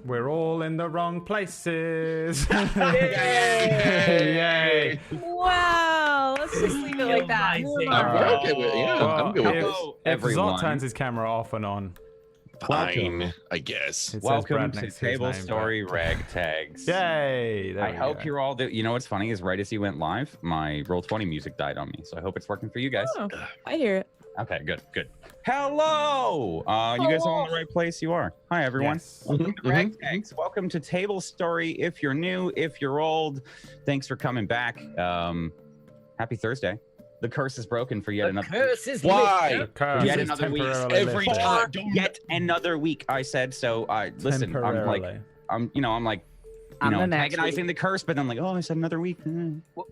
We're all in the wrong places. Yay! Yay! Wow, let's just leave it like that. We're okay with it. Yeah, I'm good with this. If everyone. Zot turns his camera off and on, Fine, I guess. it says Welcome Brad to next to his name, Tablestory but- RagTags. Yay! There I we hope go. you're all. You know what's funny is right as he went live, my Roll20 music died on me. So I hope it's working for you guys. Oh, I hear it. Okay, good, good. Hello! You guys are in the right place. You are. Hi, everyone. Yes. Welcome to RagTags. Welcome to Tablestory. If you're new, if you're old, thanks for coming back. Happy Thursday. The curse is broken for yet another. Curse is Why? The curse Yet is another week. temporarily Every lifted. time. Yet another week. I said so. Listen, I'm like, Temporarily. I'm like, And the next antagonizing the curse, but then like, oh, I said another week.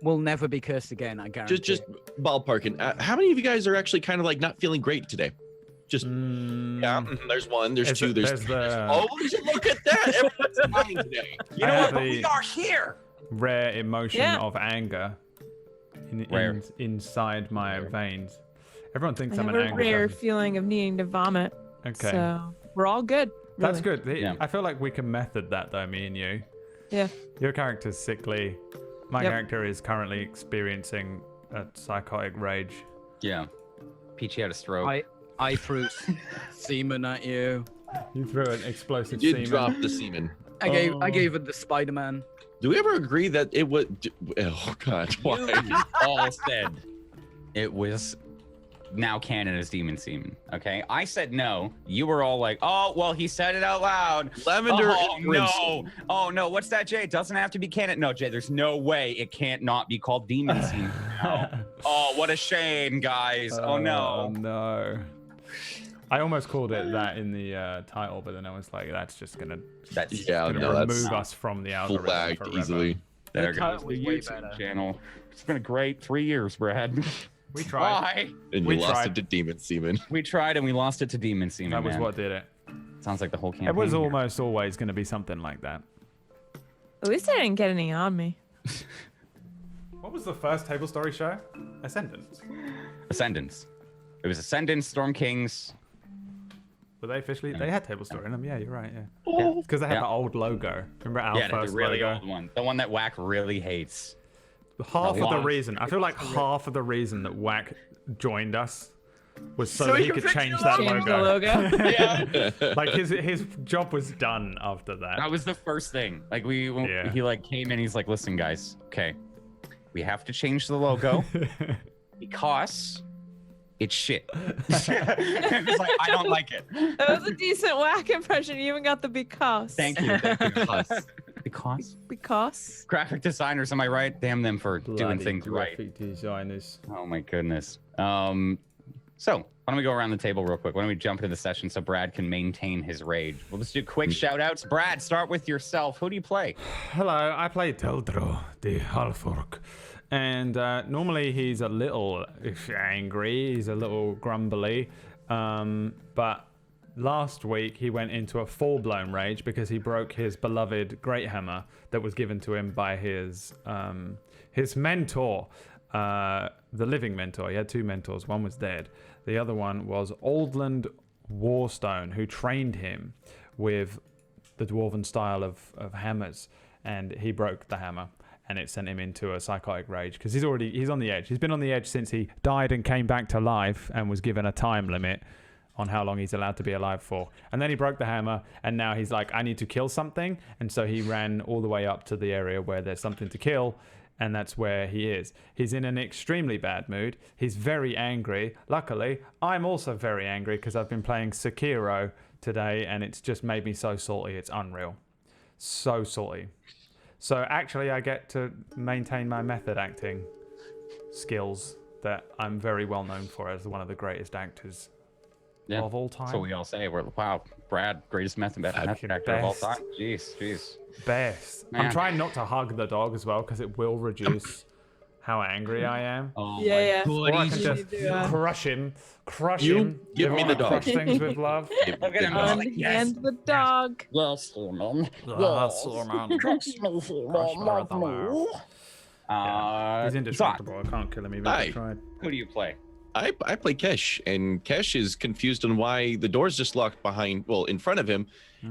We'll never be cursed again, I guarantee. Just ballparking. How many of you guys are actually kind of like not feeling great today? Just there's one, there's two, there's three. Oh, look at that! Everyone's fine today. You know what? But we are here. Rare emotion Yeah. of anger Rare. inside my veins. Everyone thinks I I'm have an a angry rare person. feeling of needing to vomit. Okay. So we're all good. That's really. good. Yeah. I feel like we can method that though, me and you. Yeah. Your character's sickly. My Yep. character is currently experiencing a psychotic rage. Yeah. Peachy had a stroke. I threw semen at you. You threw an explosive You semen. did drop the semen. I gave it the Spider-Man. Do we ever agree that it would? Oh God, why? You all said it was now canon as demon semen. Okay, I said no. You were all like, "Oh, well, he said it out loud." Lavender Oh and no! brimstone. Oh no! What's that, Jay? It doesn't have to be canon. No, Jay. There's no way it can't not be called demon semen now. Oh, what a shame, guys. Oh Oh no. no. I almost called it that in the title, but then I was like, that's just gonna, That's Yeah, gonna no, that's remove us from the full algorithm bag forever. easily. there The goes title the was way YouTube better. channel. It's been a great 3 years, Brad. We tried. Why? And We you lost tried. it to demon semen. We tried and we lost it to demon semen. That was man. what did it. Sounds like the whole campaign. It was here. almost always going to be something like that. At least I didn't get any on me. What was the first table story show? Ascendance. Ascendance. It was Ascendance, Storm Kings. Were they officially? They had table story in them. Yeah, you're right. Yeah. Because they had Yeah. the old logo. Remember our Yeah, the first really logo? old one. The one that Whack really hates. Half of the long- reason. I feel like half of the reason that Whack joined us was so, So that he he could could fix change the that Change the logo. logo. Yeah. Like his job was done after that. That was the first thing. Like Yeah. he like came in, he's like, listen guys, okay. We have to change the logo because it's shit. It's like, I don't like it. That was a decent Whack impression. You even got the because. Thank you. Because. Because. Graphic designers, am I right? Damn them for doing Bloody things right. graphic designers. Oh my goodness. So why don't we go around the table real quick? Why don't we jump into the session so Brad can maintain his rage? We'll just do quick shout outs. Brad, start with yourself. Who do you play? Hello, I play Teldro, the Halfork. And normally he's a little angry, he's a little grumbly. But last week he went into a full-blown rage because he broke his beloved Great Hammer that was given to him by his mentor, the living mentor. He had two mentors. One was dead. The other one was Oldland Warstone, who trained him with the dwarven style of hammers. And he broke the hammer. And it sent him into a psychotic rage because he's on the edge. He's been on the edge since he died and came back to life and was given a time limit on how long he's allowed to be alive for. And then he broke the hammer and now he's like, I need to kill something. And so he ran all the way up to the area where there's something to kill. And that's where he is. He's in an extremely bad mood. He's very angry. Luckily, I'm also very angry because I've been playing Sekiro today and it's just made me so salty. It's unreal. So salty. So actually, I get to maintain my method acting skills that I'm very well known for as one of the greatest actors of all time. That's what we all say. Wow, Brad, greatest method actor of all time. Jeez. Best. Man. I'm trying not to hug the dog as well because it will reduce how angry I am. Oh Yeah. Or I can Easy. just crush him. You give me the dog. Crush things with love. Look at him. He's like, yes. And the dog. Yes, man. He's indestructible. I can't kill him even if I Hi. tried. Who do you play? I play Kesh, and Kesh is confused on why the door's just locked in front of him.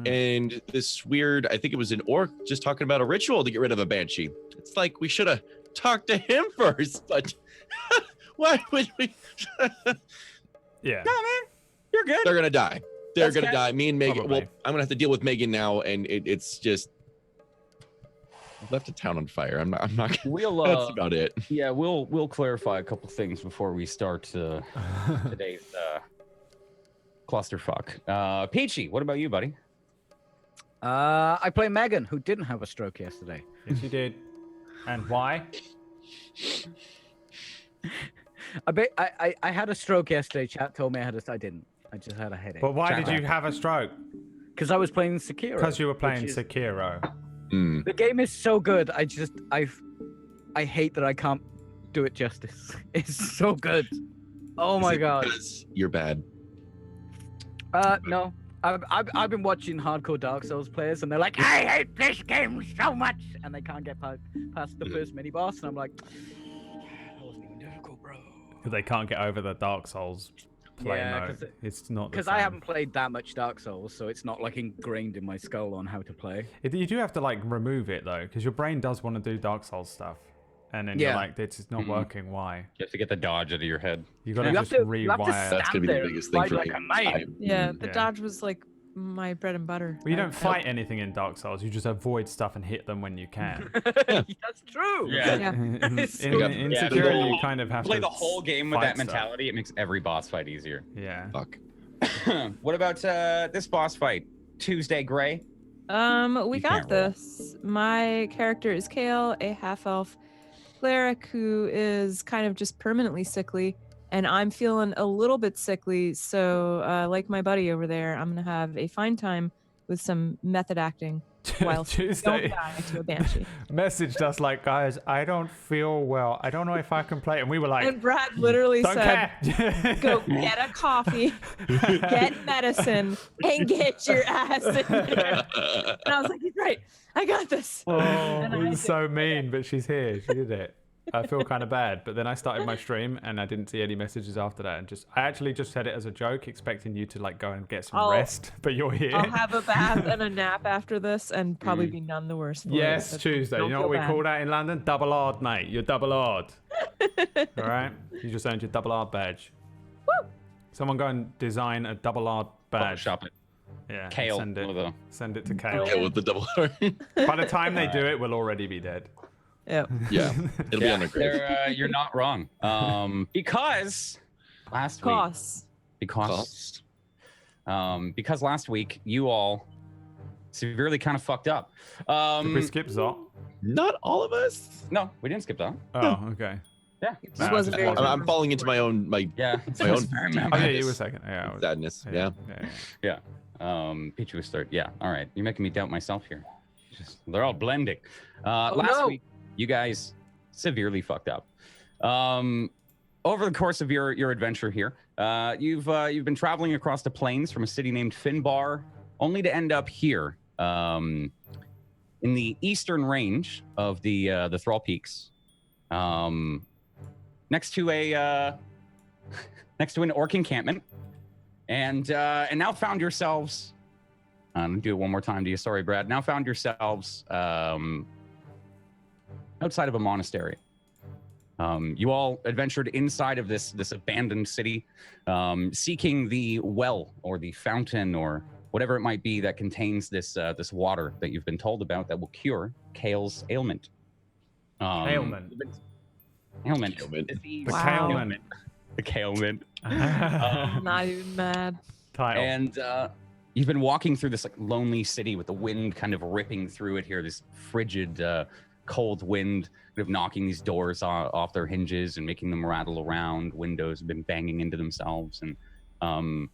And this weird, I think it was an orc just talking about a ritual to get rid of a banshee. It's like we should have talked to him first, but why would we? Yeah. No, man, you're good. They're gonna die. They're That's gonna okay. die. Me and Megan. Probably. Well, I'm gonna have to deal with Megan now, and it's just I've left the town on fire. I'm not. We'll That's about it. yeah, we'll clarify a couple things before we start today's clusterfuck. Peachy, what about you, buddy? I play Megan, who didn't have a stroke yesterday. Yes, you did. And why? I had a stroke yesterday. Chat told me I didn't. I just had a headache. But why did you have a stroke? Because I was playing Sekiro. Because you were playing which is- Sekiro. The game is so good. I hate that I can't do it justice. It's so good. Oh Is my it god. because you're bad. No. I've been watching hardcore Dark Souls players, and they're like, I hate this game so much, and they can't get past the first mini boss, and I'm like, that wasn't even difficult, bro. They can't get over the Dark Souls play Yeah, mode. It's not the Because I same. haven't played that much Dark Souls, so it's not like ingrained in my skull on how to play. You do have to like remove it though, because your brain does want to do Dark Souls stuff, and then you're Yeah. like, it's not working. Why? You have to get the dodge out of your head. You gotta You just have to rewire. That's gonna be stand the there biggest and thing fight for like me. a man. Yeah, the Yeah. dodge was like my bread and butter. Well, you don't fight anything in Dark Souls. You just avoid stuff and hit them when you can. That's true. Yeah. in It's so in Yeah, Sekiro, you the- kind of have Play to the whole game with fight that stuff. mentality. It makes every boss fight easier. Yeah. Fuck. What about this boss fight? Tuesday Gray. We You got can't roll. this. My character is Kale, a half-elf cleric who is kind of just permanently sickly, and I'm feeling a little bit sickly. So, like my buddy over there, I'm gonna have a fine time with some method acting while don't Tuesday die to a banshee. messaged us like, guys, I don't feel well. I don't know if I can play. And we were like, And Brad literally don't said, care. "Go get a coffee, get medicine, and get your ass in there." And I was like, "He's right. I got this." Oh, And I it was did so it. mean, but she's here. She did it. I feel kind of bad, but then I started my stream and I didn't see any messages after that, and I actually just said it as a joke, expecting you to like go and get some I'll- rest, but you're here. I'll have a bath and a nap after this, and probably be none the worse. For it, Yes, but Tuesday. don't You know feel what we bad. call that in London? Double odd, mate. You're double odd. All right? You just earned your double odd badge. Woo! Someone go and design a double odd badge. Shop it. Yeah. Kale. Send it. with a- Send it to Kale. Yeah, with the double R. By the time they do it, we'll already be dead. Yep. Yeah, it'll be on the grave. You're not wrong. Because last week. Costs. Because last week you all severely kind of fucked up. Did we skip Zot? Not all of us. No, we didn't skip that. Oh, okay. Yeah. It just Nah, wasn't just very. wasn't. I'm falling into my own Yeah. My own- Oh, yeah, you were second. Yeah. I was, sadness. Yeah. yeah. Peachy was third. Yeah. All right. You're making me doubt myself here. They're all blending. Last no. week, you guys severely fucked up. Over the course of your adventure here, you've been traveling across the plains from a city named Finbar, only to end up here in the eastern range of the Thrall Peaks, next to an orc encampment, and now found yourselves. I'm gonna do it one more time to you. Sorry, Brad. Now found yourselves outside of a monastery. You all adventured inside of this abandoned city, seeking the well or the fountain or whatever it might be that contains this water that you've been told about that will cure Kale's ailment. Ailment. Ailment. Ailment. Disease. The Wow. Kailman. The Kailment. I'm not even mad. Title. And you've been walking through this like lonely city with the wind kind of ripping through it here, this frigid, cold wind kind of knocking these doors off their hinges and making them rattle around. Windows have been banging into themselves. And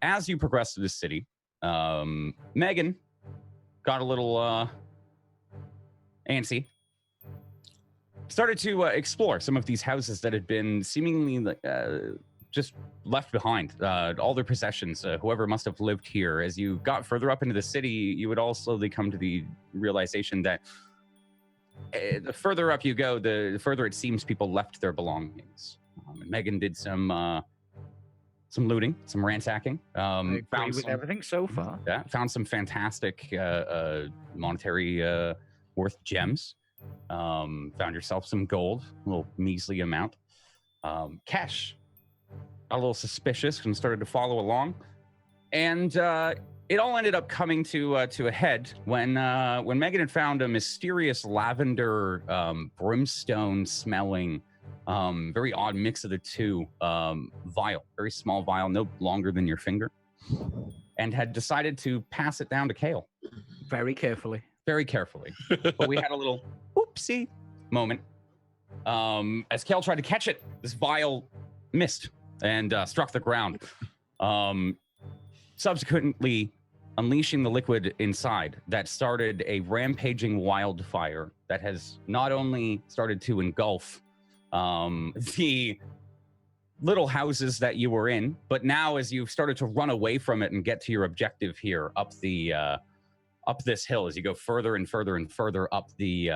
as you progress through the city, Megan got a little antsy. Started to explore some of these houses that had been seemingly just left behind, all their possessions, whoever must have lived here. As you got further up into the city, you would all slowly come to the realization that the further up you go, the further it seems people left their belongings. And Megan did some looting, some ransacking. I agree Found with some, everything so far. yeah, found some fantastic monetary worth gems. Found yourself some gold, a little measly amount. Kesh got a little suspicious and started to follow along, and it all ended up coming to a head when Megan had found a mysterious lavender, brimstone-smelling, very odd mix of the two, vial, very small vial, no longer than your finger, and had decided to pass it down to Kale. Very carefully. Very carefully. But we had a little oopsie moment. As Kale tried to catch it, this vial missed and struck the ground. Subsequently, unleashing the liquid inside that started a rampaging wildfire that has not only started to engulf the little houses that you were in, but now as you've started to run away from it and get to your objective here up the up this hill, as you go further and further and further up the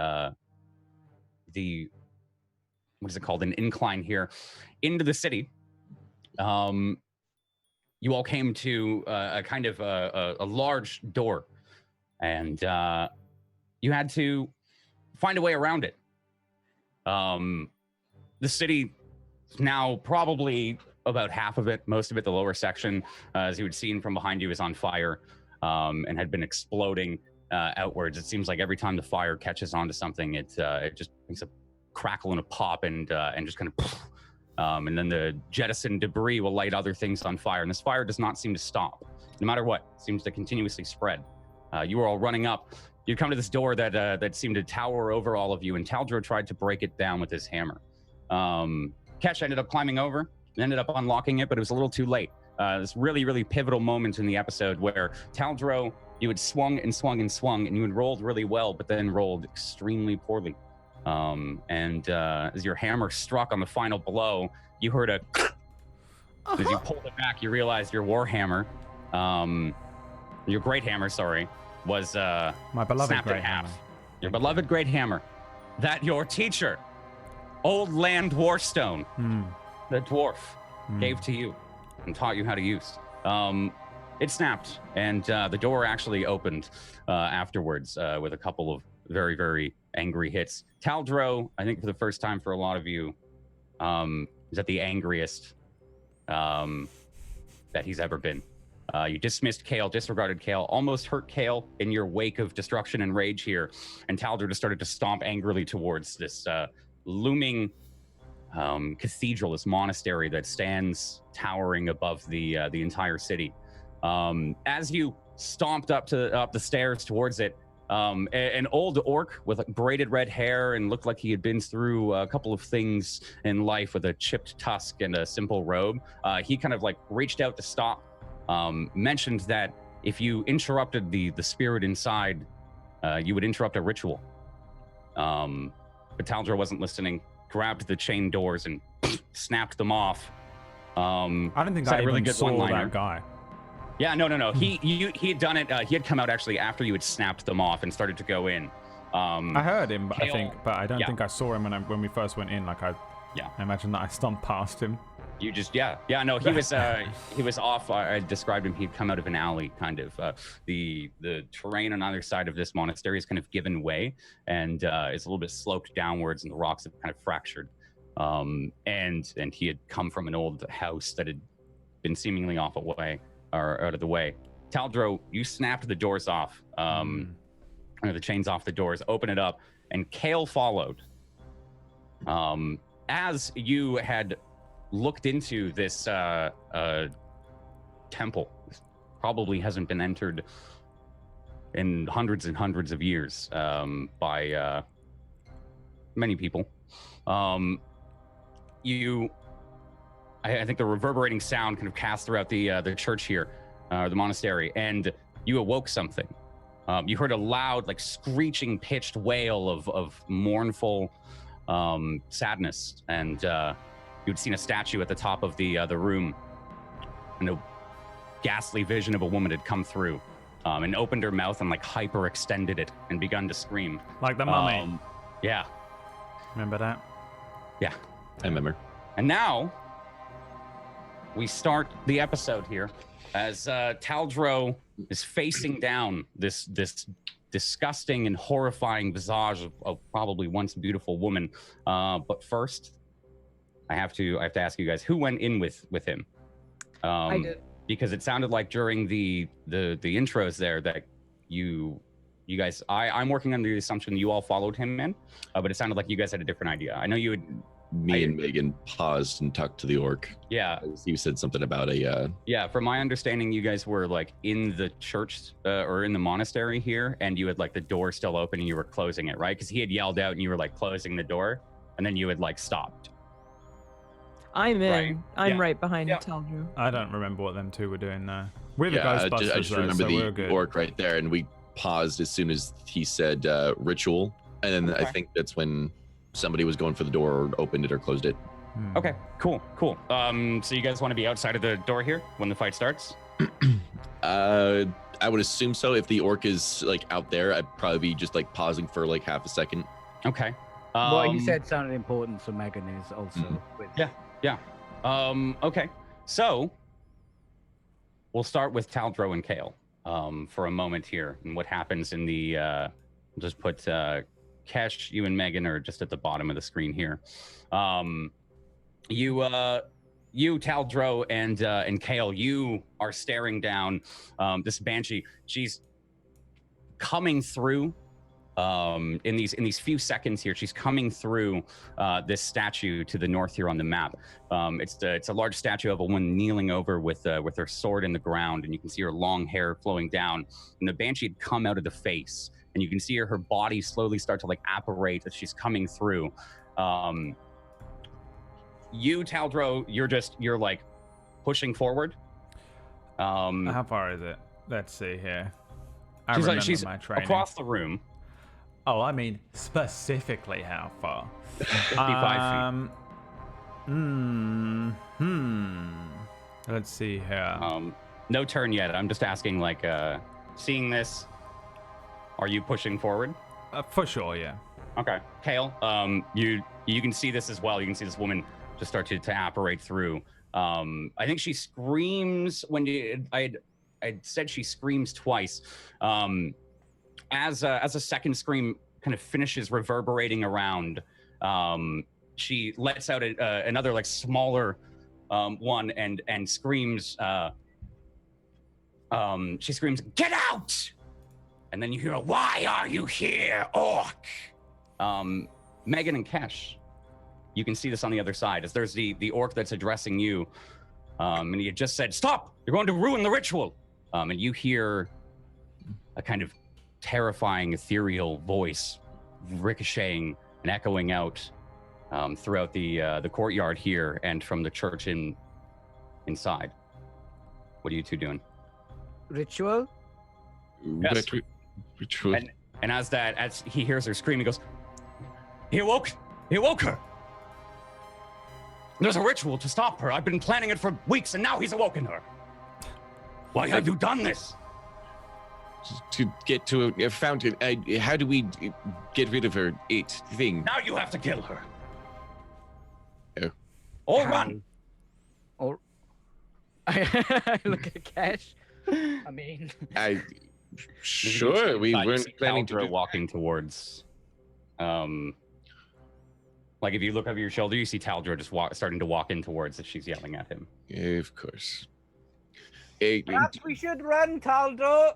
what is it called, an incline here into the city, you all came to a kind of a large door, and you had to find a way around it. The city now, probably about half of it, most of it, the lower section, as you had seen from behind you, is on fire and had been exploding outwards. It seems like every time the fire catches onto something, it just makes a crackle and a pop and just kind of and then the jettisoned debris will light other things on fire, and this fire does not seem to stop. No matter what, it seems to continuously spread. You were all running up. You come to this door that seemed to tower over all of you, and Taldro tried to break it down with his hammer. Kesh ended up climbing over and ended up unlocking it, but it was a little too late. This really, really pivotal moment in the episode where Taldro, you had swung and swung and swung, and you had rolled really well, but then rolled extremely poorly. As your hammer struck on the final blow, you heard a as you pulled it back, you realized your war hammer, your great hammer, sorry, was my beloved snapped great in half. hammer. Your beloved great hammer that your teacher, Old Land Warstone, the dwarf, gave to you and taught you how to use. It snapped, and the door actually opened afterwards with a couple of very, very angry hits. Taldro, I think for the first time for a lot of you, is at the angriest that he's ever been. You dismissed Kale, disregarded Kale, almost hurt Kale in your wake of destruction and rage here, and Taldro just started to stomp angrily towards this looming cathedral, this monastery that stands towering above the entire city. As you stomped up the stairs towards it, an old orc with braided red hair and looked like he had been through a couple of things in life with a chipped tusk and a simple robe. He kind of like reached out to stop, mentioned that if you interrupted the spirit inside, you would interrupt a ritual. But Taldro wasn't listening, grabbed the chain doors and snapped them off. I don't think I really even good saw one-liner. that guy. Yeah, no. He had done it. He had come out actually after you had snapped them off and started to go in. I heard him, Kale, I think, but I don't yeah. think I saw him when we first went in. I imagine that I stomped past him. You just no, he was off. I described him. He'd come out of an alley, kind of. The terrain on either side of this monastery has kind of given way, and it's a little bit sloped downwards, and the rocks have kind of fractured. And he had come from an old house that had been seemingly off away. Or out of the way. Taldro, you snapped the doors off, or the chains off the doors, open it up, and Kale followed. As you had looked into this temple, probably hasn't been entered in hundreds and hundreds of years by many people. I think the reverberating sound kind of cast throughout the church here, the monastery, and you awoke something. You heard a loud, like screeching, pitched wail of mournful sadness, and you'd seen a statue at the top of the room, and a ghastly vision of a woman had come through, and opened her mouth and like hyper extended it and begun to scream. Like the mummy. Yeah. Remember that? Yeah. I remember. And now we start the episode here as Taldro is facing down this disgusting and horrifying visage of probably once beautiful woman. But first, I have to ask you guys who went in with him. I did. Because it sounded like during the intros there that you guys, I'm working under the assumption you all followed him in, but it sounded like you guys had a different idea. I know you would. Me and Megan paused and talked to the orc. Yeah. You said something about a. Yeah, from my understanding, you guys were like in the church or in the monastery here, and you had like the door still open and you were closing it, right? Because he had yelled out and you were like closing the door, and then you had like stopped. I'm in. Right. I'm Yeah. right behind Yeah. Teldrew. I don't remember what them two were doing there. We're the I Ghostbusters, just though, remember so we're the good. orc right there, and we paused as soon as he said ritual, and then I Okay. think that's when somebody was going for the door or opened it or closed it. Okay, cool. So you guys want to be outside of the door here when the fight starts? I would assume so. If the orc is like out there, I'd probably be just like pausing for like half a second. Okay. What he said sounded important, so Megan is also with. Yeah. Okay. So we'll start with Taldro and Kale for a moment here, and what happens in the. We'll just put Kesh, you and Megan are just at the bottom of the screen here. You Taldro and Kale, you are staring down this banshee. She's coming through in these few seconds here. She's coming through this statue to the north here on the map. It's a large statue of a woman kneeling over with her sword in the ground, and you can see her long hair flowing down. And the banshee had come out of the face, and you can see her body slowly start to like apparate as she's coming through. You, Taldro, you're like pushing forward. How far is it? Let's see here. I She's remember like she's my training. across the room. Oh, I mean specifically how far? 55 feet. Let's see here. No turn yet. I'm just asking, like, seeing this, are you pushing forward? For sure, yeah. Okay. Kale, you can see this as well. You can see this woman just start to apparate through. I think she screams when I'd said she screams twice. As a second scream kind of finishes reverberating around, she lets out another like smaller one and screams. She screams, "Get out!" And then you hear, "Why are you here, orc?" Megan and Kesh, you can see this on the other side as there's the orc that's addressing you, and he had just said, "Stop! You're going to ruin the ritual." And you hear a kind of terrifying, ethereal voice ricocheting and echoing out throughout the courtyard here and from the church inside. What are you two doing? Ritual? Yes. Ritual. And as he hears her scream, he goes, He awoke her. There's a ritual to stop her. I've been planning it for weeks, and now he's awoken her. Why have you done this? To get to a fountain. How do we get rid of her thing? Now you have to kill her. Oh. Or run. Or I look at Cash. I mean, Sure, we weren't planning to walking towards. Like if you look over your shoulder, you see Taldro just starting to walk in towards as she's yelling at him. Of course. perhaps we should run, Taldro.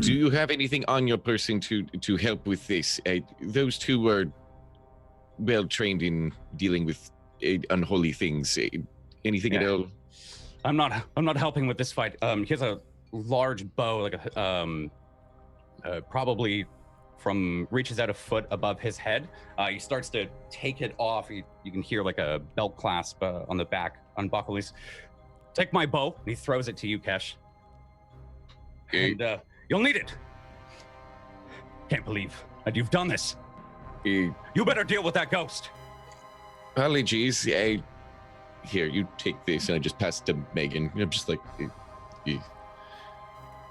Do you have anything on your person to help with this? Those two are well trained in dealing with unholy things. Anything at all? I'm not helping with this fight. He has a large bow, like a probably reaches out a foot above his head. He starts to take it off. You can hear like a belt clasp on the back unbuckle. He's, "Take my bow." And he throws it to you, Kesh. And you'll need it. Can't believe that you've done this. You better deal with that ghost. Apologies. Here, you take this, and I just pass it to Megan. I'm just like,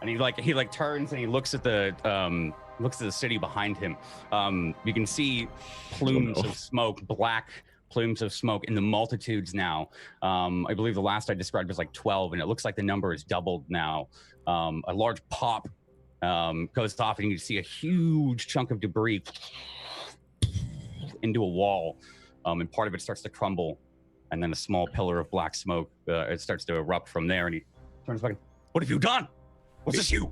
And he turns and he looks at the city behind him. You can see plumes of smoke, black plumes of smoke in the multitudes now. I believe the last I described was like 12, and it looks like the number is doubled now. A large pop goes off, and you see a huge chunk of debris into a wall, and part of it starts to crumble, and then a small pillar of black smoke it starts to erupt from there, and he turns back. What have you done? Was this you?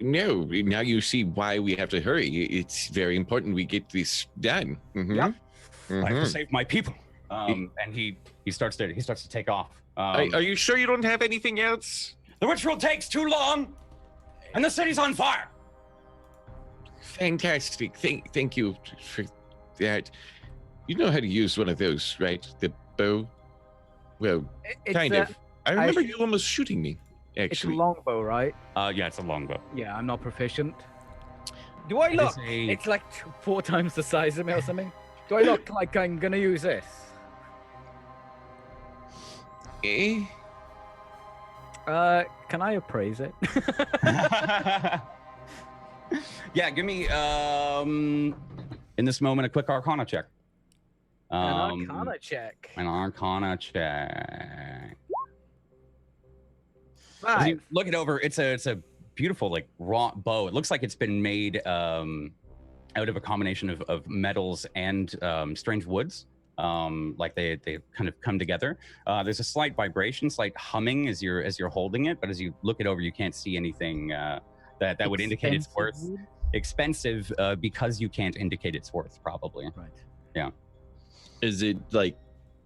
No, now you see why we have to hurry. It's very important we get this done. Mm-hmm. Yep. I have to save my people. And he starts to take off. Are you sure you don't have anything else? The ritual takes too long, and the city's on fire. Fantastic. Thank you for that. You know how to use one of those, right? The bow? Well, kind of. I remember you almost shooting me, actually. It's a longbow, right? Yeah, it's a longbow. Yeah, I'm not proficient. Do I look? a- It's like 4 times the size of me or something. Do I look like I'm gonna use this? Eh? Can I appraise it? Yeah, give me in this moment a quick Arcana check. An Arcana check. An Arcana check. As 5. you look it over, it's a beautiful like raw bow. It looks like it's been made out of a combination of metals and strange woods. Like they kind of come together. There's a slight vibration, slight humming as you're holding it, but as you look it over, you can't see anything that would indicate its worth. Expensive because you can't indicate its worth, probably. Right. Yeah. Is it like,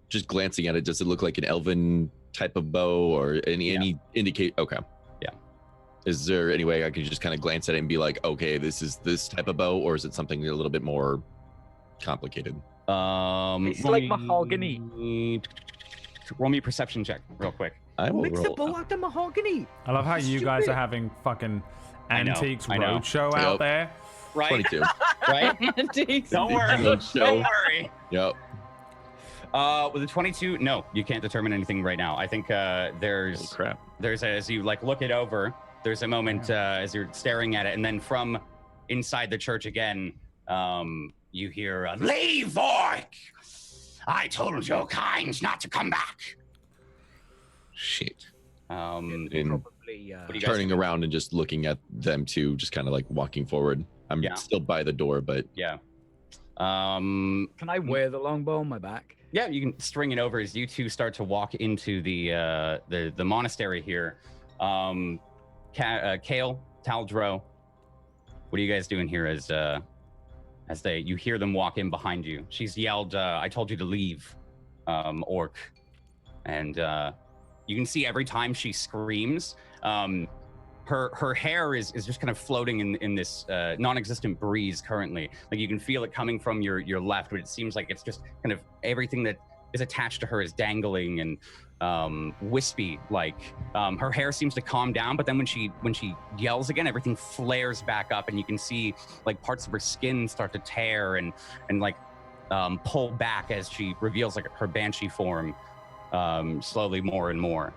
just glancing at it, does it look like an elven type of bow or any indicate? Okay. Yeah. Is there any way I could just kind of glance at it and be like, okay, this is this type of bow, or is it something a little bit more complicated? It's like mahogany. Roll me a perception check real quick. I will Makes the roll. bow out of mahogany. I love how you guys Stupid. are having fucking I know, Antiques I know. Roadshow out Yep. there. Right? 22. Right? Antiques. Don't worry. Don't worry. Yep. With a 22, no, you can't determine anything right now. I think Holy there's crap. as you like look it over, there's a moment as you're staring at it, and then from inside the church again, you hear leave, Vork! I told your kind not to come back. Shit. Um, And Probably. what do you guys turning around and just looking at them too, just kind of like walking forward. I'm Yeah. still by the door, but yeah. Can I wear the longbow on my back? Yeah, you can string it over as you two start to walk into the monastery here. Kale, Taldro, what are you guys doing here as you hear them walk in behind you? She's yelled, "I told you to leave, orc," and you can see every time she screams, her hair is just kind of floating in this non-existent breeze currently. Like you can feel it coming from your left, but it seems like it's just kind of everything that is attached to her is dangling and wispy. Like her hair seems to calm down, but then when she yells again, everything flares back up, and you can see like parts of her skin start to tear and like pull back as she reveals like her banshee form slowly more and more.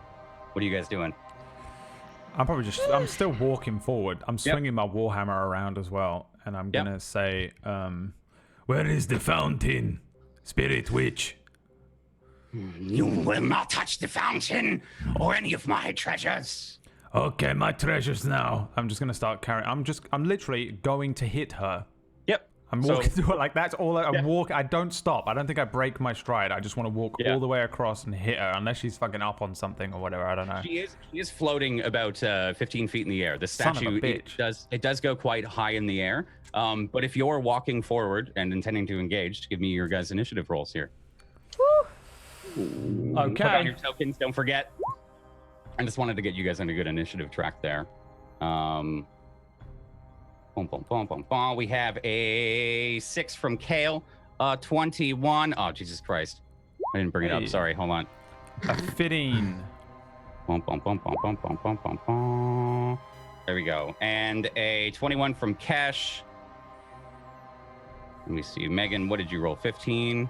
What are you guys doing? I'm still walking forward. I'm swinging my warhammer around as well, and I'm gonna say, where is the fountain, spirit witch? You will not touch the fountain or any of my treasures. Okay, my treasures now. I'm just gonna start carrying. I'm literally going to hit her. Yep. I'm So- walking through it like that's all. I Yeah. walk. I don't stop. I don't think I break my stride. I just want to walk Yeah. all the way across and hit her, unless she's fucking up on something or whatever. I don't know. She is floating about 15 feet in the air. The Son of a statue bitch. it does go quite high in the air. But if you're walking forward and intending to engage, give me your guys' initiative rolls here. Put on Okay. your tokens, don't forget. I just wanted to get you guys on a good initiative track there. Boom, boom, boom, boom, boom. We have a 6 from Kale, 21. Oh, Jesus Christ. I didn't bring it up. Hey. Sorry, hold on. A 15. Boom, boom, boom, boom, boom, boom, boom, boom, boom. There we go. And a 21 from Kesh. Let me see. Megan, what did you roll? 15.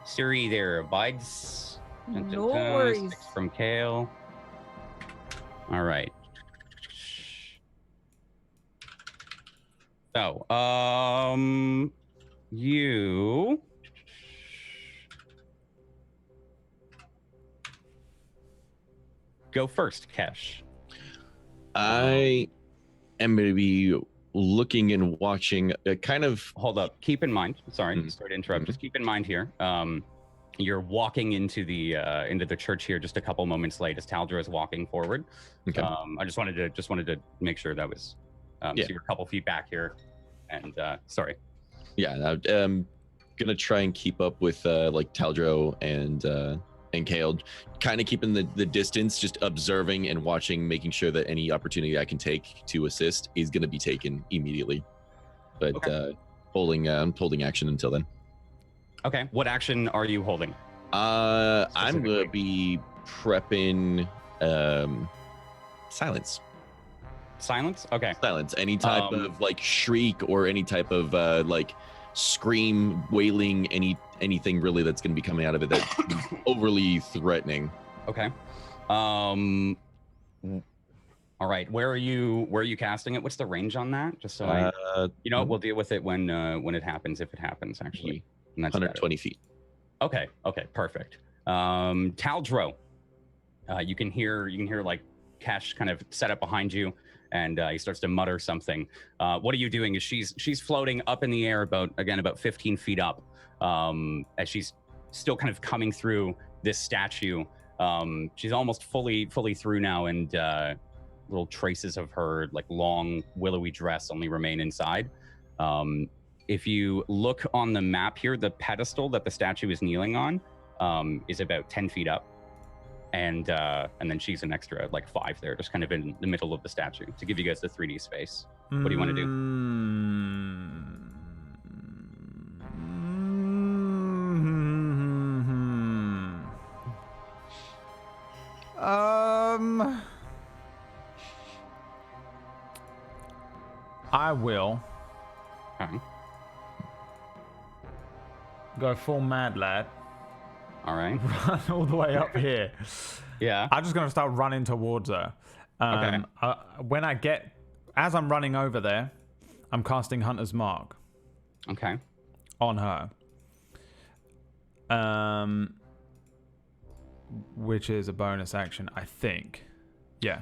Siri there abides. Dun, dun, No dun. worries. 6 from Kale. All right. So, you go first, Kesh. I am going to be looking and watching kind of. Hold up. Keep in mind. Sorry to interrupt. Mhm. Just keep in mind here. You're walking into the church here just a couple moments late as Taldra is walking forward. Okay. I just wanted to make sure that was. So you're a couple feet back here, and sorry. Yeah, I'm gonna try and keep up with like Taldro and Kale, kind of keeping the distance, just observing and watching, making sure that any opportunity I can take to assist is gonna be taken immediately. But holding action until then. Okay. What action are you holding? I'm gonna be prepping silence. Silence? Okay. Silence. Any type of like shriek or any type of like scream, wailing, anything really that's going to be coming out of it that's overly threatening. Okay. All right. Where are you casting it? What's the range on that? Just so we'll deal with it when it happens, if it happens, actually. And that's 120 feet. Okay. Perfect. Taldro, you can hear like Kesh kind of set up behind you, and he starts to mutter something. What are you doing? Is she's floating up in the air about 15 feet up, as she's still kind of coming through this statue. She's almost fully through now, and little traces of her like long willowy dress only remain inside. If you look on the map here, the pedestal that the statue is kneeling on is about 10 feet up. And then she's an extra like 5 there, just kind of in the middle of the statue to give you guys the 3D space. What do you want to do? I will go full mad lad. All right. Run all the way up here. Yeah. I'm just going to start running towards her. Okay. As I'm running over there, I'm casting Hunter's Mark. Okay. On her. Which is a bonus action, I think. Yeah.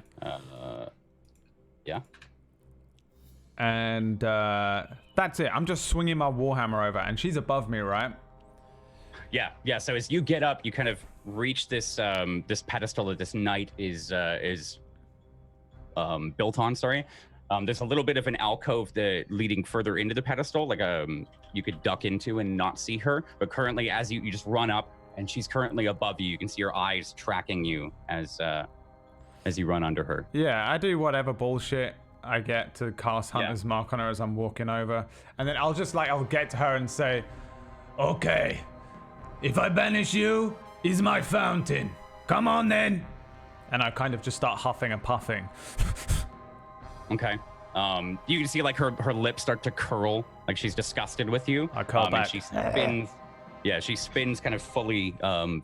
Yeah. And that's it. I'm just swinging my Warhammer over, and she's above me, right? Yeah. So as you get up, you kind of reach this this pedestal that this knight is built on. Sorry. There's a little bit of an alcove leading further into the pedestal, like you could duck into and not see her. But currently, as you just run up, and she's currently above you, you can see her eyes tracking you as you run under her. Yeah, I do whatever bullshit I get to cast Hunter's Mark on her as I'm walking over, and then I'll get to her and say, "Okay, if I banish you, is my fountain. Come on then." And I kind of just start huffing and puffing. Okay. You can see like her lips start to curl, like she's disgusted with you. I curl back. And she spins. Yeah, she spins kind of fully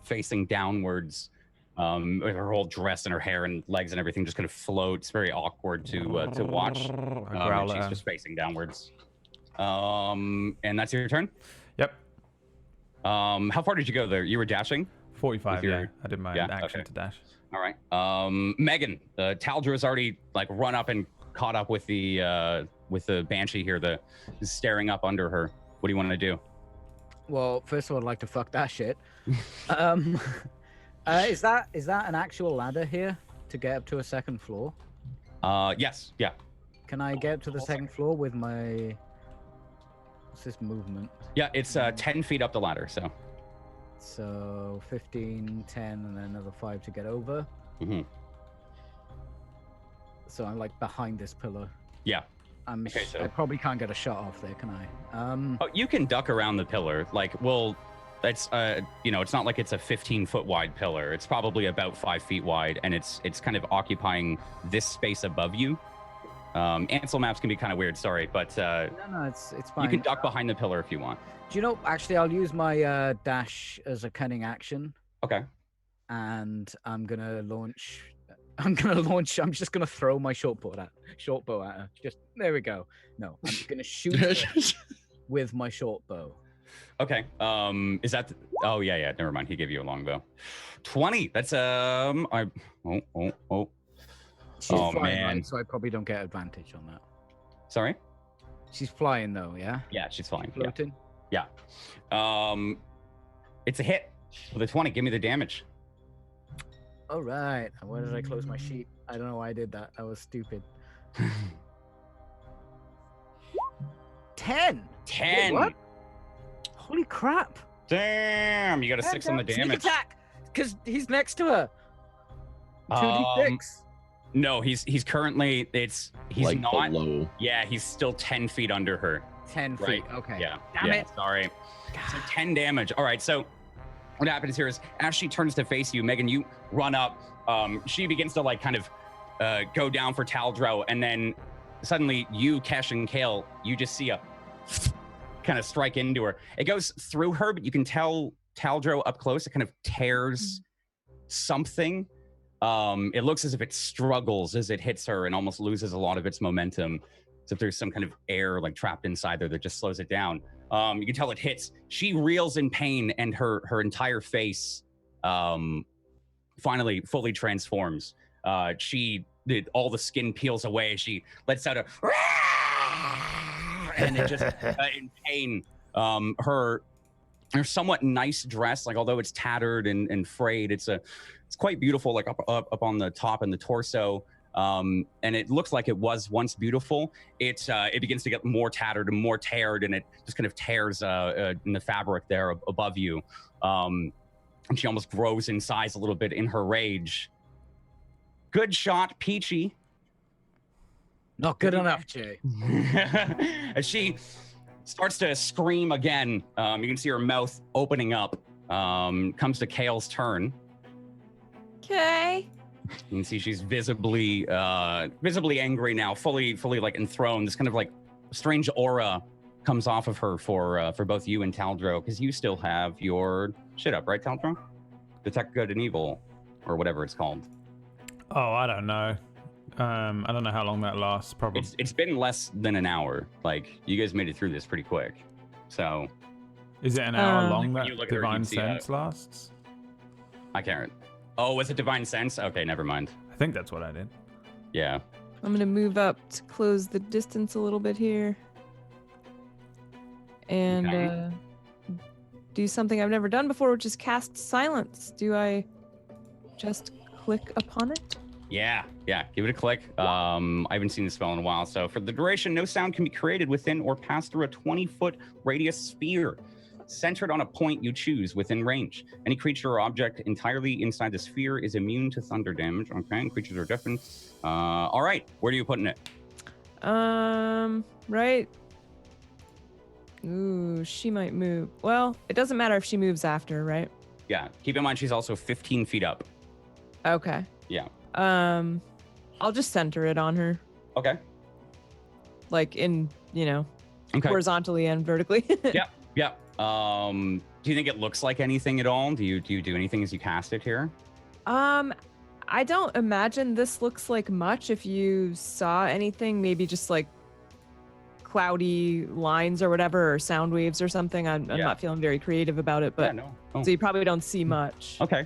facing downwards. With her whole dress and her hair and legs and everything just kind of floats. Very awkward to watch. And she's just facing downwards. And that's your turn? Yep. How far did you go there? You were dashing? 45, yeah. I did my action to dash. All right. Megan, Taldra's already like run up and caught up with the banshee here, staring up under her. What do you want to do? Well, first of all, I'd like to fuck that shit. Is that an actual ladder here to get up to a second floor? Yes. Yeah. Can I get up to the second floor with my... What's this movement? Yeah, it's 10 feet up the ladder, so... So 15, 10, and then another 5 to get over. Mm-hmm. So I'm like behind this pillar. Yeah. So I probably can't get a shot off there, can I? Oh, you can duck around the pillar. Like, well, it's it's not like it's a 15-foot wide pillar. It's probably about 5 feet wide, and it's kind of occupying this space above you. Ansel maps can be kind of weird, sorry, but no, it's fine. You can duck behind the pillar if you want. Do you know? Actually, I'll use my dash as a cunning action. Okay. And I'm just gonna throw my short bow at her. Just there we go. No, I'm gonna shoot her with my short bow. Okay. Is that? Oh yeah. Never mind. He gave you a longbow. 20. That's Oh. She's Oh, flying, man. right? So I probably don't get advantage on that. Sorry. She's flying though, yeah. Yeah, she's flying. Floating. Yeah. It's a hit with a 20. Give me the damage. All right. And where did I close my sheet? I don't know why I did that. That was stupid. 10. 10. What? Holy crap! Damn, you got a 6 on the Sneak damage. attack, because he's next to her. 2d6. No, he's currently he's like not. below. Yeah, he's still 10 feet under her. 10 feet. Right. Okay. Yeah. Damn it. Sorry. So 10 damage. All right. So what happens here is as she turns to face you, Megan, you run up. She begins to like kind of go down for Taldro, and then suddenly you, Kesh, and Kale, you just see a kind of strike into her. It goes through her, but you can tell Taldro up close. It kind of tears something. It looks as if it struggles as it hits her and almost loses a lot of its momentum. As if there's some kind of air like trapped inside there that just slows it down. You can tell it hits. She reels in pain, and her entire face finally fully transforms. All the skin peels away. She lets out a and it just in pain. Her somewhat nice dress, like although it's tattered and frayed, it's quite beautiful, like up on the top and the torso. And it looks like it was once beautiful. It begins to get more tattered and more teared, and it just kind of tears in the fabric there above you. And she almost grows in size a little bit in her rage. Good shot, Peachy. Not good enough, Jay. As she starts to scream again, you can see her mouth opening up. Comes to Kale's turn. Okay. You can see she's visibly angry now, fully like enthroned. This kind of like strange aura comes off of her for both you and Taldro, because you still have your shit up, right, Taldro? Detect Good and Evil, or whatever it's called. Oh, I don't know. I don't know how long that lasts. Probably. It's been less than an hour. Like, you guys made it through this pretty quick. So Is it an hour long when that you look at her, you Divine can see Sense lasts? I can't. Oh, was it Divine Sense? Okay, never mind. I think that's what I did. Yeah. I'm gonna move up to close the distance a little bit here, and Okay. do something I've never done before, which is cast silence. Do I just click upon it? Yeah, give it a click. I haven't seen this spell in a while. So for the duration, no sound can be created within or pass through a 20-foot radius sphere centered on a point you choose within range. Any creature or object entirely inside the sphere is immune to thunder damage. Okay, and creatures are deafened. All right, where are you putting it? Right. Ooh, she might move. Well, it doesn't matter if she moves after, right? Yeah, keep in mind she's also 15 feet up. Okay. Yeah. I'll just center it on her, Okay. like in, Okay. horizontally and vertically. Yeah. Do you think it looks like anything at all? Do you do anything as you cast it here? I don't imagine this looks like much. If you saw anything, maybe just like cloudy lines or whatever, or sound waves or something. I'm not feeling very creative about it, but yeah, no. Oh. so you probably don't see much. Okay.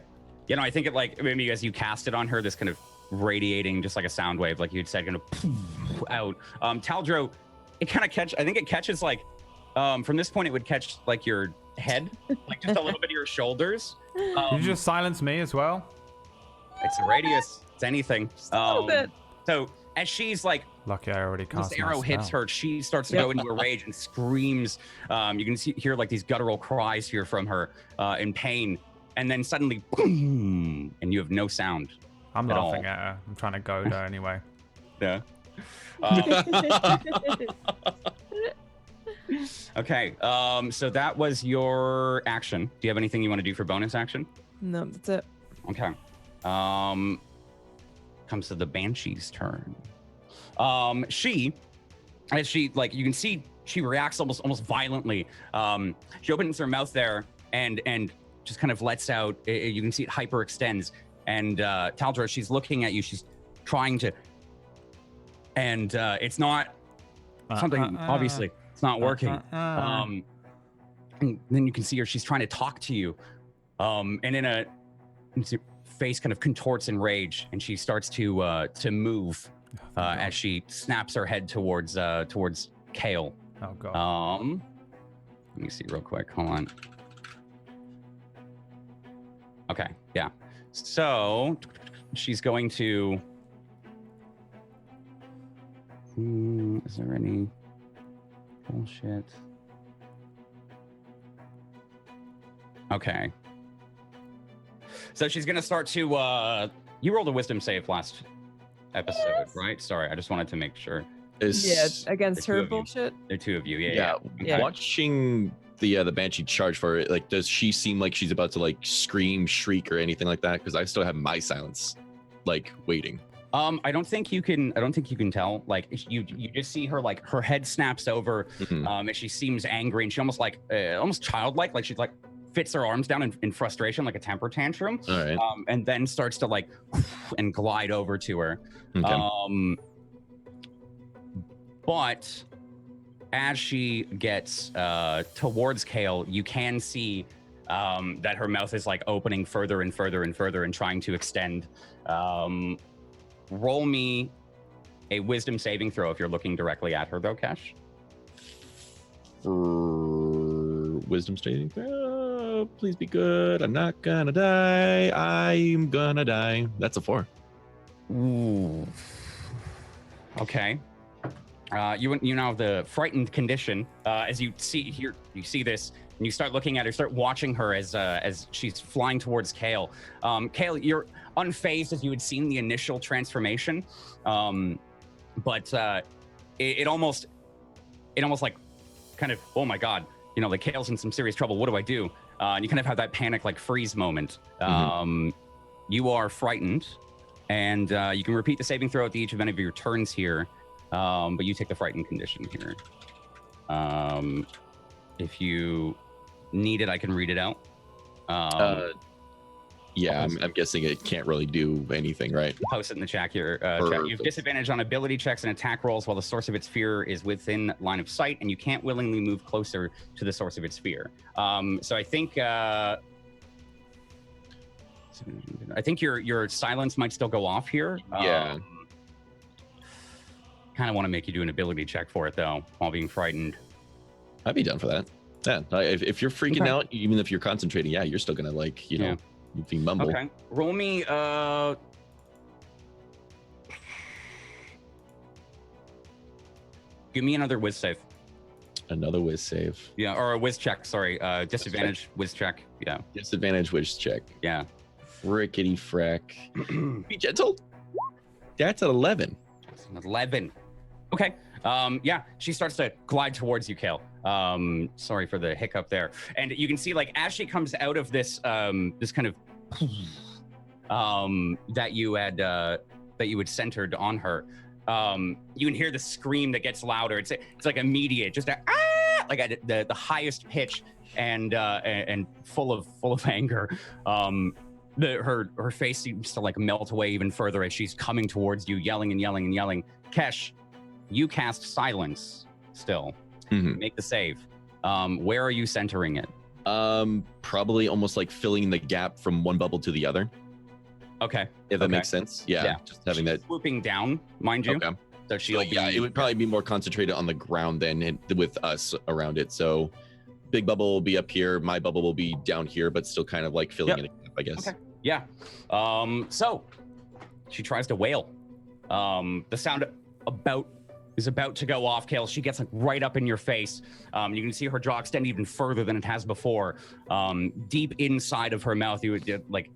I think it like maybe as you cast it on her, this kind of radiating, just like a sound wave, like you'd said, kind of out. Taldro, it kind of I think it catches like, from this point, it would catch like your head, like just a little bit of your shoulders. You just silence me as well? It's a radius. It's anything. Just a little bit. So as she's like, Lucky I already cast this my arrow hits spell. her, she starts to go into a rage and screams. You can hear like these guttural cries here from her in pain. And then suddenly, boom, and you have no sound. I'm at laughing all. at her. I'm trying to goad her anyway. Yeah. Okay. So that was your action. Do you have anything you want to do for bonus action? No, that's it. Okay. Comes to the Banshee's turn. She, like, you can see she reacts almost violently. She opens her mouth there and just kind of lets out. You can see it hyperextends. And Taldro, she's looking at you. She's trying to, and it's not something. Obviously, it's not working. And then you can see her, she's trying to talk to you. And in a face kind of contorts in rage, and she starts to move as she snaps her head towards Kale. Oh god. Let me see real quick. Hold on. Okay, yeah. So she's going to. Is there any bullshit? Okay. So she's gonna start to. You rolled a wisdom save last episode, right? Sorry, I just wanted to make sure. Yeah, against the two her of you. bullshit. There are two of you. Yeah. Yeah. Watching the banshee charge for it, like, does she seem like she's about to like scream, shriek, or anything like that? Because I still have my silence, like, waiting. I don't think you can tell. Like, you just see her, like, her head snaps over, and she seems angry, and she almost like almost childlike, like she's like fits her arms down in frustration, like a temper tantrum. All right. And then starts to like and glide over to her. Okay. But as she gets towards Kale, you can see that her mouth is like opening further and further and further and trying to extend. Roll me a wisdom saving throw if you're looking directly at her, though, Kesh. For wisdom saving throw, please be good. I'm not gonna die. I'm gonna die. That's a 4. Ooh. Okay. You now have the frightened condition as you see here. You see this, and you start looking at her, start watching her as she's flying towards Kale. Kale, you're unfazed as you had seen the initial transformation, but it almost like kind of, oh my god, you know, like Kale's in some serious trouble. What do I do? And you kind of have that panic, like freeze moment. You are frightened, and you can repeat the saving throw at each of any of your turns here. But you take the frightened condition here. If you need it, I can read it out. Yeah, I'm guessing it can't really do anything, right? Post it in the chat here. Chat. You have disadvantage on ability checks and attack rolls while the source of its fear is within line of sight, and you can't willingly move closer to the source of its fear. So I think your silence might still go off here. Yeah. Kind of want to make you do an ability check for it, though, while being frightened. I'd be down for that. Yeah, if you're freaking out, even if you're concentrating, yeah, you're still gonna, like, you know, you can mumble. Okay, roll me. Give me another whiz save. Another whiz save. Yeah, or a whiz check. Sorry, disadvantage whiz check. Yeah. Disadvantage whiz check. Yeah. Frickety frack. Be gentle. That's at 11. 11. Okay. Yeah, she starts to glide towards you, Kale. Sorry for the hiccup there. And you can see, like, as she comes out of this this kind of that you had centered on her, you can hear the scream that gets louder. It's like immediate, just like at the highest pitch and full of anger. Her face seems to like melt away even further as she's coming towards you, yelling and yelling and yelling. Kesh, you cast silence still. Make the save. Where are you centering it? Probably almost like filling the gap from one bubble to the other. Okay. If that makes sense. Yeah. Just having that swooping down, mind you. Okay. So she'll yeah, it would probably be more concentrated on the ground than with us around it. So big bubble will be up here, my bubble will be down here, but still kind of like filling it up, I guess. Okay. Yeah. So she tries to wail. The sound is about to go off, Kale. She gets like right up in your face. You can see her jaw extend even further than it has before. Deep inside of her mouth, you would like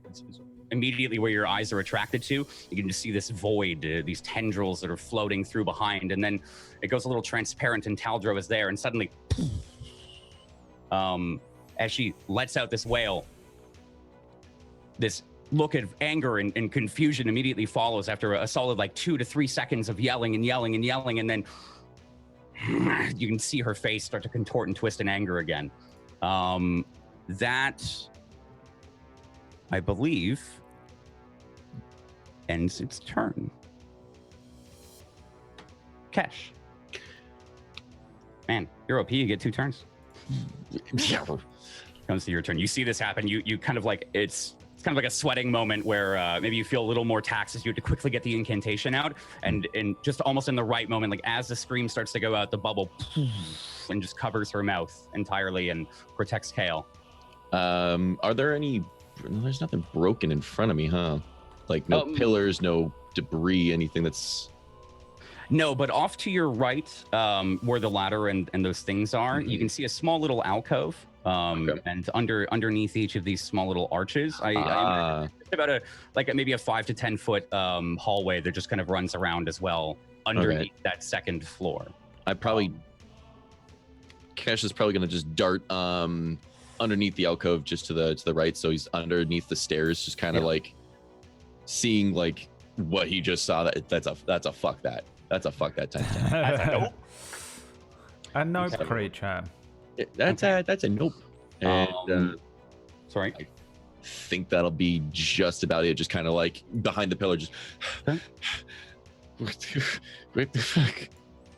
immediately where your eyes are attracted to, you can just see this void, these tendrils that are floating through behind, and then it goes a little transparent and Taldro is there, and suddenly as she lets out this wail, this look of anger and confusion immediately follows after a solid like 2 to 3 seconds of yelling and yelling and yelling, and then you can see her face start to contort and twist in anger again. That, I believe, ends its turn. Kesh. Man, you're OP, you get 2 turns. Comes to your turn. You see this happen. You kind of like it's kind of like a sweating moment where maybe you feel a little more taxed as you have to quickly get the incantation out, and just almost in the right moment, like as the scream starts to go out, the bubble and just covers her mouth entirely and protects Kale. Are there any? There's nothing broken in front of me, huh? Like no pillars, no debris, anything that's. No, but off to your right, where the ladder and those things are, you can see a small little alcove. And underneath each of these small little arches, I about maybe a 5 to 10 foot hallway that just kind of runs around as well underneath that second floor. Cash is probably gonna just dart underneath the alcove just to the right, so he's underneath the stairs, just kind of like seeing like what he just saw. That's a fuck that. That's a fuck that times 10. That's a nope. A nope creature. That's a nope. And sorry. I think that'll be just about it. Just kind of like behind the pillar, just what the fuck,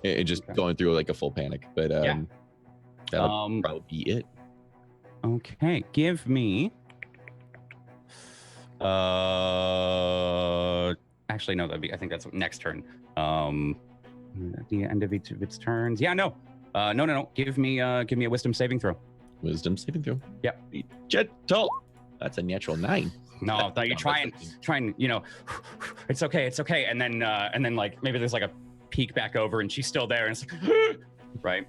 and just going through like a full panic. But that'll probably be it. Okay, give me. Actually, no. I think that's next turn. At the end of each of its turns. Yeah, no. No. Give me a wisdom saving throw. Wisdom saving throw. Yep. Gentle. That's a natural 9. No, you try and it's okay. And then like maybe there's like a peek back over and she's still there and it's like, right.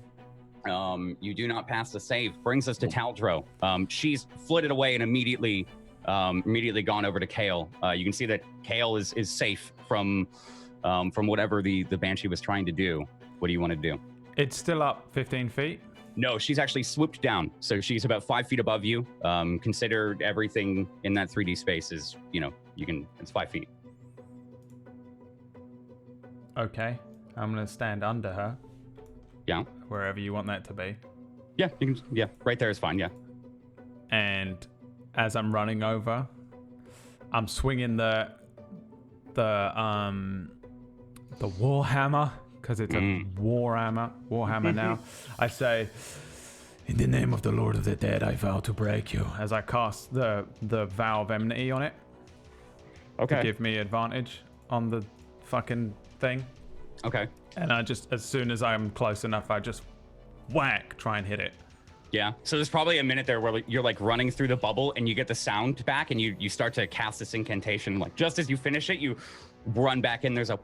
You do not pass the save. Brings us to Taldro. She's flitted away and immediately gone over to Kale. You can see that Kale is safe from whatever the banshee was trying to do. What do you want to do? It's still up 15 feet. No, she's actually swooped down. So she's about 5 feet above you. Consider everything in that 3D space is, it's 5 feet. Okay. I'm going to stand under her. Yeah. Wherever you want that to be. Yeah, you can. Yeah, right there is fine. Yeah. And as I'm running over, I'm swinging the warhammer, because it's a warhammer now. I say, in the name of the Lord of the Dead, I vow to break you, as I cast the vow of enmity on it. Okay. To give me advantage on the fucking thing. Okay. And I just, as soon as I'm close enough, I just try and hit it. Yeah. So there's probably a minute there where you're like running through the bubble and you get the sound back and you start to cast this incantation. Like just as you finish it, you run back in. There's a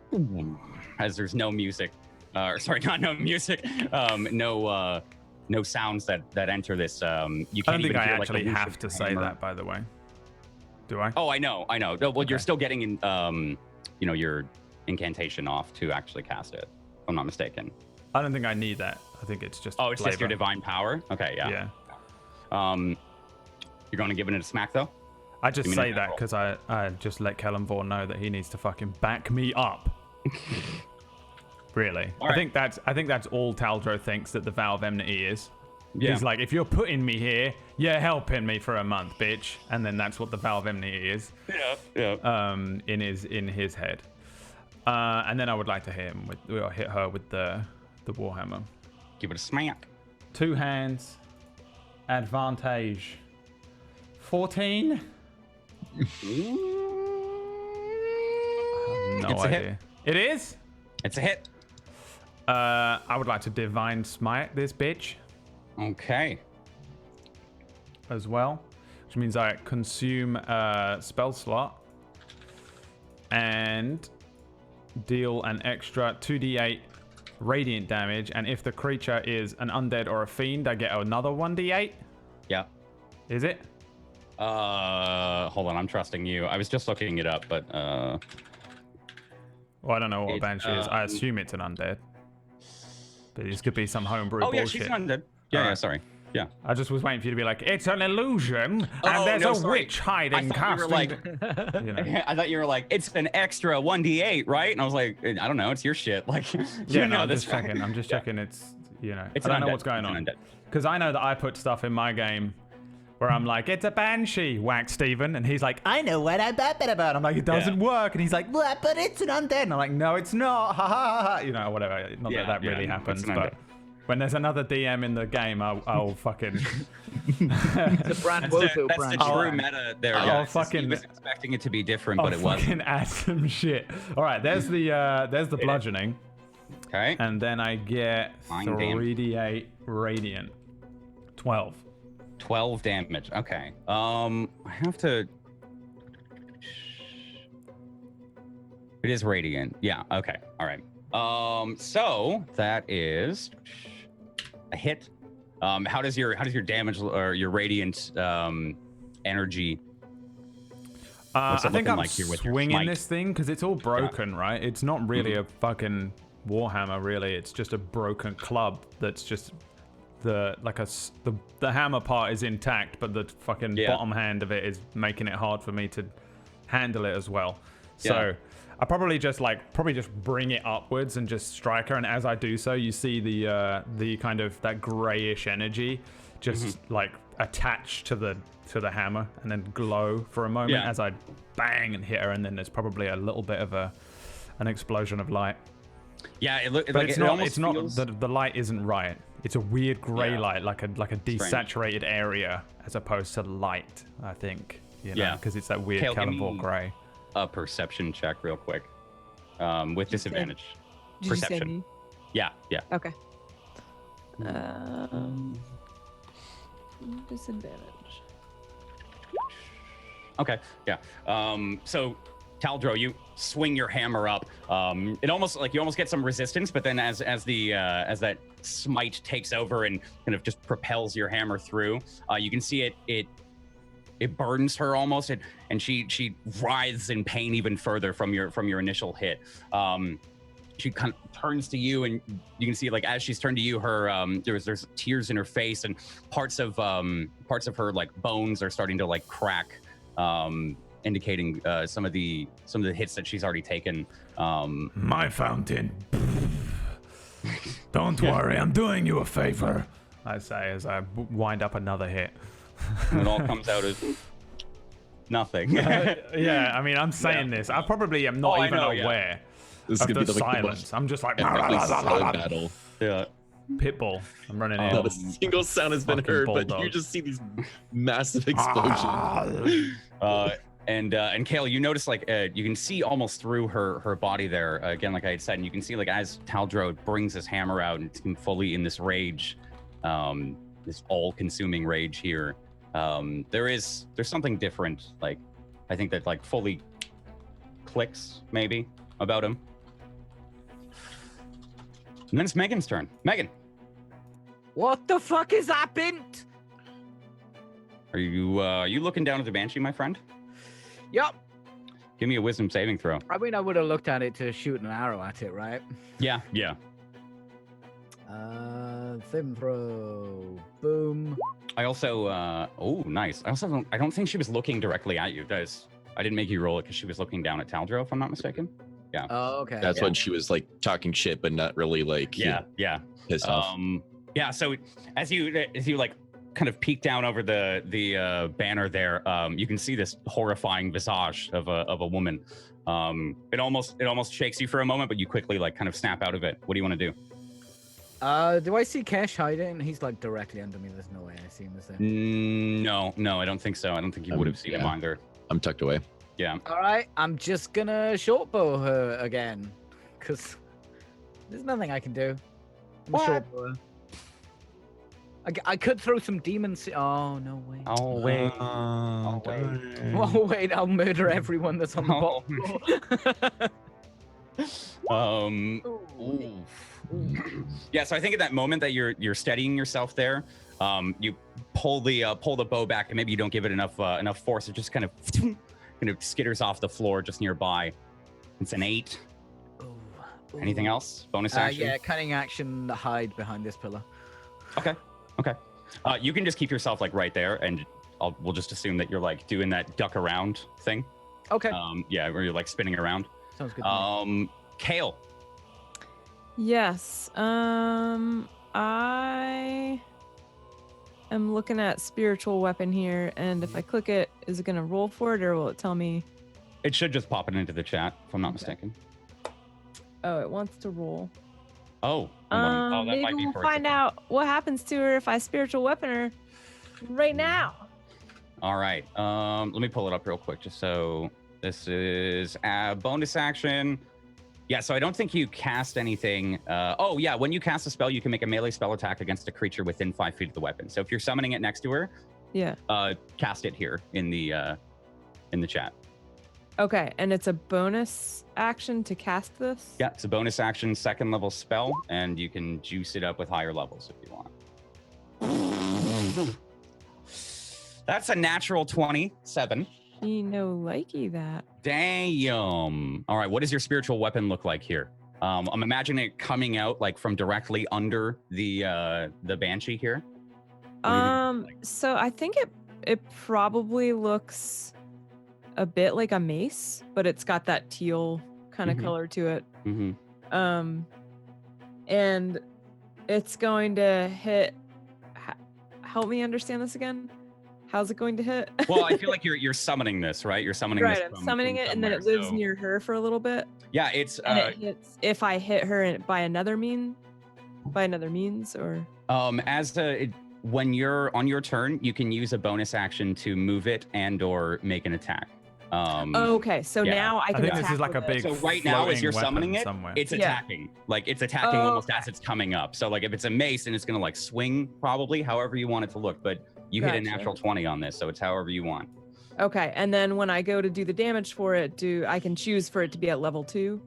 as there's no music. No music. No sounds that enter this. You can't I don't think I hear, actually have to say that, by the way. Do I? Oh, I know. No, well, okay. You're still getting in, your incantation off to actually cast it. If I'm not mistaken. I don't think I need that. I think it's just. Oh, it's just your divine power. Okay, yeah. Yeah. You're going to give it a smack though. I just say that because I just let Kellen Vaughn know that he needs to fucking back me up. Really, I think that's all Taldro thinks that the vow of enmity is. Yeah. He's like, if you're putting me here, you're helping me for a month, bitch. And then that's what the vow of enmity is. Yeah. In his head. And then I would like to hit her with the warhammer. Give it a smack. 2 hands. Advantage. 14. No idea. It is? It's a hit. I would like to divine smite this bitch. Okay. As well, which means I consume a spell slot and deal an extra 2d8 radiant damage, and if the creature is an undead or a fiend, I get another 1d8. Yeah. Is it? Hold on, I'm trusting you. I was just looking it up, but well, I don't know what a banshee is. I assume it's an undead, but this could be some homebrew bullshit. Yeah, she's an undead. Yeah, sorry. Yeah. I just was waiting for you to be like, it's an illusion, and there's a witch hiding. I thought you were like, it's an extra 1d8, right? And I was like, I don't know, it's your shit. Like, I'm just checking. I'm just checking. It's I don't know what's going on, because I know that I put stuff in my game where I'm like, it's a banshee, whack Steven, and he's like, I know what I'm about. I'm like, it doesn't work, and he's like, what? But it's an undead, and I'm like, no, it's not. Ha ha ha. Whatever. Not that really happens, but. When there's another DM in the game, I'll fucking. It's a brand. That's the brand. true meta there, I'll guys. fucking- He was expecting it to be different, but I'll it wasn't. fucking add some shit. All right, there's the bludgeoning, Okay. and then I get Fine, damn. 3d8 radiant. 12. 12 damage. Okay. I have to. It is radiant. Yeah. Okay. All right. So that is a hit. How does your damage or your radiant energy? What's I it think looking I'm like here with your swinging smite? this thing because it's all broken, right? It's not really a fucking warhammer, really. It's just a broken club that's just the hammer part is intact, but the fucking bottom hand of it is making it hard for me to handle it as well. So I probably just bring it upwards and just strike her, and as I do so, you see the kind of that grayish energy just like attach to the hammer and then glow for a moment as I bang and hit her, and then there's probably a little bit of an explosion of light. Yeah, it looks But like it's it not. almost It's not. feels- The light isn't right. It's a weird gray Yeah. light, like a desaturated area, as opposed to light. I think. Yeah. Because it's that weird Kale, give California me- gray. a perception check real quick, with disadvantage. Did Perception. you say me? Yeah. Okay. Disadvantage. Okay. Yeah. So Taldro, you swing your hammer up. It almost like you almost get some resistance, but then as that smite takes over and kind of just propels your hammer through, you can see it burns her almost, and she writhes in pain even further from your initial hit. She kind of turns to you, and you can see like as she's turned to you, her there's tears in her face, and parts of her like bones are starting to like crack, indicating some of the hits that she's already taken. My fountain. Don't worry, I'm doing you a favor. I say as I wind up another hit. And it all comes out as nothing. Yeah, I mean, I'm saying this. I probably am not Oh, I even know, yeah. aware This is of gonna the be the silence. most I'm just like epically silent battle. Yeah. Pitbull. I'm running in. Not a single sound has been fucking heard, but bulldog. you just see these massive explosions. And Kale, you notice like you can see almost through her body there again, like I had said, and you can see like as Taldro brings his hammer out and it's fully in this rage, this all-consuming rage here. There's something different, like I think that like fully clicks maybe about him. And then it's Megan's turn. Megan, What the fuck is happened? are you looking down at the Banshee, my friend? Yup. Give me a wisdom saving throw. I mean, I would have looked at it to shoot an arrow at it, right? Yeah. Saving throw. Boom. I also, oh, nice. I don't think she was looking directly at you, guys. I didn't make you roll it because she was looking down at Taldro, if I'm not mistaken. Oh, okay. That's when she was like talking shit, but not really like Yeah. pissed off. Yeah. So as you like kind of peek down over the banner there, you can see this horrifying visage of a woman. It almost shakes you for a moment, but you quickly like kind of snap out of it. What do you want to do? Do I see Kesh hiding? He's like directly under me. There's no way I see him. Is there? No, I don't think so. I don't think you would have seen him either. I'm tucked away. Yeah. All right, I'm just gonna shortbow her again, cause there's nothing I can do. I'm a What? shortbow her. I could throw some demons. Oh no way. Oh wait. Oh, wait. Oh wait, I'll murder everyone that's on the bottom floor. Yeah, so I think at that moment that you're steadying yourself there, you pull the bow back, and maybe you don't give it enough force. It just kind of skitters off the floor just nearby. It's an 8. Ooh. Anything else? Bonus action? Yeah, cunning action. Hide behind this pillar. Okay. You can just keep yourself like right there, and we'll just assume that you're like doing that duck around thing. Okay. Yeah, where you're like spinning around. Sounds good. To me. Kale. Yes. I am looking at spiritual weapon here, and if I click it, is it gonna roll for it, or will it tell me? It should just pop it into the chat, if I'm not mistaken. Oh, it wants to roll. Oh, that Maybe might be we'll for find out what happens to her if I spiritual weapon her right now. All right. Let me pull it up real quick, just so this is a bonus action. Yeah, so I don't think you cast anything. Oh, yeah, when you cast a spell, you can make a melee spell attack against a creature within 5 feet of the weapon. So if you're summoning it next to her, Yeah. Cast it here in the chat. Okay, and it's a bonus action to cast this? Yeah, it's a bonus action, 2nd level spell, and you can juice it up with higher levels if you want. That's a natural 27. You know, likey that. Damn. All right, what does your spiritual weapon look like here? I'm imagining it coming out like from directly under the banshee here. So I think it probably looks a bit like a mace, but it's got that teal kind of color to it. And it's going to hit. Help me understand this again. How's it going to hit? Well, I feel like you're summoning this, right? You're summoning right, this. I'm summoning it, and then it lives near her for a little bit. Yeah, it's. And it hits if I hit her by another means, or. When you're on your turn, you can use a bonus action to move it and/or make an attack. Okay, so now I can. I think this is like a big. So right now, as you're summoning it, somewhere. it's attacking. Like it's attacking almost as it's coming up. So like if it's a mace, and it's gonna like swing probably however you want it to look. But you hit a natural 20 on this, so it's however you want. Okay, and then when I go to do the damage for it, I can choose for it to be at level 2?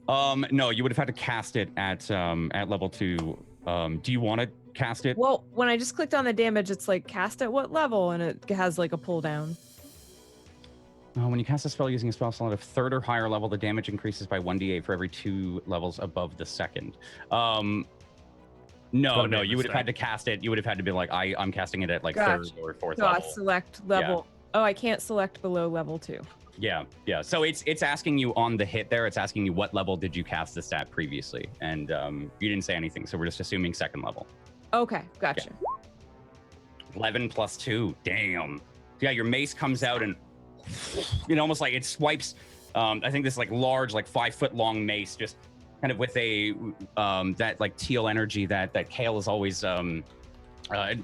No, you would have had to cast it at level 2. Do you want to cast it? Well, when I just clicked on the damage, it's like cast at what level, and it has like a pull down. When you cast a spell using a spell slot of 3rd or higher level, the damage increases by 1d8 for every 2 levels above the 2nd. No, you would have had to cast it. You would have had to be like, I'm casting it at like 3rd or 4th so level. So I select level. Yeah. Oh, I can't select below level 2. Yeah. So it's asking you on the hit there. It's asking you what level did you cast this at previously, and you didn't say anything, so we're just assuming 2nd level. Okay, gotcha. Yeah. 11 plus 2. Damn. Yeah, your mace comes out and almost like it swipes. I think this like large, like 5 foot long mace, just kind of with a that like teal energy that Kale is always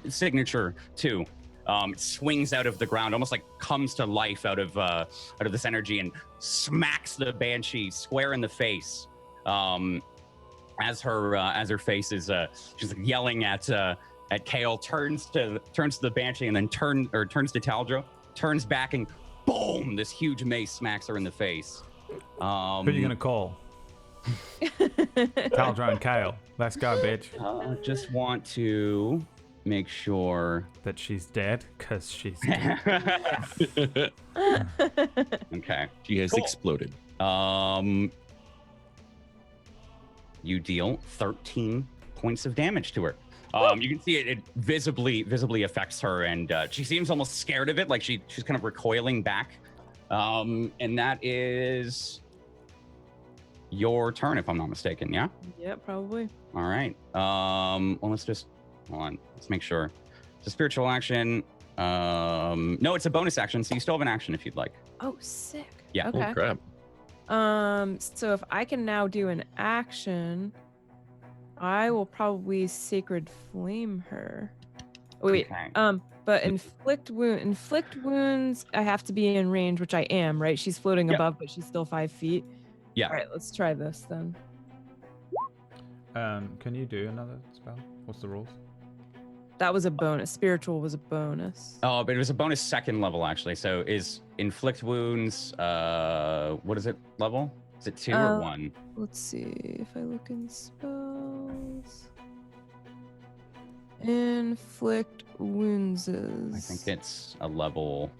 signature to. It swings out of the ground, almost like comes to life out of this energy, and smacks the banshee square in the face. As her face is she's like yelling at Kale, turns to the banshee, and then turns to Taldra, turns back, and boom! This huge mace smacks her in the face. Who are you gonna call? Taldra and Kale. Let's go, bitch. Just want to make sure that she's dead, because she's dead. Okay. She has exploded. You deal 13 points of damage to her. You can see it visibly affects her, and she seems almost scared of it, like she's kind of recoiling back. And that is your turn, if I'm not mistaken, yeah? Yeah, probably. All right. Well, let's just hold on. Let's make sure. It's a spiritual action. No, it's a bonus action, so you still have an action if you'd like. Oh, sick. Yeah. Okay. Oh, crap. So if I can now do an action, I will probably Sacred Flame her. Wait, okay. But inflict wounds, I have to be in range, which I am, right? She's floating above, but she's still 5 feet. Yeah. All right, let's try this then. Can you do another spell? What's the rules? That was a bonus. Spiritual was a bonus. Oh, but it was a bonus 2nd level, actually. So is inflict wounds, what is it level? Is it 2 or 1? Let's see if I look in spells. Inflict wounds is... I think it's a level...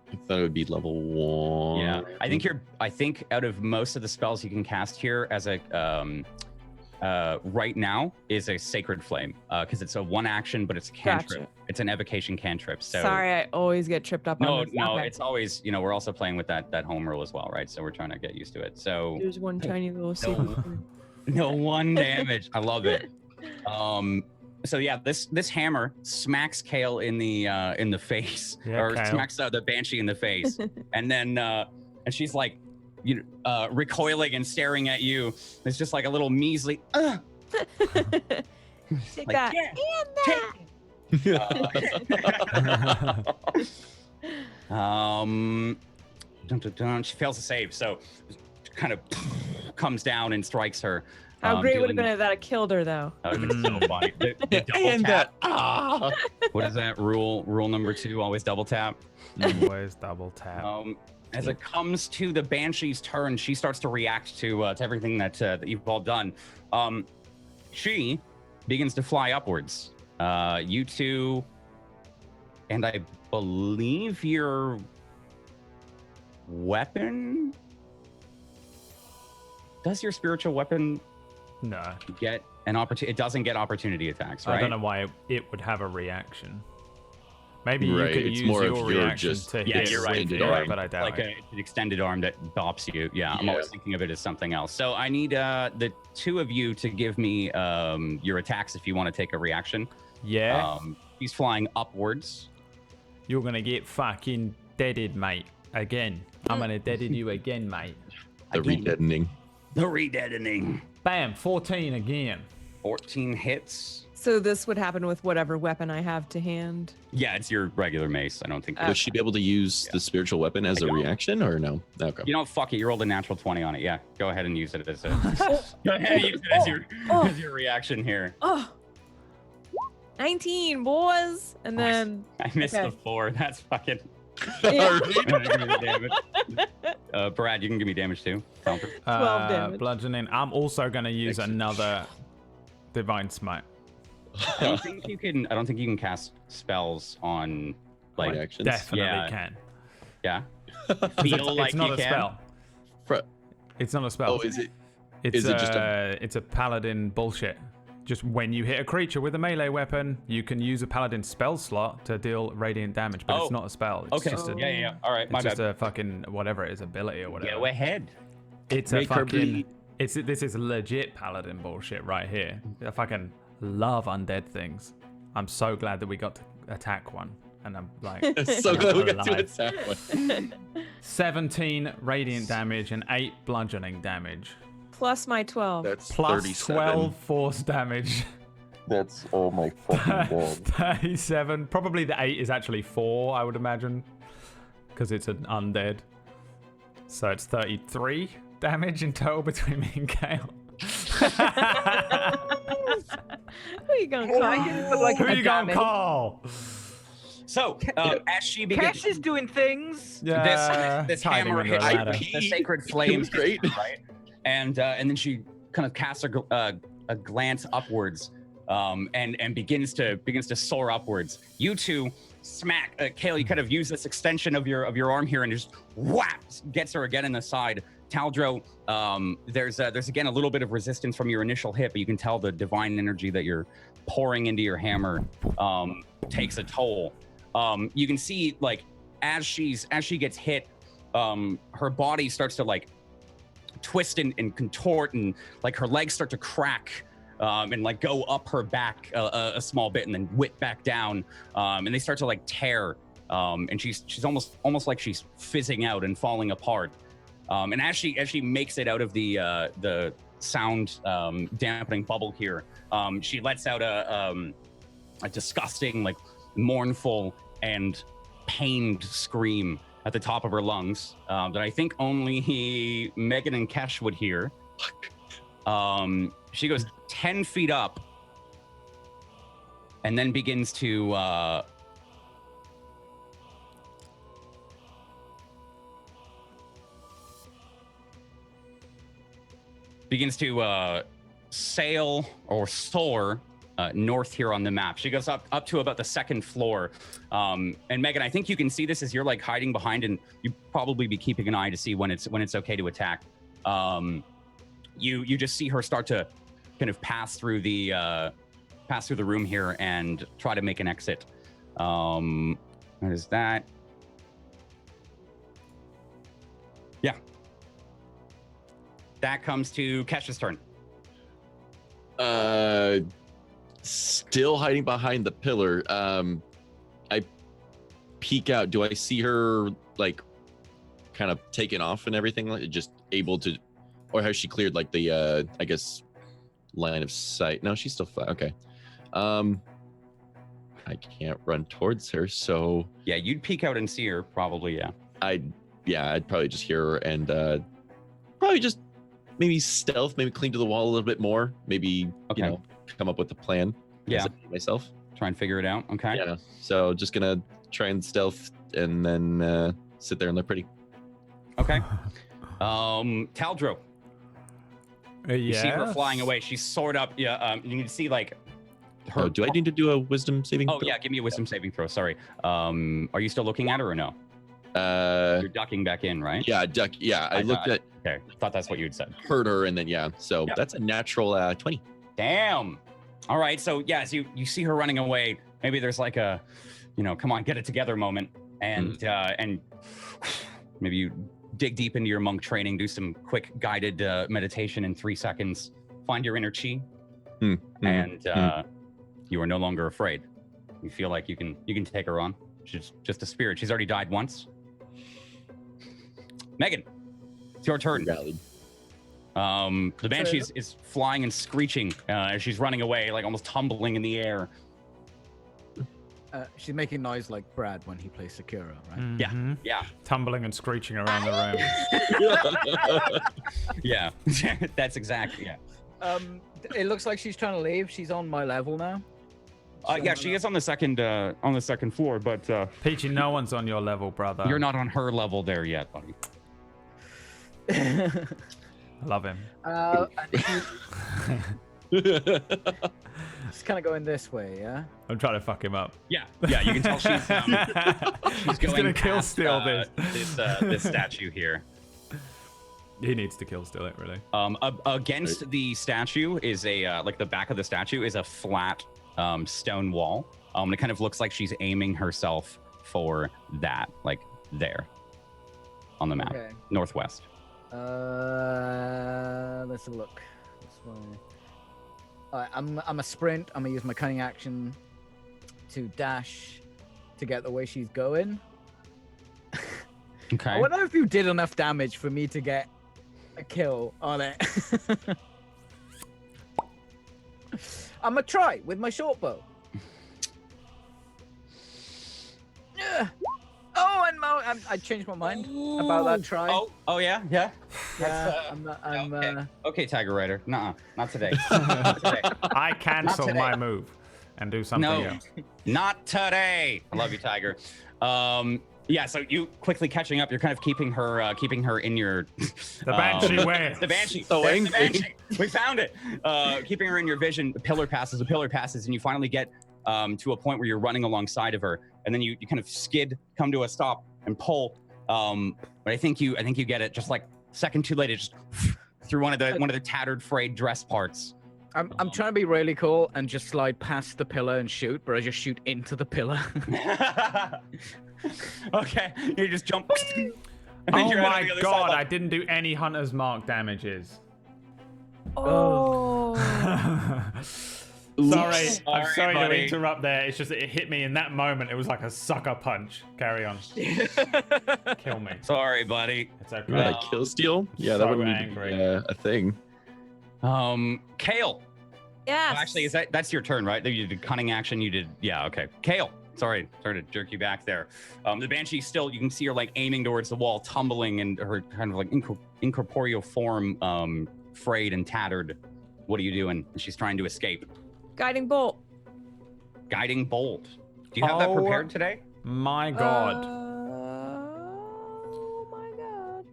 I thought it would be level 1. Yeah, I think out of most of the spells you can cast here as a right now is a Sacred Flame, because it's a 1 action, but it's a cantrip. Gotcha. It's an evocation cantrip. So sorry, I always get tripped up on this. No, Okay. it's always, we're also playing with that home rule as well, right? So we're trying to get used to it. So There's one tiny little secret. no 1 damage. I love it. So yeah, this hammer smacks Kale in the face, Yeah, or Kale. smacks the banshee in the face, and then and she's like, recoiling and staring at you. It's just like a little measly. Take Like, that. yeah, And that. She fails to save, so kind of comes down and strikes her. How great would have dealing- been if that had killed her, though? That would have been so funny. The double And tap. that. What is that rule? Rule number 2: always double tap. Always double tap. As it comes to the Banshee's turn, she starts to react to everything that you've all done. She begins to fly upwards. You two, and I believe your weapon. Does your spiritual weapon No. get an opportunity? It doesn't get opportunity attacks, right? I don't know why it would have a reaction. Maybe Right, you could it's use more your of your reaction just to Yeah, hit you're right. with You're it, right. but I doubt like it. an extended arm that bops you. Yeah, I'm Yeah. always thinking of it as something else. So I need the two of you to give me your attacks if you want to take a reaction. Yeah, He's flying upwards. you're gonna get fucking deaded, mate. Again. I'm gonna deaded you again, mate. The redeadening. The re-deadening. Bam, 14 again. 14 hits. So this would happen with whatever weapon I have to hand. Yeah, it's your regular mace. I don't think. Would she be able to use the spiritual weapon as a reaction or no? Okay. You know, fuck it. You rolled a natural 20 on it. Yeah, go ahead and use it as a. Go ahead and use it as your reaction here. Oh, 19, boys. And then I missed okay. the 4. That's fucking. Yeah. Give me the damage. Brad, you can give me damage too. Counter. 12 damage. Bludgeoning. I'm also gonna use Excellent. another divine smite. I don't think you can cast spells on like. Reactions. Definitely Yeah. can. Yeah. It's Feel like not you a can? spell. Fro- It's not a spell. Oh, is it? It's is it just it's a paladin bullshit. Just when you hit a creature with a melee weapon, you can use a paladin spell slot to deal radiant damage, but Oh. it's not a spell. It's Okay. just a, Yeah. All right. My it's just bad. a fucking whatever it is, ability or whatever. Go ahead. It's a Make her fucking. bleed. This is legit paladin bullshit right here. I fucking love undead things. I'm so glad that we got to attack one, and I'm like, So glad we got to alive. attack one. 17 radiant damage and 8 bludgeoning damage, plus my 12. That's plus 37. 12 force damage. That's oh my fucking god. 37. Probably the 8 is actually 4, I would imagine, because it's an undead. So it's 33 damage in total between me and Kale. Who are you going to Well, call? I can put, like, Who a you gonna damage. call? So as she begins, Cash is doing things. Yeah, this hiding hammer under hits a I ladder. peed. the sacred flames, Great. right? And then she kind of casts a glance upwards, and begins to soar upwards. You two smack, Kale. You kind of use this extension of your arm here and just whap gets her again in the side. Taldro, there's again a little bit of resistance from your initial hit, but you can tell the divine energy that you're pouring into your hammer takes a toll. You can see like as she gets hit, her body starts to like twist and contort, and like her legs start to crack and like go up her back a small bit and then whip back down, and they start to like tear, and she's almost like she's fizzing out and falling apart. And as she makes it out of the sound dampening bubble here, she lets out a disgusting, like mournful and pained scream at the top of her lungs that I think only Megan and Kesh would hear. She goes 10 feet up and then begins to sail or soar north here on the map. She goes up to about the second floor. And Megan, I think you can see this as you're like hiding behind, and you probably be keeping an eye to see when it's okay to attack. You just see her start to kind of pass through the room here and try to make an exit. What is that? Yeah. That comes to Kesh's turn. Still hiding behind the pillar. I peek out. Do I see her like kind of taking off and everything? Like just able to, or has she cleared like the I guess line of sight? No, she's still fine. Okay. I can't run towards her, so Yeah, you'd peek out and see her, probably. Yeah. I'd probably just hear her and probably just maybe stealth, maybe cling to the wall a little bit more, maybe Okay. come up with a plan. Yeah. Myself. Try and figure it out. Okay. Yeah. So just gonna try and stealth and then sit there and look pretty. Okay. Taldro, you see her Yes. flying away. She's soared up. Yeah. You can see like her. Oh, do I need to do a wisdom saving? Oh throw? yeah, give me a wisdom saving throw. Sorry. Are you still looking at her or no? You're ducking back in, right? Yeah, duck. Yeah, I looked at Okay. Thought that's what you had said. heard her and then so Yep. that's a natural 20. Damn. All right. So yeah, as you see her running away, maybe there's like a, come on, get it together moment, and maybe you dig deep into your monk training, do some quick guided meditation in 3 seconds, find your inner chi, and you are no longer afraid. You feel like you can take her on. She's just a spirit. She's already died once. Megan, it's your turn. Rallied. The banshee is flying and screeching as she's running away, like almost tumbling in the air. She's making noise like Brad when he plays Sakura, right? Mhm. Yeah. Tumbling and screeching around the room. Yeah. That's exactly, yeah. It looks like she's trying to leave. She's on my level now. Yeah, she is on the second floor, but Peachy, no one's on your level, brother. you're not on her level there yet, buddy. I love him. And she's kind of going this way, yeah? I'm trying to fuck him up. Yeah, you can tell she's He's going gonna kill past, steal this. this statue here. He needs to kill steal it, really. Against the statue is a like the back of the statue is a flat stone wall. It kind of looks like she's aiming herself for that, like there on the map, Okay. northwest. Let's have a look. This way. Alright, I'm a sprint. I'm gonna use my cunning action to dash to get the way she's going. Okay. I wonder if you did enough damage for me to get a kill on it. I'm gonna try with my short bow. Oh, and I changed my mind about that try. Oh yeah. Yeah, Okay. Okay, Tiger Rider. Nuh-uh, not today. Not today. I cancel today. my move and do something No, else. not today. I love you, Tiger. Yeah. So you quickly catching up. You're kind of keeping her in your. The banshee where? The banshee. So There's the angry. banshee. We found it. Keeping her in your vision. The pillar passes, and you finally get to a point where you're running alongside of her, and then you kind of skid, come to a stop, and pull. But I think you get it. Just like a second too late, it just through one of the tattered, frayed dress parts. I'm trying to be really cool and just slide past the pillar and shoot, but I just shoot into the pillar. Okay, you just jump. And then Oh you're out on my the other god, side, I didn't do any Hunter's Mark damages. Oh. Sorry, I'm Sorry, sorry to buddy. interrupt there. It's just that it hit me in that moment. It was like a sucker punch. Carry on. Kill me. Sorry, buddy. It's okay. Like kill steal? Yeah, So that would need to angry. be a thing. Kale. Yes. Oh, actually, that's your turn, right? You did cunning action. You did, yeah. Okay, Kale. Sorry to jerk you back there. The banshee still, you can see her like aiming towards the wall, tumbling, and her kind of like incorporeal form, frayed and tattered. What are you doing? And she's trying to escape. Guiding bolt. Guiding bolt. Do you have that Oh. prepared today? My god. Oh my god.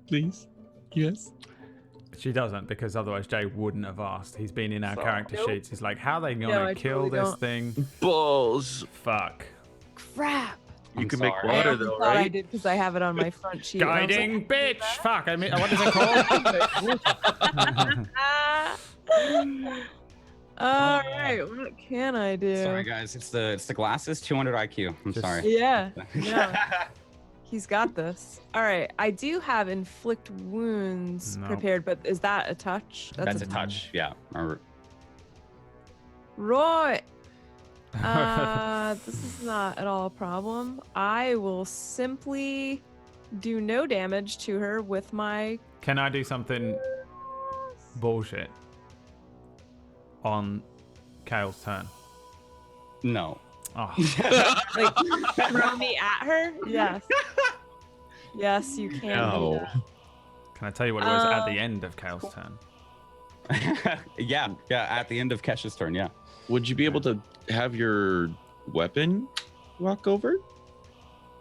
Please. Yes. She doesn't, because otherwise Jay wouldn't have asked. He's been in our character Nope. sheets. He's like, how are they No, gonna I kill totally this don't. thing? Balls. Fuck. Crap. You I'm can make sorry. I water only though, thought I right? did because I have it on my front sheet. and I was Guiding like, bitch! Fuck, I mean, what is it called? ah. All right, what can I do? Sorry, guys. It's the glasses. 200 IQ. I'm Just- sorry. Yeah, yeah. He's got this. All right, I do have inflict wounds No. prepared, but is that a touch? That's a touch. Yeah. Right. This is not at all a problem. I will simply do no damage to her with my. Can I do something bullshit on Kale's turn? No. Oh, Like throw me at her? Yes. Yes, you can. No. Do that. can I tell you what it was at the end of Kale's turn? yeah, at the end of Kesh's turn, yeah. Would you be able to have your weapon walk over?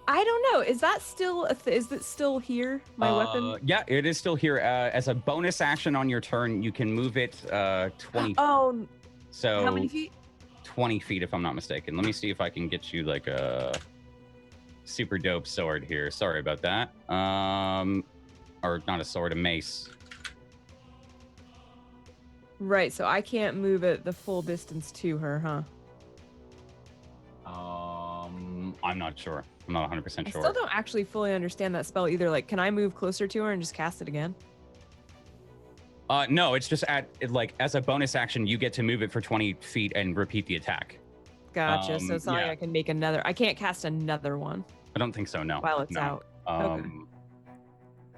I don't know. Is that still is it still here? My weapon? Yeah, it is still here. As a bonus action on your turn, you can move it 20 Oh, So how many feet? 20 feet, if I'm not mistaken. Let me see if I can get you like a super dope sword here. Sorry about that. Or not a sword, a mace. Right, so I can't move it the full distance to her, huh? I'm not sure. I'm not 100% I sure. still don't actually fully understand that spell either. Like, can I move closer to her and just cast it again? No, it's just like as a bonus action, you get to move it for 20 feet and repeat the attack. Gotcha. So it's not yeah. like I can make another. I can't cast another one I don't think so. No. while it's no. out. Okay.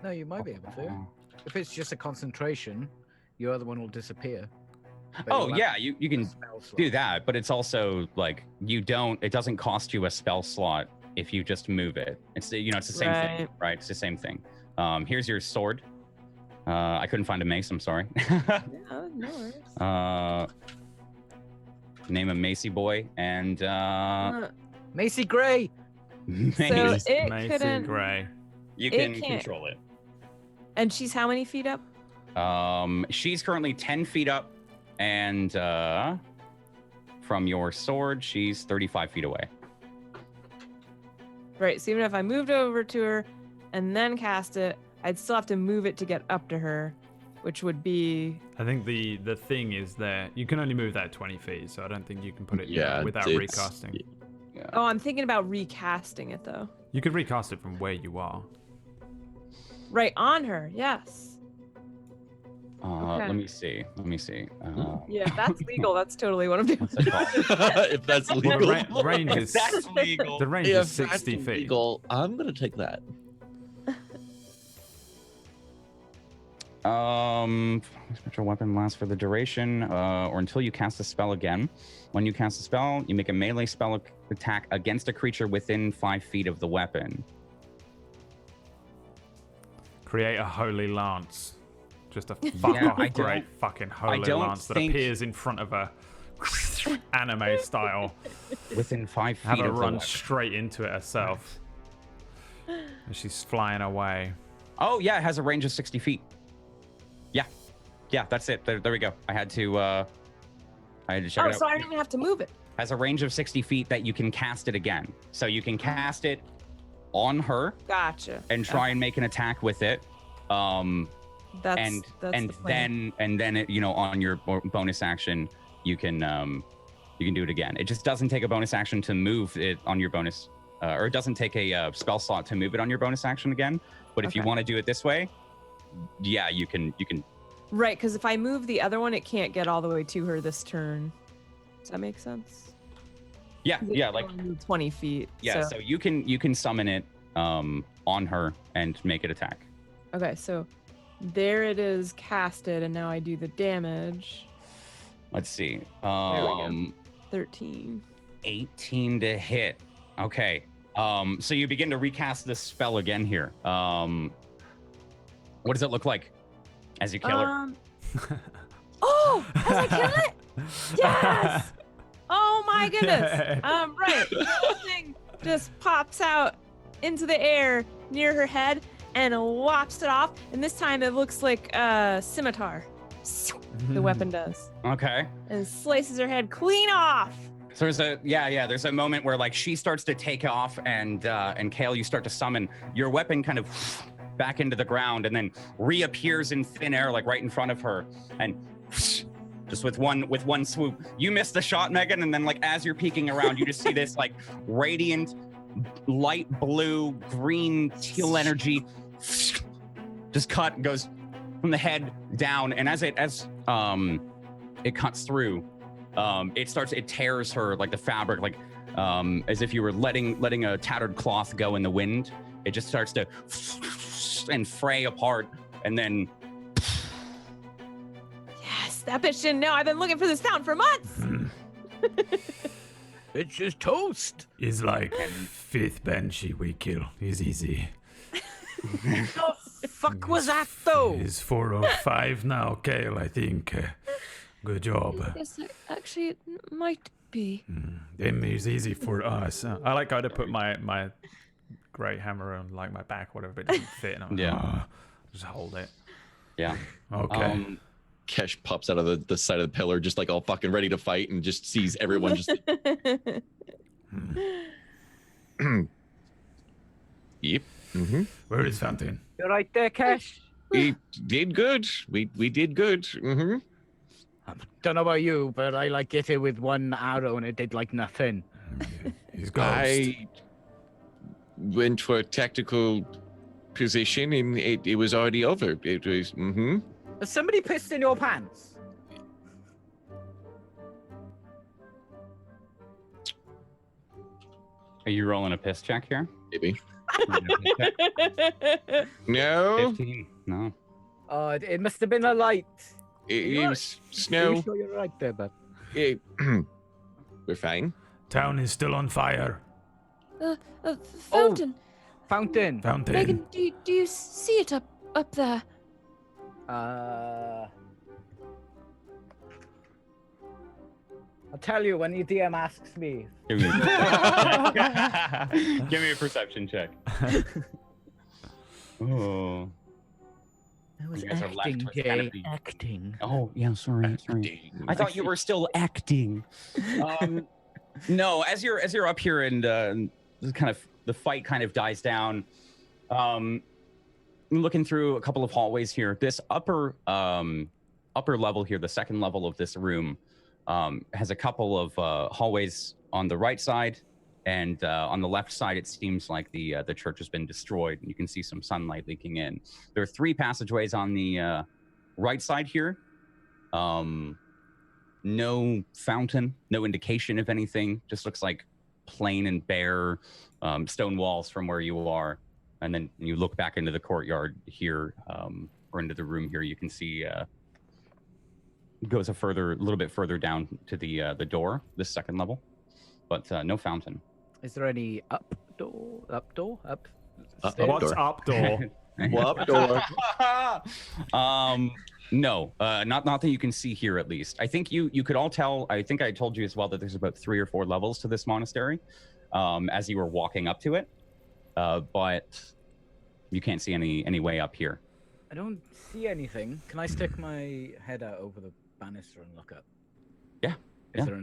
No, you might be able to. If it's just a concentration, your other one will disappear. But Oh you'll yeah, have you can spell slot. do that, but it's also like it doesn't cost you a spell slot if you just move it. It's it's the same thing, Right. right? It's the same thing. Here's your sword. I couldn't find a mace. I'm sorry. Yeah, no worries. Name a Macy boy and Macy Gray. Mace. So it Macy couldn't. Gray. You it can can't- control it. And she's how many feet up? She's currently 10 feet up, and from your sword, she's 35 feet away. Right. So even if I moved over to her and then cast it, I'd still have to move it to get up to her, which would be. I think the thing is that you can only move that 20 feet, so I don't think you can put it Yeah, without it's- recasting. Oh, I'm thinking about recasting it though. You could recast it from where you are. Right on her. Yes. Okay. Let me see. Yeah, if that's legal. That's totally what I'm doing. What's it called? If that's Well, legal. the range is That's legal. the range If is 60 that's feet. legal, I'm gonna take that. Special weapon lasts for the duration, or until you cast a spell again. When you cast a spell, you make a melee spell attack against a creature within 5 feet of the weapon. Create a holy lance. Just a Yeah, fuck off I don't- great fucking holy don't lance that think- appears in front of her anime style. Within 5 feet Have her of the run weapon. straight into it herself. And she's flying away. Oh yeah, it has a range of 60 feet. Yeah, that's it. There we go. I had to check Oh, it out. so I don't even have to move it. Has a range of 60 feet that you can cast it again. So you can cast it on her Gotcha. and try and make an attack with it. That's and the plan. then it, on your bonus action you can do it again. It just doesn't take a bonus action to move it on your bonus, or it doesn't take a spell slot to move it on your bonus action again. But if you Okay. want to do it this way, yeah, you can. Right, because if I move the other one, it can't get all the way to her this turn. Does that make sense? Yeah, 'Cause it yeah, can like only move 20 feet. yeah. So you can summon it on her and make it attack. Okay, so there it is casted, and now I do the damage. Let's see. we go. 13. 18 to hit. Okay. So you begin to recast this spell again here. What does it look like as you kill her? Oh, as I kill it? Yes! Oh my goodness. Right. The whole thing just pops out into the air near her head and lops it off. And this time it looks like a scimitar. The weapon does. Okay. And slices her head clean off. So there's there's a moment where like she starts to take off and Kale, you start to summon your weapon kind of back into the ground and then reappears in thin air like right in front of her and just with one swoop. You miss the shot, Megan, and then like as you're peeking around, you just see this like radiant light blue, green, teal energy just goes from the head down, and as it cuts through, it tears her like the fabric, like as if you were letting a tattered cloth go in the wind, it just starts to and fray apart, and then Yes, that bitch didn't know. I've been looking for this fountain for months. It's just toast. He's like 5th banshee we kill. He's easy. The fuck was that though? He's 405 now, Kale, I think. Good job. Yes, actually, it might be. Then he's easy for us. I like how to put my great hammer on like my back, whatever, but it doesn't fit. And I'm like, Yeah. just hold it. yeah. Okay. Kesh pops out of the side of the pillar, just like all fucking ready to fight, and just sees everyone just. Yep. Mm-hmm. Where is Fountain? You're right there, Cash. We did good. We did good. Mm-hmm. Don't know about you, but I like hit it with one arrow and it did like nothing. He's ghost. I went for a tactical position, and it was already over. It was. Mm-hmm. Has somebody pissed in your pants? Are you rolling a piss check here? Maybe. Rolling a piss check? No. 15. No. Oh, it must have been a light. It was Are snow. you sure you're right there, bud? We're fine. Town is still on fire. Fountain. Fountain. Fountain. Megan, do you see it up there? I'll tell you when your DM asks me. Give me a perception check. Oh. I was You guys are left acting, with Jay. kind of the- Acting. Oh, yeah, sorry. I thought you were still acting. No, as you're up here and kind of the fight kind of dies down. Looking through a couple of hallways here. This upper level here, the second level of this room, has a couple of hallways on the right side, and on the left side, it seems like the church has been destroyed, and you can see some sunlight leaking in. There are 3 passageways on the right side here. No fountain, no indication of anything. Just looks like plain and bare stone walls from where you are. And then you look back into the courtyard here, or into the room here. You can see it goes a little bit further down to the door, this second level, but no fountain. Is there any up door? Up stairs? What's up, door? Up door. No, not that you can see here at least. I think you could all tell. I think I told you as well that there's about 3 or 4 levels to this monastery, as you were walking up to it, but you can't see any way up here. I don't see anything. Can I stick my head out over the banister and look up? Yeah. Is there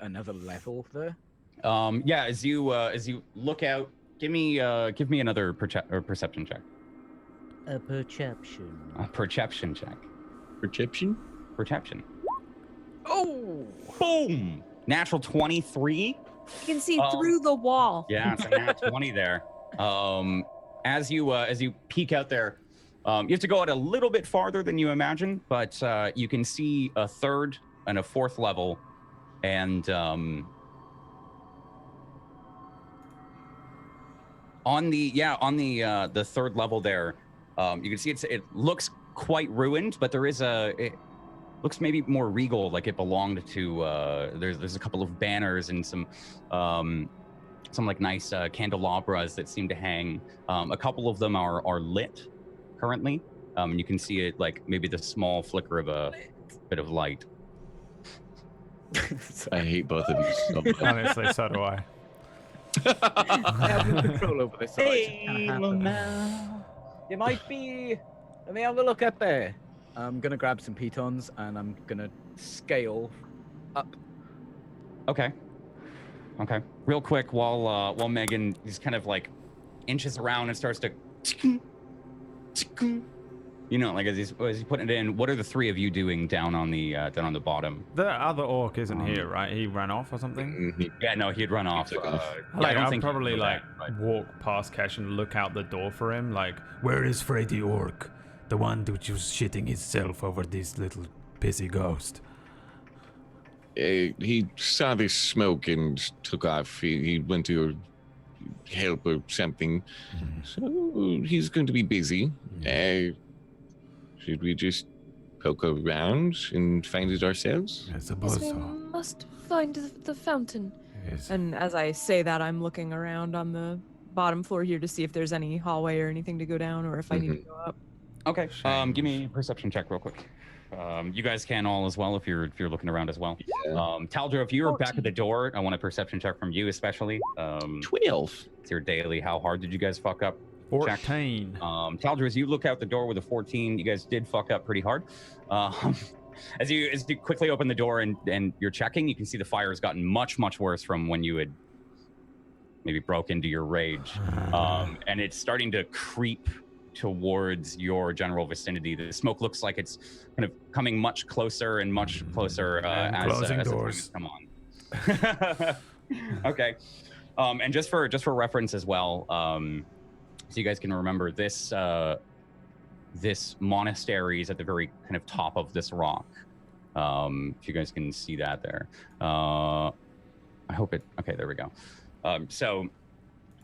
another level there? Yeah. As you look out, give me another perception check. A perception. A perception check. Perception. Oh! Boom! Natural 23. You can see through the wall. Yeah, it's a nat 20 there. As you peek out there, you have to go out a little bit farther than you imagine, but you can see a 3rd and a 4th level, and on the 3rd level there, you can see it looks quite ruined, but there is it looks maybe more regal, like it belonged to. There's a couple of banners and some like nice candelabras that seem to hang. A couple of them are lit currently. You can see it like maybe the small flicker of a bit of light. I hate both of you so much. Honestly, so do I. I have no control over this. So Hey, Lamel. it might be. Let me have a look up there. I'm gonna grab some pitons and I'm gonna scale up. Okay. Real quick, while Megan is kind of like inches around and starts to, like as he's putting it in. What are the 3 of you doing down on the bottom? The other orc isn't here, right? He ran off or something. Yeah, no, he'd run off. took off. Like, I don't I'll think probably he'd go like back, but- walk past Cash and look out the door for him. Like, where is Freddy Orc? The one which was shitting himself over this little pissy ghost. He saw this smoke and took off. He went to help or something. So he's going to be busy. Should we just poke around and find it ourselves? I suppose Yes, we so. must find the fountain. Yes. And as I say that, I'm looking around on the bottom floor here to see if there's any hallway or anything to go down, or if I need to go up. Okay. Give me a perception check real quick. You guys can all as well if you're looking around as well. Yeah. Taldro, if you're back at the door, I want a perception check from you especially. 12. It's your daily. How hard did you guys fuck up? 14. Taldro, as you look out the door with a 14, you guys did fuck up pretty hard. As you quickly open the door and you're checking, you can see the fire has gotten much worse from when you had maybe broke into your rage, and it's starting to creep towards your general vicinity. The smoke looks like it's kind of coming much closer and much closer as the doors. come on. Okay, and just for reference as well, so you guys can remember this. This monastery is at the very kind of top of this rock. If you guys can see that there. I hope it, okay, there we go. So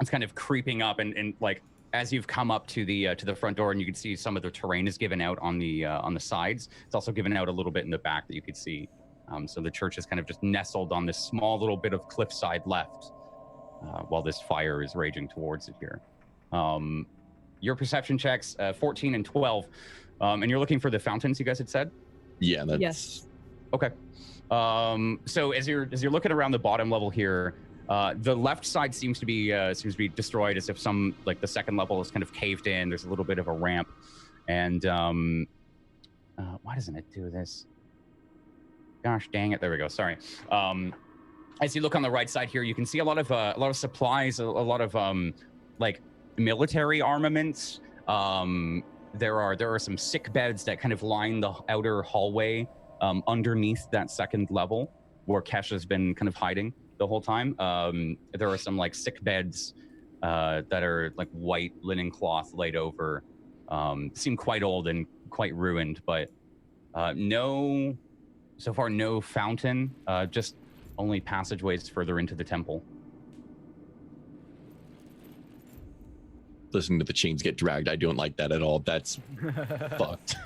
it's kind of creeping up and like, as you've come up to the front door and you can see some of the terrain is given out on the sides. It's also given out a little bit in the back that you could see. So the church is kind of just nestled on this small little bit of cliffside left while this fire is raging towards it here. Your perception checks, 14 and 12, and you're looking for the fountains you guys had said? Yeah, that's... Yes. Okay. So as you're looking around the bottom level here, the left side seems to be destroyed, as if some, like, the second level is kind of caved in. There's a little bit of a ramp, and why doesn't it do this? Gosh dang it! There we go. Sorry. As you look on the right side here, you can see a lot of supplies, a lot of like military armaments. There are some sick beds that kind of line the outer hallway underneath that second level where Kesh has been kind of hiding the whole time. There are some like sick beds that are like white linen cloth laid over. Seem quite old and quite ruined, but so far no fountain, just only passageways further into the temple. Listening to the chains get dragged, I don't like that at all. That's fucked.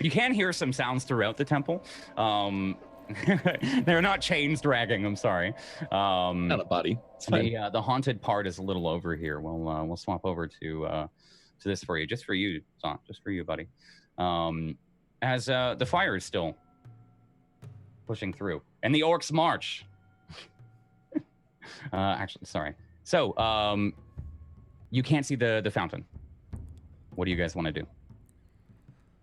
You can hear some sounds throughout the temple. They're not chains dragging. I'm sorry. Not a body. It's fine. The haunted part is a little over here. We'll swap over to this for you, just for you, Zon, just for you, buddy. As the fire is still pushing through, and the orcs march. Actually, sorry. So, you can't see the fountain. What do you guys want to do?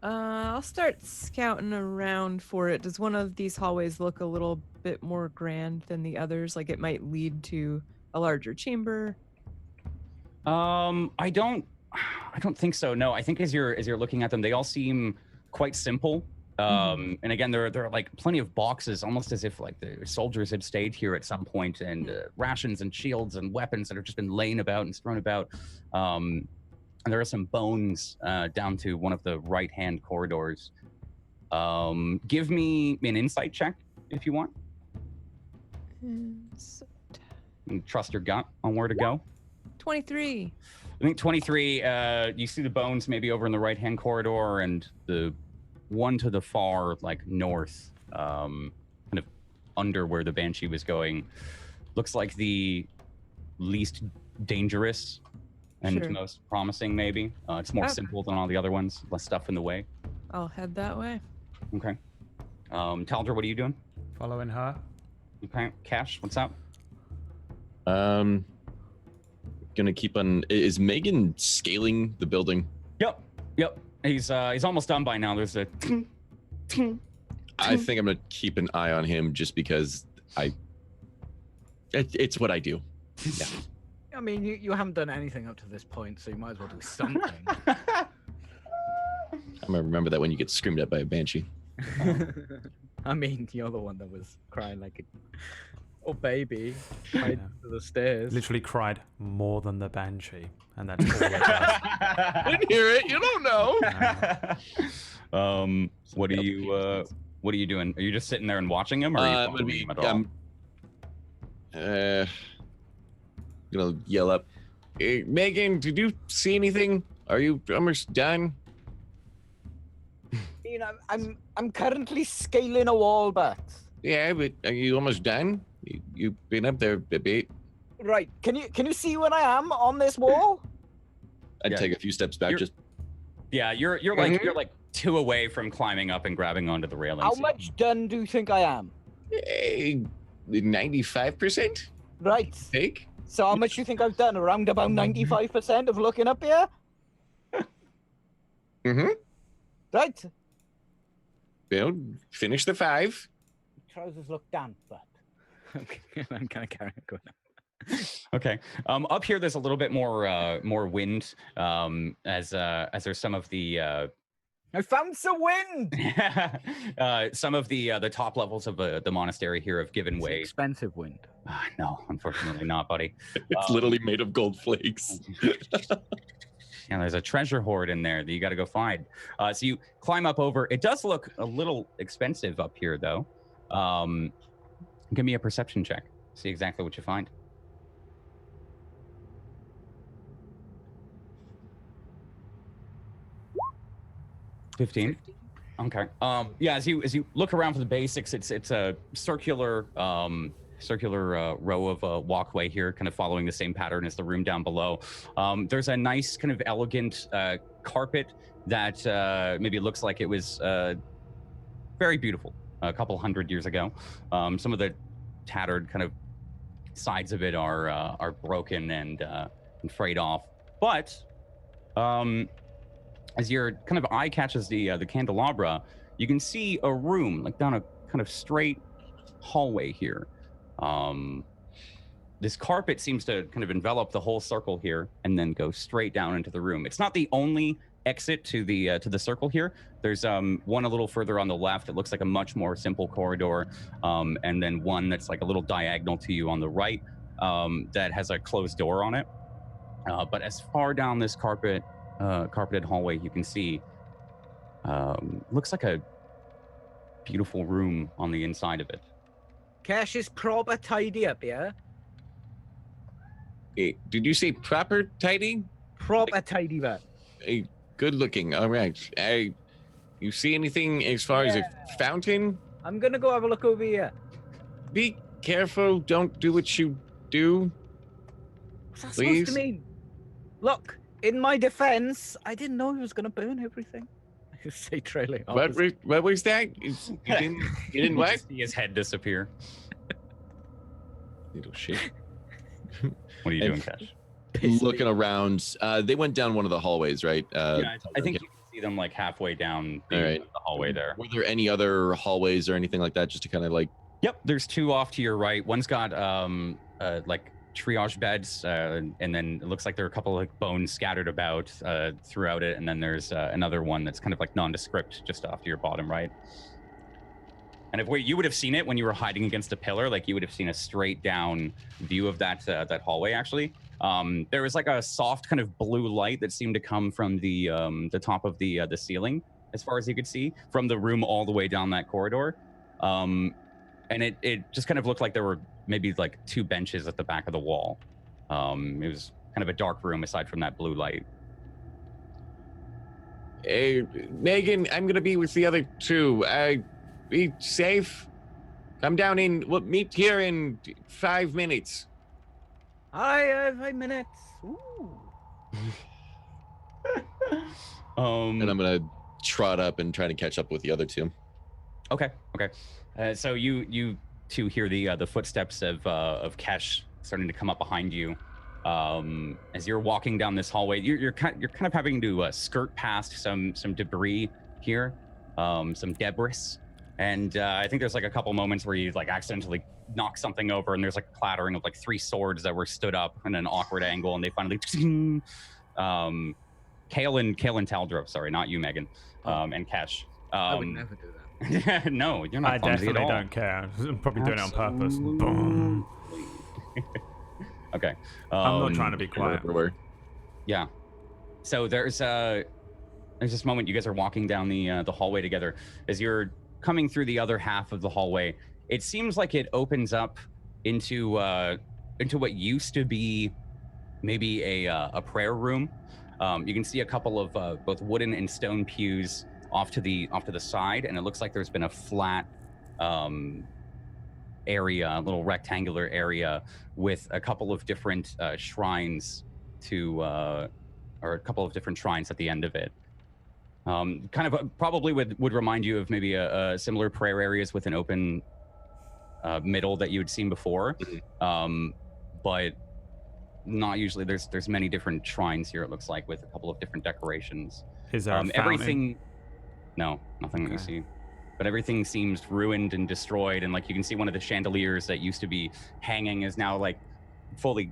I'll start scouting around for it. Does one of these hallways look a little bit more grand than the others? Like it might lead to a larger chamber? I don't think so. No, I think as you're looking at them, they all seem quite simple. And again, there are like plenty of boxes, almost as if like the soldiers had stayed here at some point, and rations and shields and weapons that have just been laying about and thrown about. And there are some bones down to one of the right-hand corridors. Give me an insight check if you want. And trust your gut on where to go. 23. I think 23, you see the bones maybe over in the right-hand corridor, and the one to the far, like, north, kind of under where the Banshee was going. Looks like the least dangerous and most promising, maybe. It's more simple than all the other ones. Less stuff in the way. I'll head that way. Okay. Taldra, what are you doing? Following her. Okay. Cash, what's up? Gonna keep on. Is Megan scaling the building? Yep. He's almost done by now. There's a. I think I'm gonna keep an eye on him just because it's what I do. Yeah. I mean, you haven't done anything up to this point, so you might as well do something. I'm gonna remember that when you get screamed at by a banshee. I mean, you're the one that was crying like a oh baby, right to the stairs. Literally cried more than the banshee, and that's all it does. Didn't hear it. You don't know. What are you doing? Are you just sitting there and watching him, or are you following him at all? gonna yell up. Hey, Megan, did you see anything? Are you almost done? You know, I'm currently scaling a wall, but Yeah, but are you almost done? You've been up there a bit. right. Can you see when I am on this wall? I'd Yeah. take a few steps back. You're- Yeah, you're like 2 away from climbing up and grabbing onto the railings. How much done do you think I am? 95%. Right. Take. So how much do you think I've done? Around about 95% of looking up here? Mm-hmm. Right. Bill, finish the 5. Trousers look damp, but I'm kind of carrying it going. Okay. Up here, there's a little bit more wind. As there's some of the I found some wind. some of the top levels of the monastery here have given way. Expensive wind. No, unfortunately not, buddy. It's literally made of gold flakes. Yeah, there's a treasure hoard in there that you got to go find. So you climb up over. It does look a little expensive up here, though. Give me a perception check. See exactly what you find. 15. Okay. Yeah. As you look around for the basics, it's a circular row of a walkway here, kind of following the same pattern as the room down below. There's a nice kind of elegant carpet that maybe looks like it was very beautiful a couple hundred years ago. Some of the tattered kind of sides of it are broken and frayed off, but as your kind of eye catches the candelabra, you can see a room like down a kind of straight hallway here. This carpet seems to kind of envelop the whole circle here and then go straight down into the room. It's not the only exit to the circle here. There's one a little further on the left. It looks like a much more simple corridor, and then one that's like a little diagonal to you on the right that has a closed door on it. But as far down this carpeted hallway you can see, looks like a beautiful room on the inside of it. Cash is proper tidy up here. Hey, did you say proper tidy? Proper tidy, but Hey, good looking. All right. You see anything as far as a fountain? I'm gonna go have a look over here. Be careful. Don't do what you do. What's that Please? supposed to mean? Look, in my defense, I didn't know he was gonna burn everything. I just say trailing. What was that? You didn't what? Just see his head disappear. Little shit. What are you doing, Cash? Looking around, they went down one of the hallways, right? Yeah, I think you can see them like halfway down the hallway there. Were there any other hallways or anything like that, just to kind of like? Yep, there's 2 off to your right. One's got like triage beds, and then it looks like there are a couple of bones scattered about throughout it, and then there's another one that's kind of like nondescript just off to your bottom right. And if you would have seen it when you were hiding against a pillar, like you would have seen a straight down view of that hallway. Actually, there was like a soft kind of blue light that seemed to come from the top of the ceiling, as far as you could see, from the room all the way down that corridor. And it just kind of looked like there were maybe like 2 benches at the back of the wall. It was kind of a dark room aside from that blue light. Hey, Megan, I'm gonna be with the other 2. Be safe. Come down in. We'll meet here in 5 minutes. Hi, 5 minutes. Ooh. And I'm gonna trot up and try to catch up with the other 2. Okay. So you 2 hear the footsteps of Kesh starting to come up behind you. As you're walking down this hallway, you're kind of having to skirt past some debris here, some debris. And I think there's like a couple moments where you like accidentally knock something over, and there's like a clattering of like 3 swords that were stood up in an awkward angle, and they finally Kale and Taldrop, sorry, not you, Megan, and Kesh. I would never do that. No, you're not. I clumsy at definitely all. don't care. I'm probably doing it on purpose. Absolutely. Boom. Okay. I'm not trying to be quiet. Everywhere. Yeah. So there's this moment you guys are walking down the hallway together. As you're coming through the other half of the hallway, it seems like it opens up into what used to be maybe a prayer room. You can see a couple of both wooden and stone pews off to the side, and it looks like there's been a flat area, a little rectangular area with a couple of different shrines or a couple of different shrines at the end of it. Kind of probably would remind you of maybe a similar prayer areas with an open middle that you had seen before, but not usually. There's many different shrines here. It looks like with a couple of different decorations. Is there a fountain? Everything? No, nothing that you see. But everything seems ruined and destroyed, and like you can see one of the chandeliers that used to be hanging is now like fully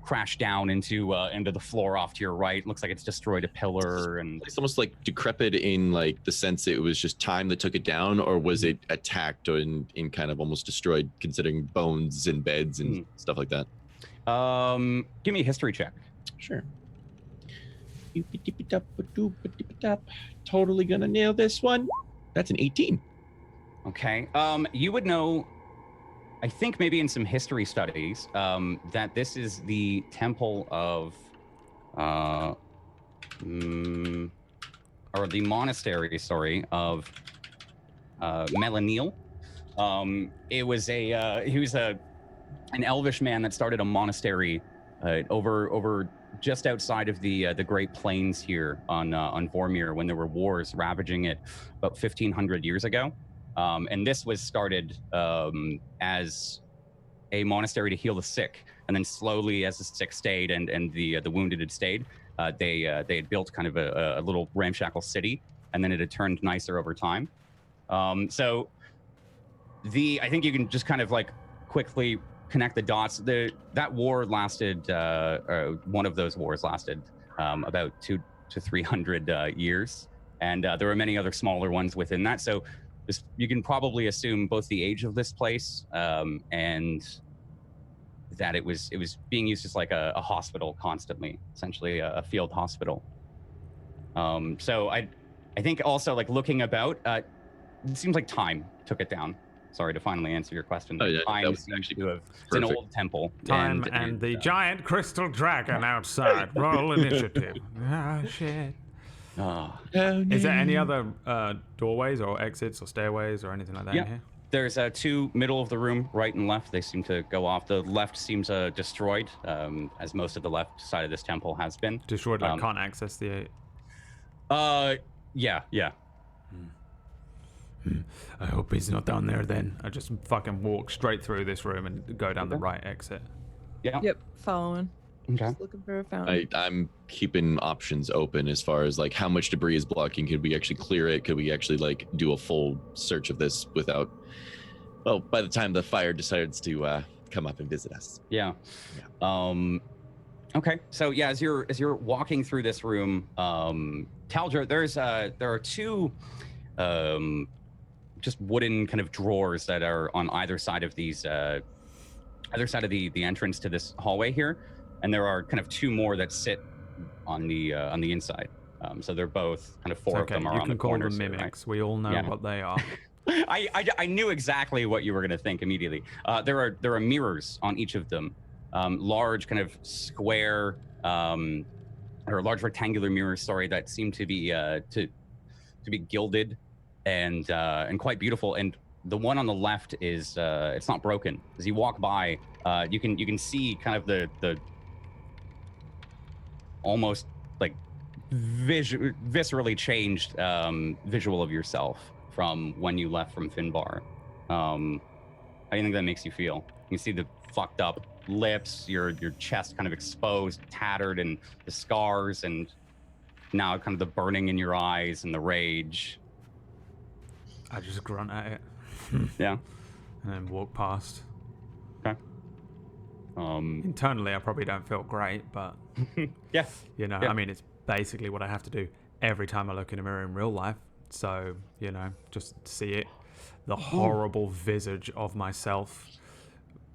crashed down into the floor off to your right. Looks like it's destroyed a pillar, and it's almost like decrepit in like the sense it was just time that took it down, or was it attacked or in kind of almost destroyed, considering bones and beds and stuff like that? Give me a history check. Sure. Totally gonna nail this one. That's an 18. Okay. You would know, I think maybe in some history studies, that this is the temple of, or the monastery, sorry, of Melanil. He was an elvish man that started a monastery over just outside of the Great Plains here on Vormir when there were wars ravaging it about 1,500 years ago. And this was started as a monastery to heal the sick, and then slowly, as the sick stayed and the wounded had stayed, they had built kind of a little ramshackle city, and then it had turned nicer over time. So I think you can just kind of like quickly connect the dots. That war lasted, one of those wars lasted about 200 to 300 years, and there were many other smaller ones within that. So you can probably assume both the age of this place and that it was being used as like a hospital constantly, essentially a field hospital. So I think also like looking about, it seems like time took it down. Sorry to finally answer your question. Oh, yeah, Time was seems actually to have. It's an old temple. Time and the giant crystal dragon outside. Roll initiative. Ah, shit. Is there any other doorways or exits or stairways or anything like that in here? There's two middle of the room, right and left. They seem to go off. The left seems destroyed, as most of the left side of this temple has been. Destroyed, like can't access the... Yeah. I hope he's not down there then. I just fucking walk straight through this room and go down the right exit. Yeah. Yep, following. Okay. Just looking for a fountain. I'm keeping options open as far as like how much debris is blocking. Could we actually clear it? Could we actually like do a full search of this without, well, by the time the fire decides to come up and visit us? Yeah. Okay. So yeah, as you're walking through this room, Talger, there are two just wooden kind of drawers that are on either side of these either side of the entrance to this hallway here, and there are kind of two more that sit on the inside. So they're both kind of four of them are on the corners. You can call them mimics. Here, right? We all know what they are. I knew exactly what you were going to think immediately. There are mirrors on each of them, large kind of square or large rectangular mirrors. Sorry, that seem to be gilded and quite beautiful. And the one on the left is it's not broken. As you walk by, you can see kind of the almost like viscerally changed visual of yourself from when you left from Finbar. How do you think that makes you feel? You can see the fucked up lips, your chest kind of exposed, tattered, and the scars, and now kind of the burning in your eyes and the rage. I just grunt at it. Yeah. And then walk past. Okay. Internally, I probably don't feel great, but yeah. You know, Yeah. I mean, it's basically what I have to do every time I look in a mirror in real life. So, you know, just see it, the horrible visage of myself,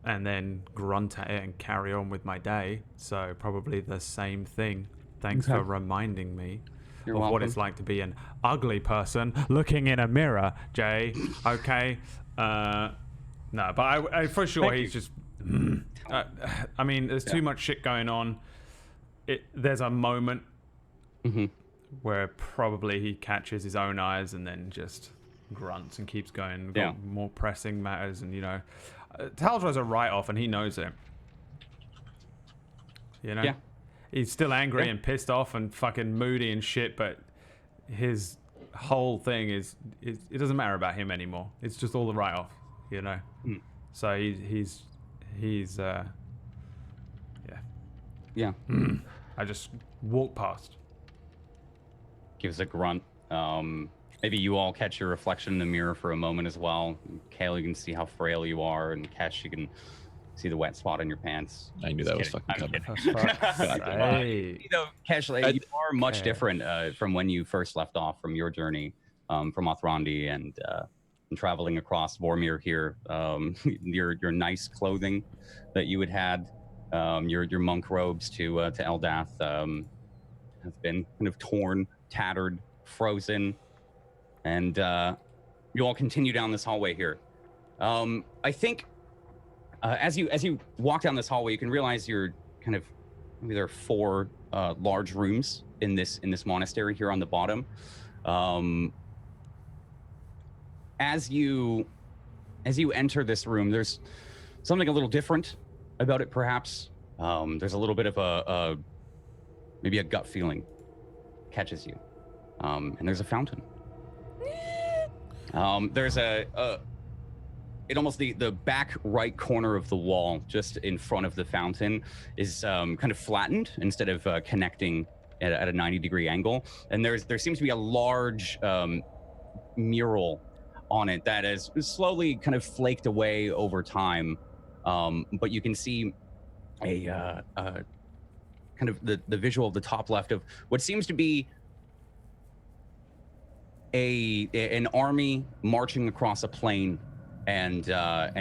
and then grunt at it and carry on with my day. So probably the same thing. Thanks for reminding me You're of what welcome. it's like to be an ugly person looking in a mirror, Jay. Okay. No, but I for sure Thank he's just... I mean, there's too much shit going on. there's a moment Mm-hmm. where probably he catches his own eyes and then just grunts and keeps going. Yeah. More pressing matters, and Taldro's a write-off, and he knows it. Yeah. He's still angry Yeah. and pissed off and fucking moody and shit, but his whole thing is it doesn't matter about him anymore. It's just all the write-off, So he's Yeah. I just walk past. Gives a grunt. Maybe you all catch your reflection in the mirror for a moment as well. Kale, you can see how frail you are, and Kesh, you can see the wet spot on your pants. I knew Just that was kidding. fucking I'm coming. kidding. Hey. You know, Kesh, you are much Okay. different from when you first left off from your journey from Othrandi and traveling across Vormir here. Your nice clothing that you had, your monk robes to Eldath have been kind of torn, tattered, frozen, and you all continue down this hallway here. I think as you walk down this hallway, you can realize you're kind of maybe there are 4 large rooms in this monastery here on the bottom. As you enter this room, there's something a little different about it, perhaps. There's a little bit of maybe a gut feeling catches you, and there's a fountain. There's it almost the back right corner of the wall, just in front of the fountain, is kind of flattened instead of connecting at a 90-degree angle. And there seems to be a large mural on it that is slowly kind of flaked away over time. But you can see a kind of the visual of the top left of what seems to be an army marching across a plain, and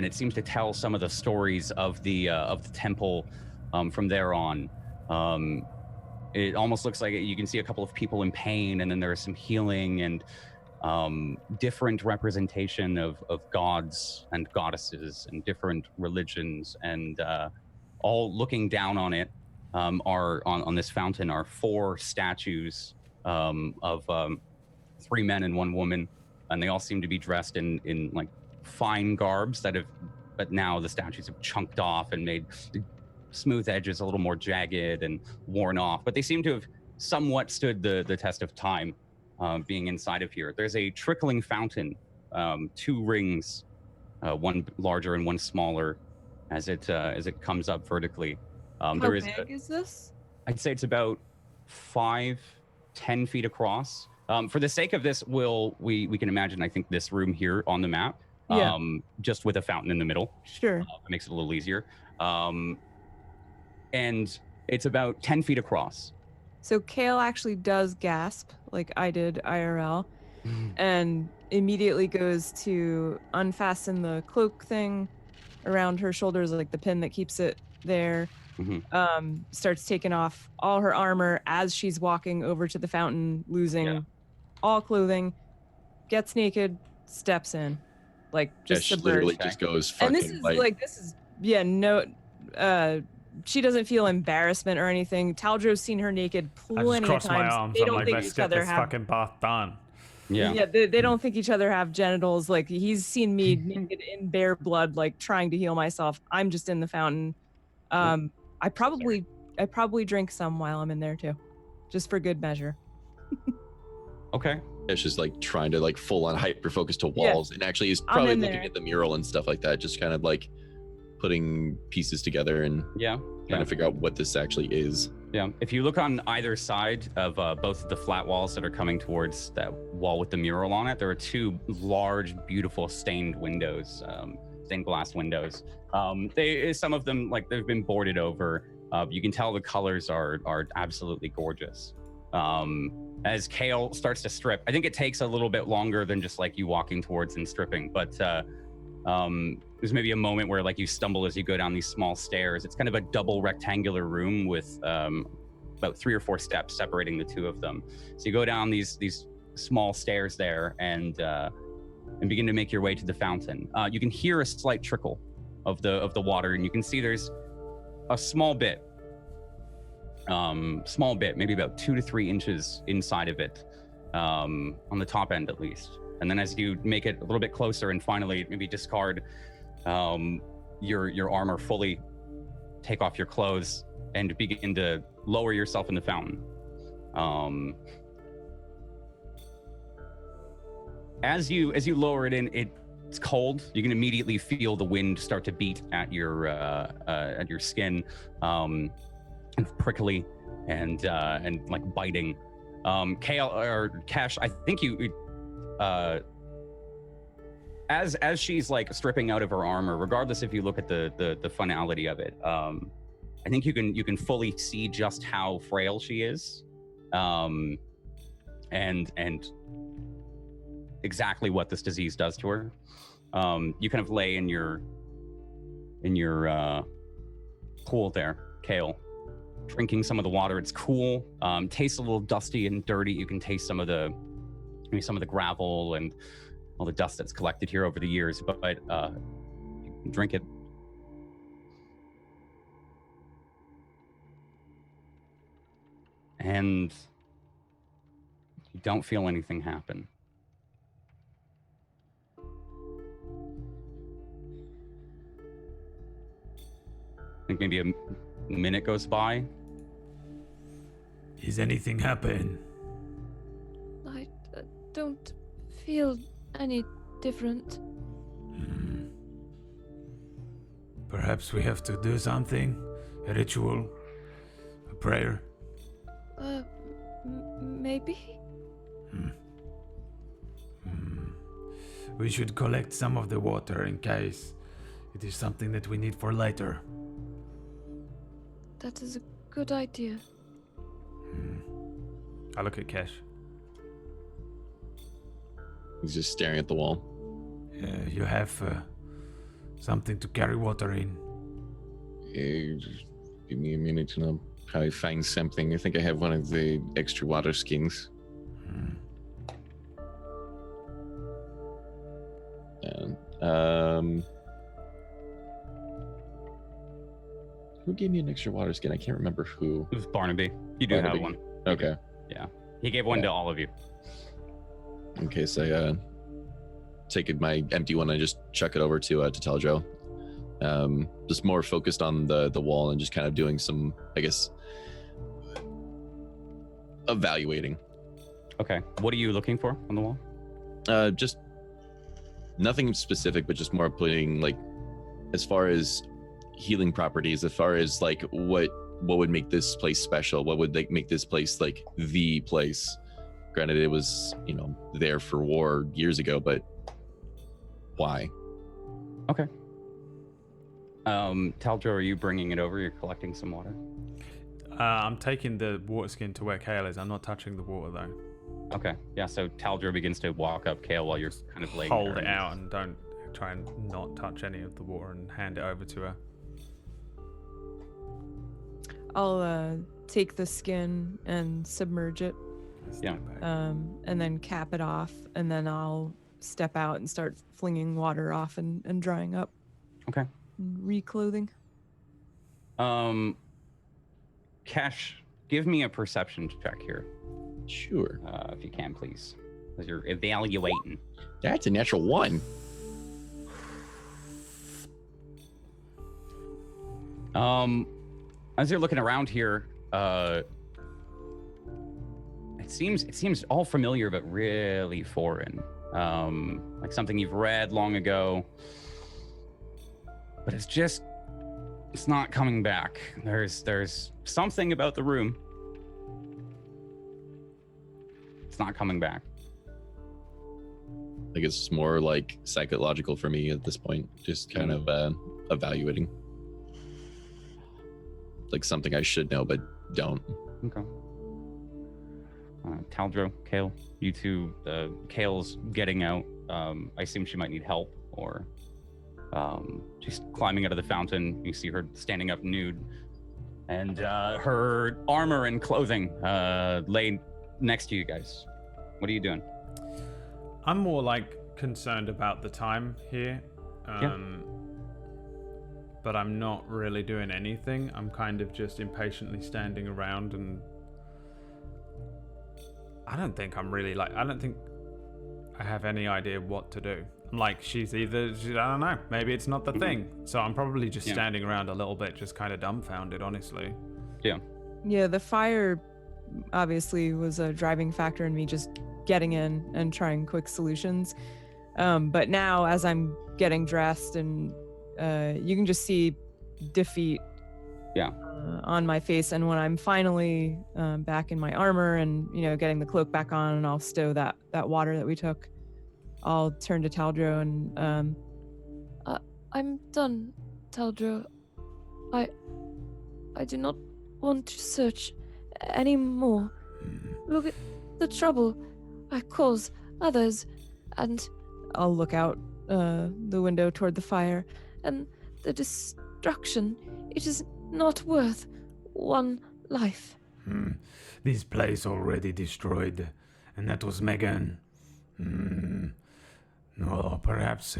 it seems to tell some of the stories of the temple from there on. It almost looks like you can see a couple of people in pain, and then there's some healing and different representation of gods and goddesses and different religions, and all looking down on it are on this fountain are 4 statues of 3 men and 1 woman, and they all seem to be dressed in like fine garbs but now the statues have chunked off and made the smooth edges a little more jagged and worn off, but they seem to have somewhat stood the test of time being inside of here. There's a trickling fountain, 2 rings, one larger and one smaller, as it comes up vertically. How there big is this? I'd say it's about 5-10 feet across. For the sake of this, we can imagine, I think, this room here on the map, Yeah. just with a fountain in the middle. Sure. It makes it a little easier. And it's about 10 feet across. So Kale actually does gasp, like I did IRL, and immediately goes to unfasten the cloak thing around her shoulders, like the pin that keeps it there. Starts taking off all her armor as she's walking over to the fountain, losing all clothing, gets naked, steps in, like just She submerged. literally just goes fucking And this is she doesn't feel embarrassment or anything. Taldro's seen her naked I plenty just of cross my times. arms. They I'm don't like, think let's each get other this have fucking bath done. they don't think each other have genitals. Like, he's seen me naked in bare blood, like trying to heal myself. I'm just in the fountain. I probably drink some while I'm in there too, just for good measure. Okay. It's just like trying to like full on hyper focus to walls, and actually is probably in looking there. at the mural and stuff like that, just kind of like putting pieces together and trying to figure out what this actually is. Yeah, if you look on either side of both of the flat walls that are coming towards that wall with the mural on it, there are 2 large, beautiful stained windows, stained glass windows. Some of them, like, they've been boarded over. You can tell the colors are absolutely gorgeous. As Kale starts to strip, I think it takes a little bit longer than just like you walking towards and stripping, but there's maybe a moment where like you stumble as you go down these small stairs. It's kind of a double rectangular room with about 3 or 4 steps separating the 2 of them. So you go down these small stairs there and begin to make your way to the fountain. You can hear a slight trickle of the water, and you can see there's a small bit small bit, maybe about 2 to 3 inches inside of it, on the top end at least. And then as you make it a little bit closer and finally maybe discard your armor fully, take off your clothes and begin to lower yourself in the fountain. As you lower it in, it's cold. You can immediately feel the wind start to beat at your skin, and prickly and like biting. Kale or Cash, I think you as she's like stripping out of her armor, regardless if you look at the finality of it, I think you can fully see just how frail she is, and exactly what this disease does to her. You kind of lay in your pool there, Kale, drinking some of the water. It's cool. Tastes a little dusty and dirty. You can taste some of the gravel and all the dust that's collected here over the years, but you can drink it. And you don't feel anything happen. I think maybe a minute goes by. Is anything happen? I don't feel any different. Perhaps we have to do something? A ritual? A prayer? Maybe? We should collect some of the water in case it is something that we need for later. That is a good idea. I look at Cash. He's just staring at the wall. You have something to carry water in. Just give me a minute and I'll probably find something. I think I have one of the extra water skins. And, who gave me an extra water skin? I can't remember who. It was Barnaby. You do Barnaby. have one. Okay. Yeah. He gave one to all of you. Okay, so I take my empty one and just chuck it over to Teldro. Just more focused on the wall and just kind of doing some, I guess, evaluating. Okay. What are you looking for on the wall? Just nothing specific, but just more putting like, as far as healing properties, as far as like what would make this place special, what would make this place like the place. Granted, it was, there for war years ago, but why? Okay. Teldro, are you bringing it over? You're collecting some water? I'm taking the water skin to where Kale is. I'm not touching the water though. Okay. Yeah, so Teldro begins to walk up Kale while you're kind of laying Hold there it out and don't try and not touch any of the water and hand it over to her. I'll take the skin and submerge it. Yeah. And then cap it off, and then I'll step out and start flinging water off and drying up. Okay. Reclothing. Cash, give me a perception check here, Sure. if you can, please, as you're evaluating. That's a natural 1. As you're looking around here, it seems all familiar but really foreign, like something you've read long ago, but it's not coming back. There's something about the room. It's not coming back. I guess it's more like psychological for me at this point, just kind of evaluating. Like something I should know, but don't. Okay. Teldro, Kale, you two, Kale's getting out. I assume she might need help, or she's climbing out of the fountain. You see her standing up nude, and her armor and clothing laid next to you guys. What are you doing? I'm more like concerned about the time here. but I'm not really doing anything. I'm kind of just impatiently standing around, and I don't think I have any idea what to do. Like, I don't know, maybe it's not the thing. So I'm probably just standing around a little bit, just kind of dumbfounded, honestly. Yeah, the fire obviously was a driving factor in me just getting in and trying quick solutions. But now, as I'm getting dressed, and you can just see defeat on my face. And when I'm finally back in my armor and, getting the cloak back on, and I'll stow that water that we took, I'll turn to Taldro and I'm done, Taldro. I do not want to search anymore. Look at the trouble I cause others, and I'll look out the window toward the fire. and the destruction. It is not worth one life. This place already destroyed, and that was Megan. No, perhaps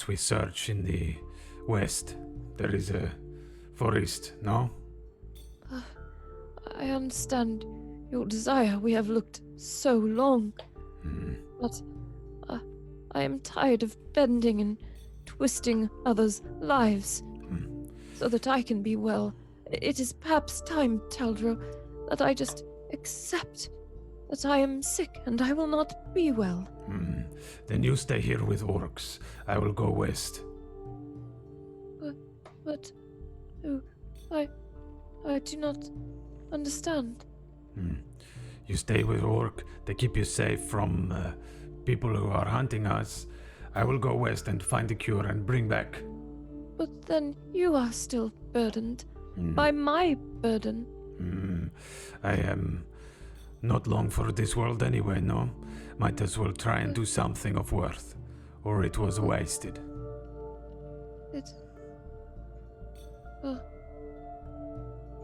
we search in the west. There is a forest, no? I understand your desire. We have looked so long. But I am tired of bending and twisting others' lives so that I can be well. It is perhaps time, Taldro, that I just accept that I am sick and I will not be well. Then you stay here with orcs. I will go west. But I do not understand. You stay with orc. They keep you safe from people who are hunting us. I will go west and find the cure and bring back. But then you are still burdened by my burden. I am not long for this world anyway, no? Might as well try and do something of worth, or it was wasted. Well,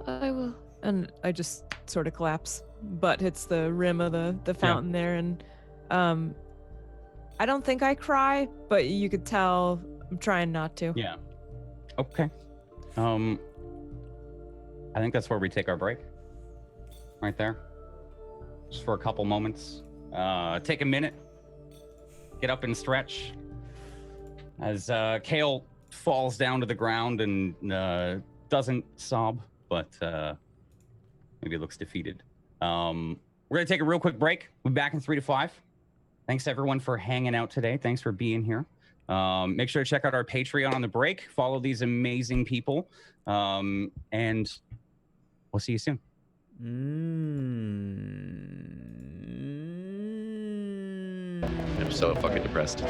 I will. And I just sort of collapse. Butt hits the rim of the fountain there, and I don't think I cry, but you could tell I'm trying not to. Yeah. Okay. I think that's where we take our break. Right there. Just for a couple moments. Take a minute. Get up and stretch. As Kale falls down to the ground and doesn't sob, but maybe looks defeated. We're going to take a real quick break. We'll be back in 3 to 5. Thanks, everyone, for hanging out today. Thanks for being here. Make sure to check out our Patreon on the break. Follow these amazing people. And we'll see you soon. I'm so fucking depressed.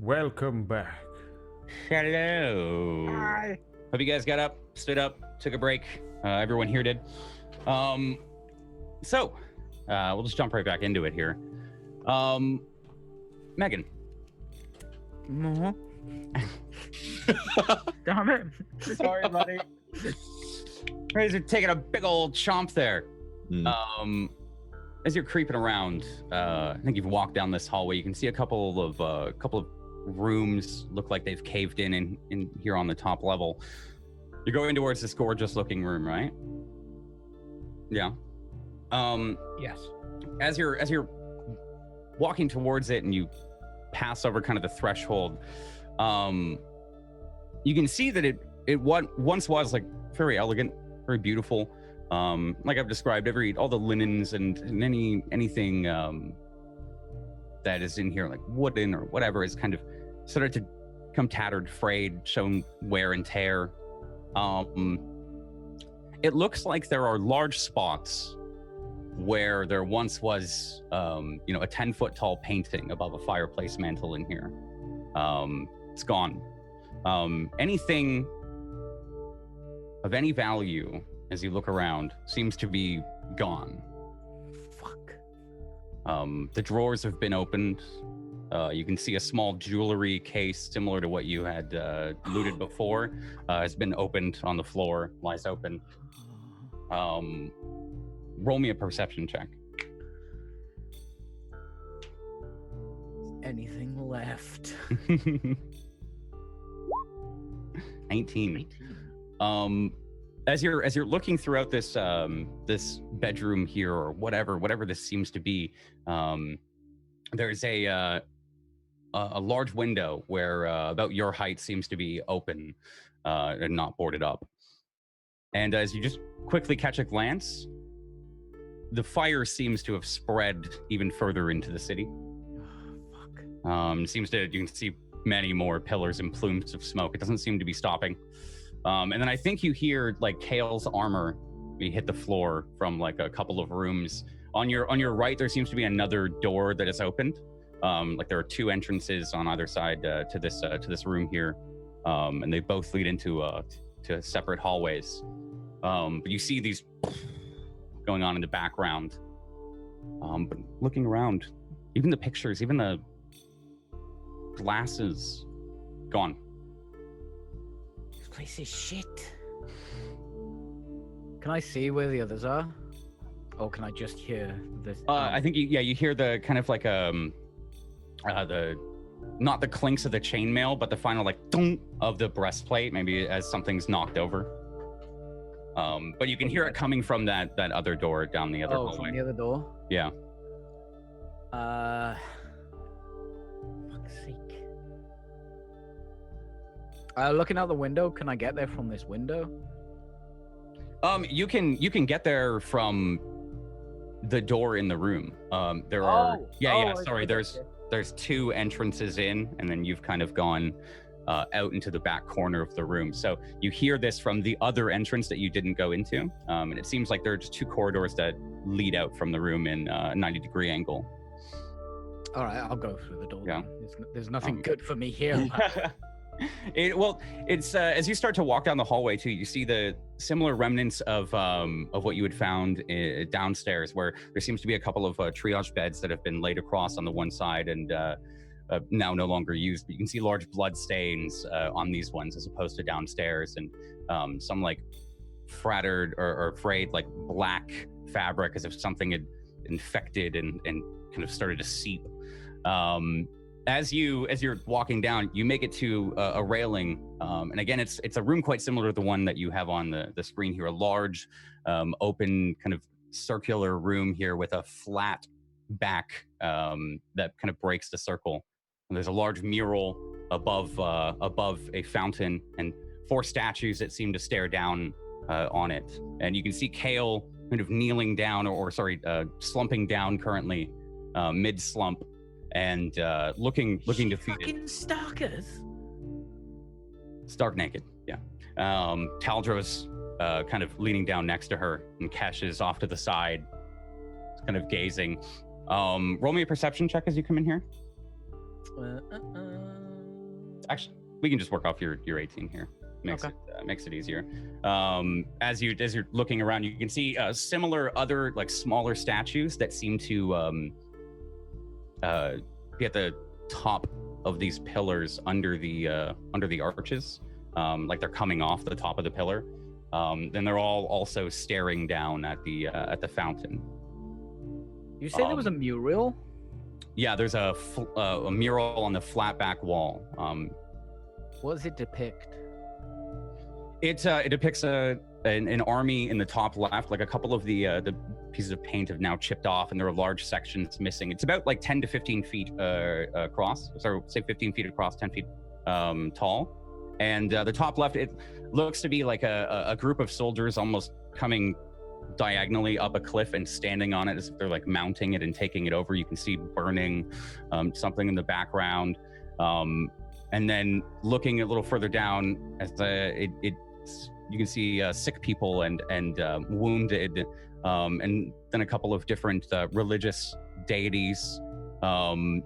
Welcome back. Hello. Hi. Hope you guys got up, stood up, took a break. Everyone here did. So we'll just jump right back into it here. Megan. No. Damn it. Sorry, buddy. Razor taking a big old chomp there. As you're creeping around, I think you've walked down this hallway. You can see a couple of rooms look like they've caved in here on the top level. You're going towards this gorgeous-looking room, right? Yeah. Yes. As you're walking towards it and you pass over kind of the threshold, you can see that it once was like very elegant, very beautiful. Like I've described, all the linens and anything that is in here, like wooden or whatever, is kind of started to come tattered, frayed, shown wear and tear. It looks like there are large spots where there once was, a 10-foot tall painting above a fireplace mantle in here. It's gone. Anything of any value, as you look around, seems to be gone. Fuck. The drawers have been opened. You can see a small jewelry case similar to what you had looted before has been opened on the floor, lies open. Roll me a perception check. Anything left? 19. As you're looking throughout this this bedroom here, or whatever this seems to be, there's a large window where about your height seems to be open and not boarded up. And as you just quickly catch a glance, the fire seems to have spread even further into the city. You can see many more pillars and plumes of smoke. It doesn't seem to be stopping. And then I think you hear like Kale's armor hit the floor from like a couple of rooms. On your right, there seems to be another door that is opened. Like there are two entrances on either side to this room here, and they both lead into to separate hallways. But you see these going on in the background. But looking around, even the pictures, even the glasses, gone. This place is shit. Can I see where the others are? Or can I just hear this? I think you hear the kind of like not the clinks of the chainmail, but the final like thunk of the breastplate, maybe as something's knocked over. But you can hear it coming from that other door down the other hallway. From the other door? Yeah. Fuck's sake. Looking out the window, can I get there from this window? You can get there from the door in the room. There are sorry, there's two entrances in, and then you've kind of gone out into the back corner of the room. So you hear this from the other entrance that you didn't go into, and it seems like there are just two corridors that lead out from the room in a 90-degree angle. All right, I'll go through the door. Yeah. There's nothing good for me here. It's as you start to walk down the hallway too, you see the similar remnants of what you had found downstairs, where there seems to be a couple of triage beds that have been laid across on the one side and now no longer used. But you can see large blood stains on these ones as opposed to downstairs, and some like frattered or frayed like black fabric as if something had infected and kind of started to seep. As you're walking down, you make it to a railing, and again, it's a room quite similar to the one that you have on the screen here. A large, open, kind of circular room here with a flat back that kind of breaks the circle. And there's a large mural above a fountain and four statues that seem to stare down on it. And you can see Kale kind of kneeling down, slumping down currently, mid-slump. And looking defeated. Fucking stalkers. Stark naked, yeah. Taldro's kind of leaning down next to her, and Kesh is off to the side, kind of gazing. Roll me a perception check as you come in here. Actually, we can just work off your 18 here. Makes it easier. As you're looking around, you can see similar other like smaller statues that seem to be at the top of these pillars under the arches, like they're coming off the top of the pillar. Then they're all also staring down at the fountain. You say there was a mural? Yeah, there's a mural on the flat back wall. What does it depict? It depicts an army in the top left. Like a couple of the pieces of paint have now chipped off, and there are large sections missing. It's about like 10 to 15 feet across. So say 15 feet across, 10 feet tall. And the top left, it looks to be like a group of soldiers almost coming diagonally up a cliff and standing on it as if they're like mounting it and taking it over. You can see burning something in the background. And then looking a little further down, as you can see sick people and wounded, and then a couple of different religious deities,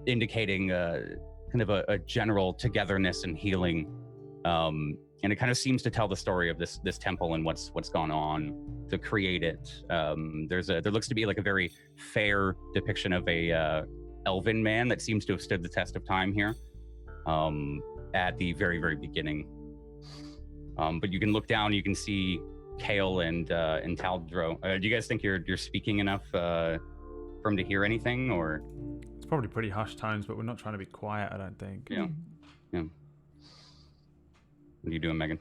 indicating kind of a general togetherness and healing. And it kind of seems to tell the story of this temple and what's gone on to create it. There looks to be like a very fair depiction of a elven man that seems to have stood the test of time here at the very, very beginning. But you can look down, you can see Kale and Taldro. Do you guys think you're speaking enough for him to hear anything, or? It's probably pretty hushed tones, but we're not trying to be quiet, I don't think. Yeah. What are you doing, Megan?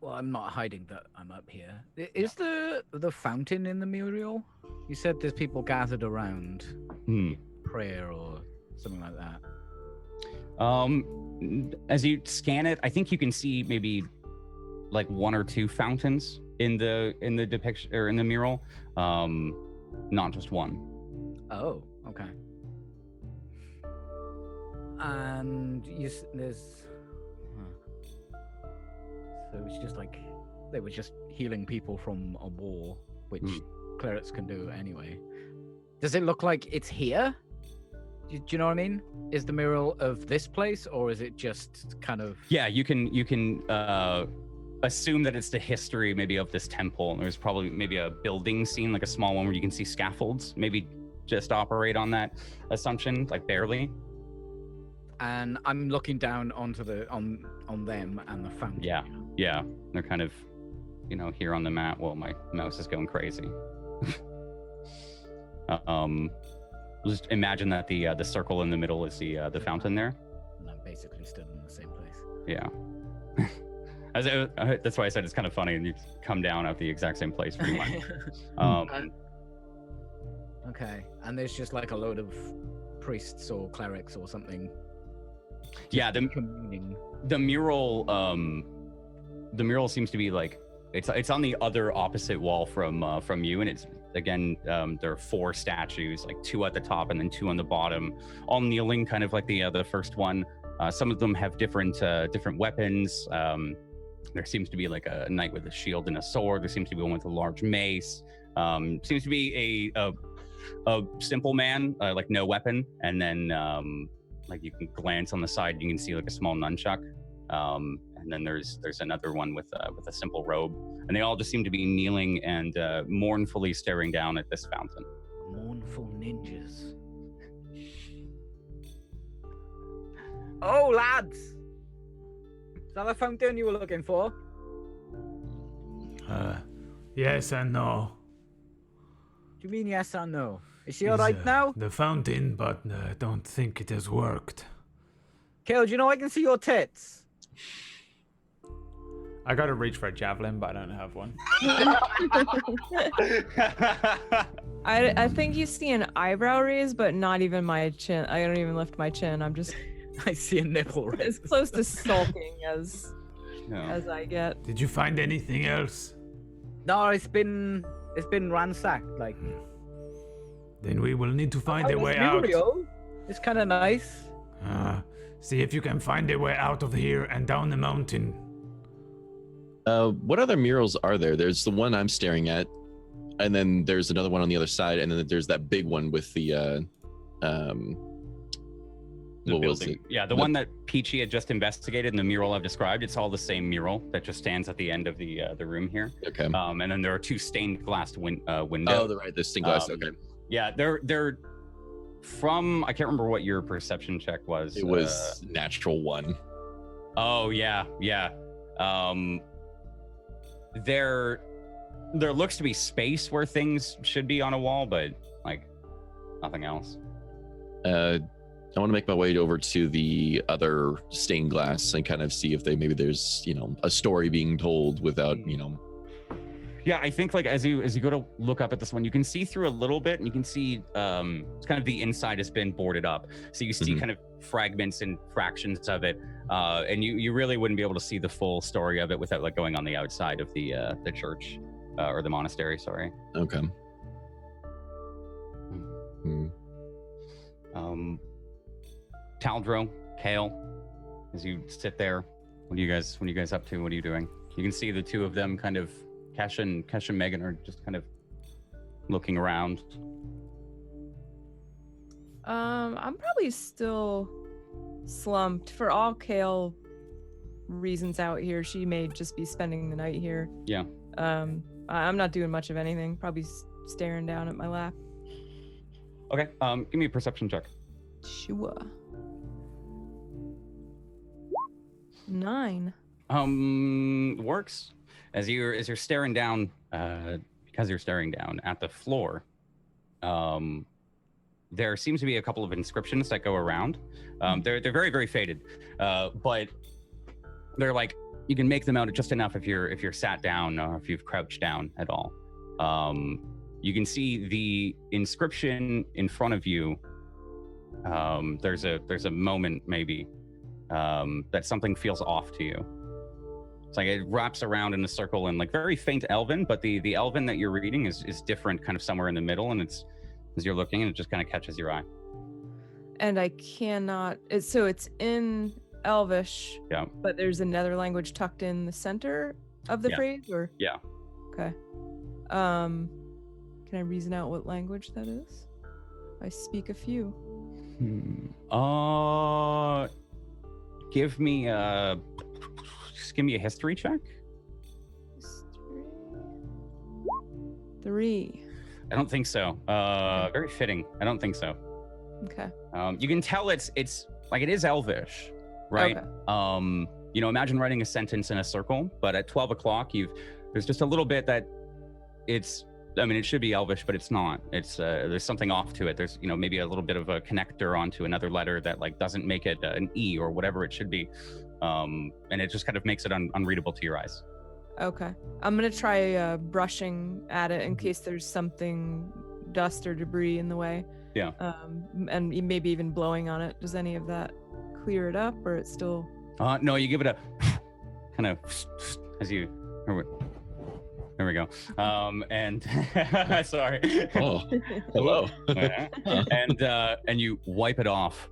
Well, I'm not hiding that I'm up here. Is the fountain in the mural? You said there's people gathered around prayer or something like that. As you scan it, I think you can see maybe like one or two fountains in the depiction or in the mural, not just one. Oh, okay. And there's. So it's just like they were just healing people from a war, which clerics can do anyway. Does it look like it's here? Do you know what I mean? Is the mural of this place, or is it just kind of? Yeah, you can assume that it's the history maybe of this temple. There's probably maybe a building scene, like a small one where you can see scaffolds. Maybe just operate on that assumption, like barely. And I'm looking down onto on them and the fountain. Yeah, they're kind of, here on the mat. Well, my mouse is going crazy. Just imagine that the circle in the middle is the fountain there. And I'm basically stood in the same place. Yeah. That's why I said it's kind of funny, and you come down at the exact same place pretty much. Okay, and there's just like a load of priests or clerics or something. Yeah, the mural seems to be like it's on the other opposite wall from you, and it's again there are 4 statues, like 2 at the top and then 2 on the bottom, all kneeling, kind of like the first one. Some of them have different weapons. There seems to be like a knight with a shield and a sword. There seems to be one with a large mace. Seems to be a simple man, like no weapon, and then like you can glance on the side, you can see like a small nunchuck, and then there's another one with a simple robe, and they all just seem to be kneeling and mournfully staring down at this fountain. Mournful ninjas. Oh, lads! Is that the fountain you were looking for? Yes and no. Do you mean yes and no? Is she alright now? The fountain, but I don't think it has worked. Kale, do you know I can see your tits? I gotta reach for a javelin, but I don't have one. I think you see an eyebrow raise, but not even my chin. I don't even lift my chin. I'm just I see a nipple raise. as close to sulking as I get. Did you find anything else? No, it's been ransacked, like. Then we will need to find a way out. It's kind of nice. See if you can find a way out of here and down the mountain. What other murals are there? There's the one I'm staring at, and then there's another one on the other side, and then there's that big one with the what was it? Yeah, the one that Peachy had just investigated, and the mural I've described. It's all the same mural that just stands at the end of the room here. Okay. And then there are 2 stained glass windows. Oh, the stained glass. Okay. Yeah, they're from, I can't remember what your perception check was. It was natural 1. Oh yeah. there looks to be space where things should be on a wall, but like nothing else. I want to make my way over to the other stained glass and kind of see if there's a story being told without Yeah, I think like as you go to look up at this one, you can see through a little bit, and you can see it's kind of the inside has been boarded up, so you see kind of fragments and fractions of it, and you really wouldn't be able to see the full story of it without like going on the outside of the church or the monastery. Sorry. Okay. Taldro, Kale, as you sit there, what are you guys up to? What are you doing? You can see the two of them kind of. Kesh and Megan are just kind of looking around. I'm probably still slumped. For all Kale reasons out here, she may just be spending the night here. Yeah. I'm not doing much of anything. Probably staring down at my lap. Okay. Give me a perception check. Sure. 9. Works. As you're staring down, because you're staring down at the floor, there seems to be a couple of inscriptions that go around. They're very, very faded, but they're like you can make them out just enough if you're sat down or if you've crouched down at all. You can see the inscription in front of you. There's a moment maybe that something feels off to you. It's like it wraps around in a circle and like very faint elven, but the elven that you're reading is different, kind of somewhere in the middle, and it's as you're looking and it just kind of catches your eye. And I cannot. So it's in Elvish. Yeah. But there's another language tucked in the center of the phrase, or yeah. Okay. Can I reason out what language that is? I speak a few. Give me a history check. History. 3. I don't think so. Very fitting. I don't think so. Okay. You can tell it's like it is Elvish, right? Okay. Imagine writing a sentence in a circle, but at 12 o'clock, there's just a little bit that it should be Elvish, but it's not. It's there's something off to it. There's maybe a little bit of a connector onto another letter that like doesn't make it an E or whatever it should be, and it just kind of makes it unreadable to your eyes. Okay. I'm gonna try brushing at it in case there's something, dust or debris in the way. Yeah. And maybe even blowing on it. Does any of that clear it up, or it's still? No, you give it a kind of as you. There we go. And sorry. Oh, hello. and you wipe it off.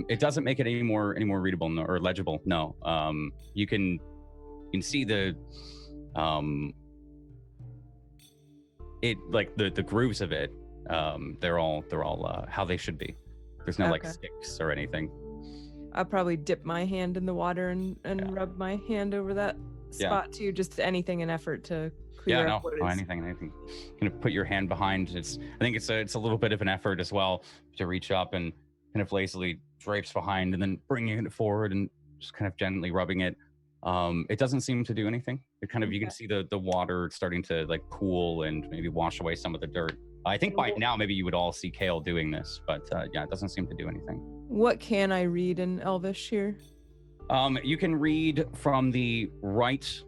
It doesn't make it any more readable or legible. No. You can see the it like the grooves of it. They're all how they should be. There's no like sticks or anything. I'll probably dip my hand in the water and rub my hand over that spot too. Just anything in effort to clear up what it is. Anything. Kind of put your hand behind. I think it's a little bit of an effort as well to reach up and kind of lazily drapes behind and then bringing it forward and just kind of gently rubbing it. It doesn't seem to do anything. It kind of you can see the water starting to like pool and maybe wash away some of the dirt. I think by now maybe you would all see Kale doing this, but it doesn't seem to do anything. What can I read in Elvish here? You can read from the right.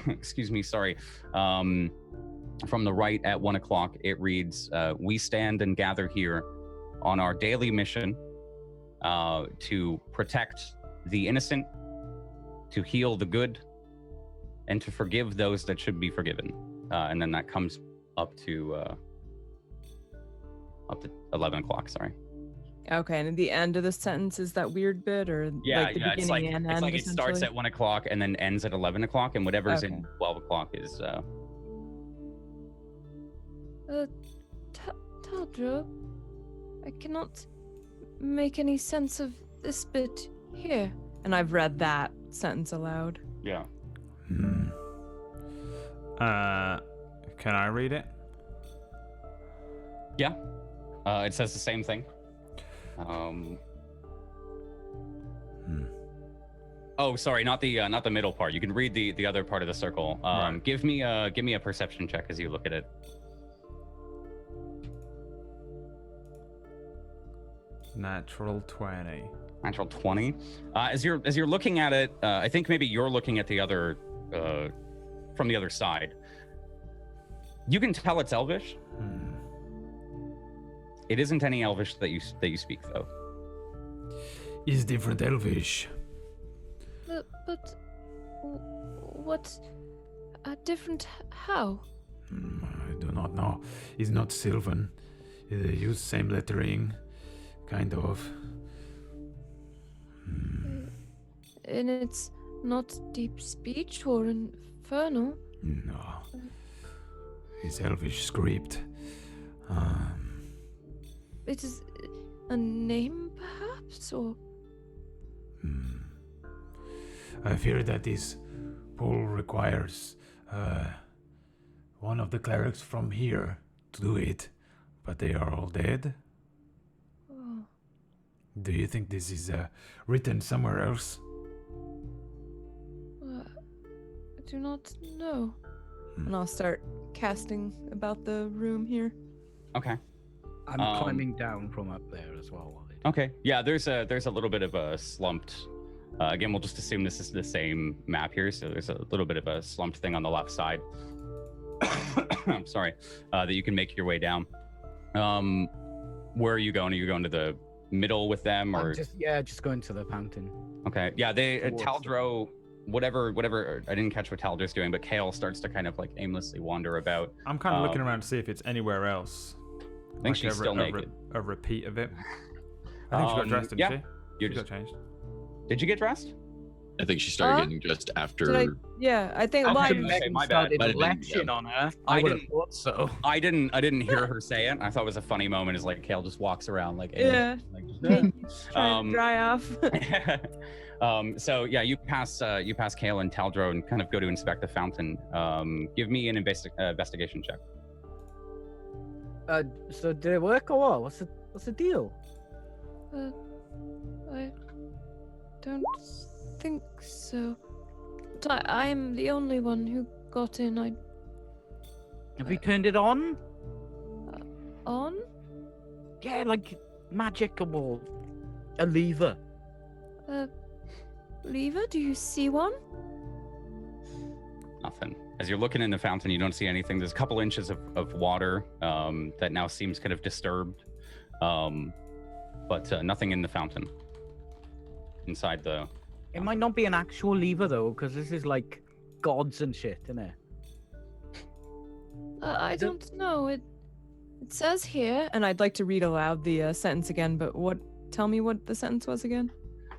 Excuse me, sorry. From the right at 1 o'clock, it reads, "We stand and gather here on our daily mission to protect the innocent, to heal the good, and to forgive those that should be forgiven." And then that comes up to 11 o'clock, sorry. Okay, and at the end of the sentence is that weird bit, or like the beginning and end? It's like it starts at 1 o'clock and then ends at 11 o'clock, and whatever's in 12 o'clock is. Taldro, I cannot make any sense of this bit here. And I've read that sentence aloud. Yeah. Can I read it? Yeah. It says the same Oh, sorry, not the middle part. You can read the other part of the circle. Right. Give me a perception check as you look at it. Natural 20. Natural 20. As you're looking at it, I think maybe you're looking at the other from the other side. You can tell it's Elvish. It isn't any Elvish that you speak though. Is different Elvish. But what? Different how? I do not know. He's not Sylvan. They use same lettering, kind of. And it's not deep speech or infernal. No. It's Elvish script. It is a name, perhaps, or I fear that this poll requires one of the clerics from here to do it, but they are all dead. oh, Do you think this is written somewhere else? I do not know. And I'll start casting about the room here. Okay. I'm climbing down from up there as well. While they do. Okay. Yeah, there's a little bit of a slumped. Again, we'll just assume this is the same map here. So there's a little bit of a slumped thing on the left side. I'm sorry. That you can make your way down. Where are you going? Are you going to the middle with them, or I'm just going to the fountain. Okay. Yeah, they Towards Taldro, whatever. I didn't catch what Taldro's doing, but Kale starts to kind of like aimlessly wander about. I'm kind of looking around to see if it's anywhere else. I think she's still naked. A repeat of it. I think she got dressed, didn't yeah. she? You She just got changed. Did you get dressed? I think she started getting dressed after. Did I? Yeah, I think. Okay. Well, Okay, Megan my bad. started Might have been, lecturing yeah. on her. I I would have didn't- thought so. I didn't hear her say it. I thought it was a funny moment. Is like Kale just walks around like Yeah. like trying to dry off. So yeah, you pass Kale and Taldro and kind of go to inspect the fountain. Give me an investigation check. So did it work or what? What's the deal? I don't think so. But I'm the only one who got in. Have you turned it on? On? Yeah, like magic or a lever. Lever? Do you see one? Nothing. As you're looking in the fountain, you don't see anything. There's a couple inches of water that now seems kind of disturbed, but nothing in the fountain. Inside the. It might not be an actual lever though, because this is like gods and shit, isn't it? I Is it- don't know. It says here, and I'd like to read aloud the sentence again. But tell me what the sentence was again.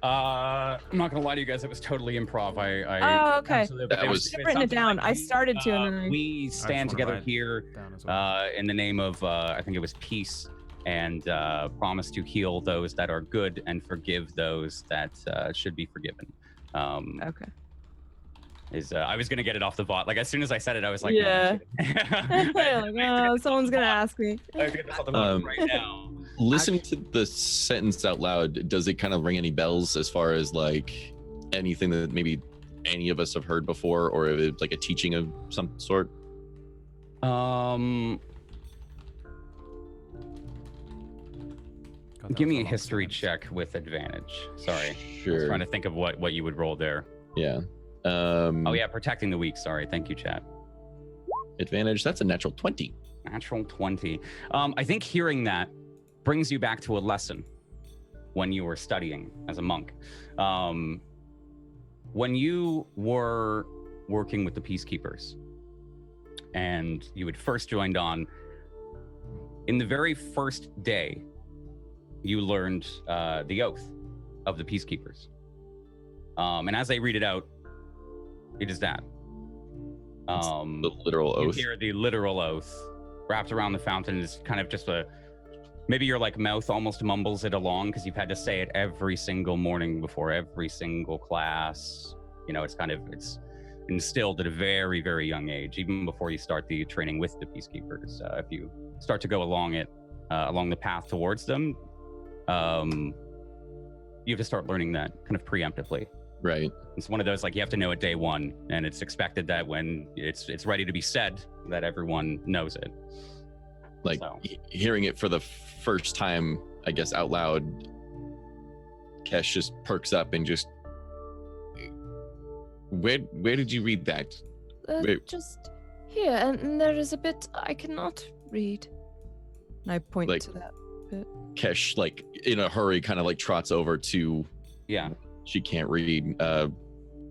I'm not gonna lie to you guys. It was totally improv. Oh, okay. absolutely- That it was- I've written it something down. like, I started to, and then I... we just stand wanna together write here Down as well. in the name of I think it was peace, and promise to heal those that are good and forgive those that should be forgiven. Okay. I was gonna get it off the bot. Like as soon as I said it, I was like, Yeah. No, Like, oh, someone's gonna ask me. I get this off the bot right now. Listen to the sentence out loud. Does it kind of ring any bells as far as like anything that maybe any of us have heard before, or if it's like a teaching of some sort? God, that Give was me a long history sentence. check with advantage. Sorry, I was Sure. trying to think of what you would roll there. Yeah. Oh yeah, protecting the weak. Sorry, thank you, chat. Advantage. That's a natural 20. Natural 20. I think hearing that brings you back to a lesson when you were studying as a monk. When you were working with the peacekeepers and you had first joined on, in the very first day, you learned the oath of the peacekeepers. And as I read it out, it is that. The literal You oath. hear the literal oath wrapped around the fountain. Is kind of just maybe your like mouth almost mumbles it along because you've had to say it every single morning before every single class. You know, it's instilled at a very, very young age, even before you start the training with the peacekeepers. If you start to go along the path towards them, you have to start learning that kind of preemptively. Right. It's one of those like you have to know it day one, and it's expected that when it's ready to be said, that everyone knows it. Like So. hearing it for the first time, I guess out loud, Kesh just perks up and just. Where did you read that? Wait. Just here, and there is a bit I cannot read. And I point Like- to that. Kesh, like in a hurry, kind of like trots over to. Yeah. She can't read.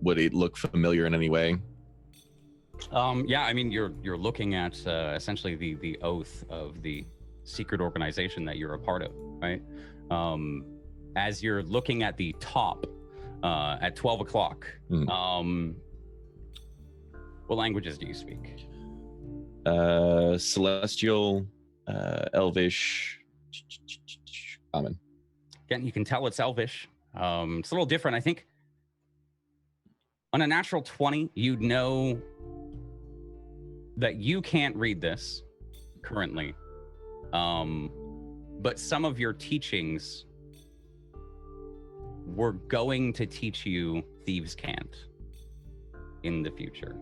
Would it look familiar in any way? Yeah, I mean, you're looking at essentially the oath of the secret organization that you're a part of, right? As you're looking at the top at 12 o'clock, what languages do you speak? Celestial, Elvish, Common. Again, you can tell it's Elvish. It's a little different, I think. On a natural 20, you'd know that you can't read this currently. But some of your teachings were going to teach you thieves can't in the future.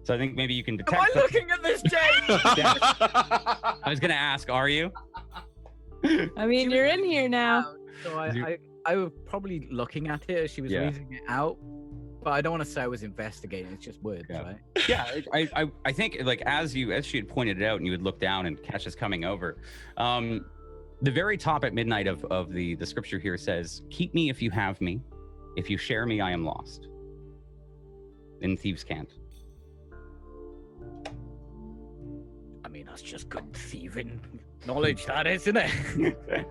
So I think maybe you can detect. Am I looking at this, Jay? I was gonna ask, are you? I mean, you're in here now. So I was probably looking at it as she was reading it out, but I don't want to say I was investigating. It's just words, right? Yeah, I think like as she had pointed it out, and you would look down, and Kesh is coming over. The very top at midnight of the scripture here says, "Keep me if you have me. If you share me, I am lost." And thieves can't. I mean, that's just good thieving knowledge, that is, isn't it?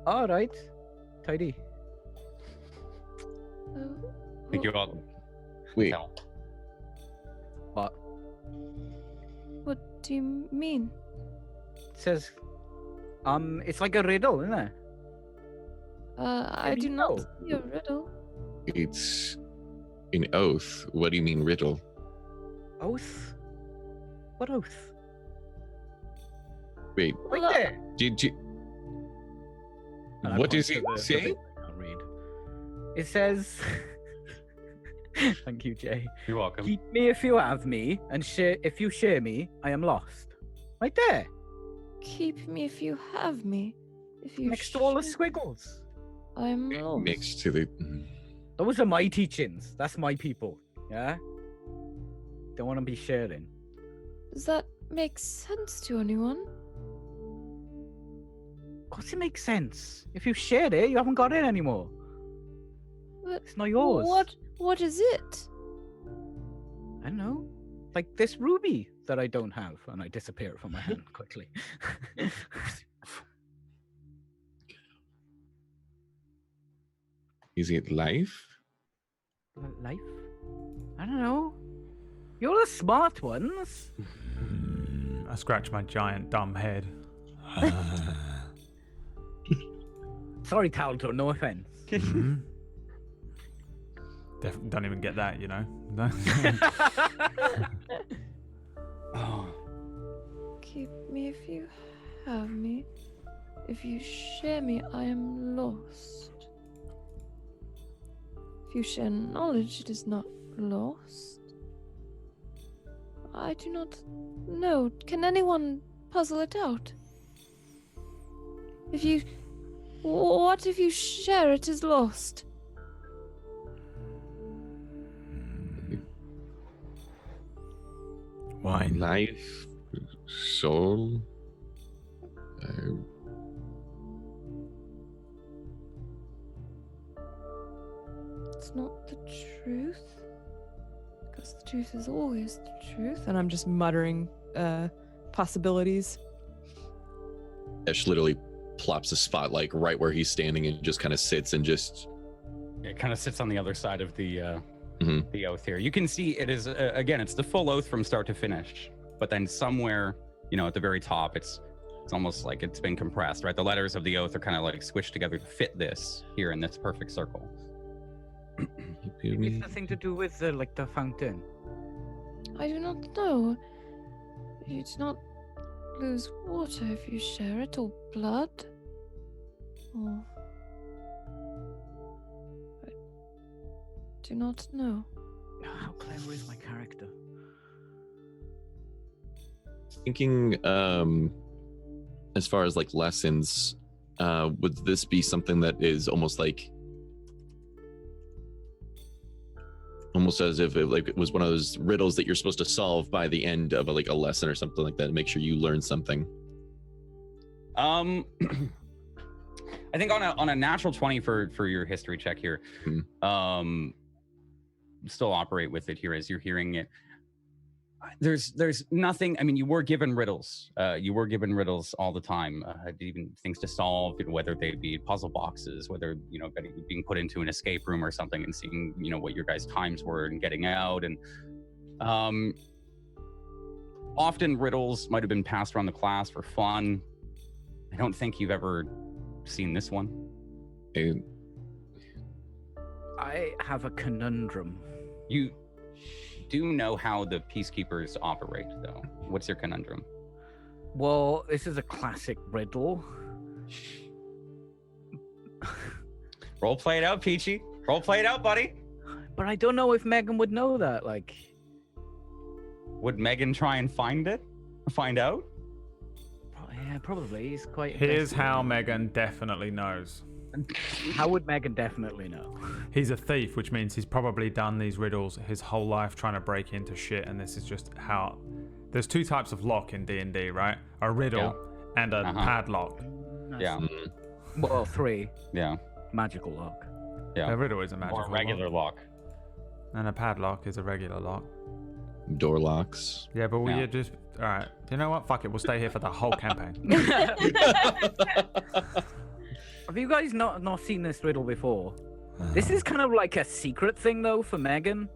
All right, tidy. I think you all. Wait. Tell. What? What do you mean? It says, it's like a riddle, isn't it? I Maybe do not no. see a riddle. It's an oath. What do you mean riddle? Oath? What oath? Wait, Right Well, there. did you? And I What point does to it the say? bit I can't read. It says, thank you, Jay. You're welcome. Keep me if you have me, and share if you share me, I am lost. Right there, Keep me if you have me. If you next to all the share, squiggles. I'm lost. Next to the. Those are my teachings. That's my people. Yeah. Don't want to be sharing. Does that make sense to anyone? Of course, it makes sense. If you shared it, you haven't got it anymore. But It's not yours. What is it? I don't know. Like this ruby that I don't have, and I disappear it from my hand quickly. Is it life? Life? I don't know. You're the smart ones. I scratch my giant dumb head. Sorry, Talto, no offense. Mhm. Don't even get that, you know. No. Oh. Keep me if you have me. If you share me, I am lost. If you share knowledge, it is not lost. I do not know. Can anyone puzzle it out? What if you share it is lost? Wine. Life, soul. It's not the truth. Because the truth is always the truth. And I'm just muttering possibilities. Ash literally plops a spot like right where he's standing and just kind of sits and just. It kind of sits on the other side of the Mhm. the oath here. You can see it is again, it's the full oath from start to finish, but then somewhere, you know, at the very top, it's almost like it's been compressed, right? The letters of the oath are kind of like squished together to fit this here in this perfect circle. It's the thing to do with like the fountain. I do not know. You do not lose water if you share it, or blood. Or... I do not know. How clever is my character? Thinking, as far as like lessons, would this be something that is almost as if it was one of those riddles that you're supposed to solve by the end of a lesson or something like that, to make sure you learn something? I think on a natural 20 for your history check here, still operate with it here as you're hearing it. There's nothing. I mean, you were given riddles. You were given riddles all the time, even things to solve, whether they be puzzle boxes, whether being put into an escape room or something, and seeing what your guys' times were and getting out. And often riddles might have been passed around the class for fun. I don't think you've ever seen this one. I have a conundrum. You do know how the peacekeepers operate, though. What's your conundrum? Well, this is a classic riddle. Role play it out, Peachy. Role play it out, buddy. But I don't know if Megan would know that. Would Megan try and find out? Yeah, probably. He's quite. Here's how Megan definitely knows. How would Megan definitely know? He's a thief, which means he's probably done these riddles his whole life trying to break into shit, and this is just how... There's two types of lock in D&D, right? A riddle and a padlock. Yeah. Well, 3. Yeah. Magical lock. Yeah. A riddle is a magical or a regular lock. And a padlock is a regular lock. Door locks. Yeah, but we just... All right. You know what? Fuck it. We'll stay here for the whole campaign. Have you guys not seen this riddle before? This is kind of like a secret thing, though, for Megan,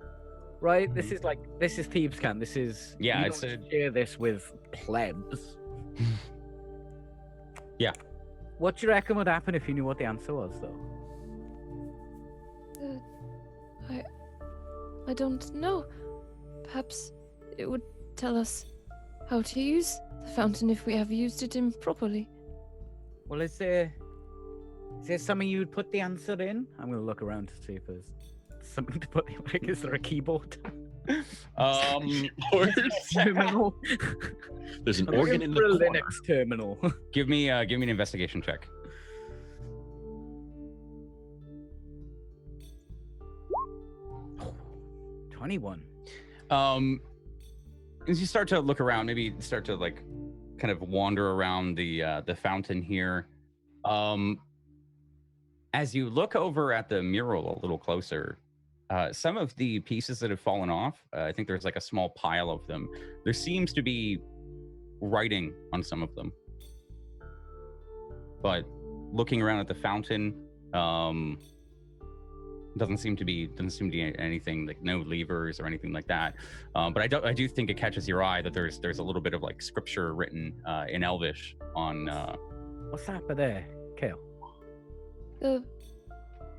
right? This is Thieves' Cant. This is... Yeah, you don't share this with plebs. Yeah. What do you reckon would happen if you knew what the answer was, though? I don't know. Perhaps it would tell us how to use the fountain if we have used it improperly. Well, is there something you would put the answer in? I'm going to look around to see if there's something to put in. Is there a keyboard? Terminal. There's an organ in the corner. Linux terminal. Give me an investigation check. Oh, 21. As you start to look around, maybe start to kind of wander around the fountain here. As you look over at the mural a little closer, some of the pieces that have fallen off, I think there's a small pile of them. There seems to be writing on some of them. But looking around at the fountain, doesn't seem to be anything, no levers or anything like that. But I do think it catches your eye that there's a little bit of scripture written in Elvish on. What's that up there, Kale?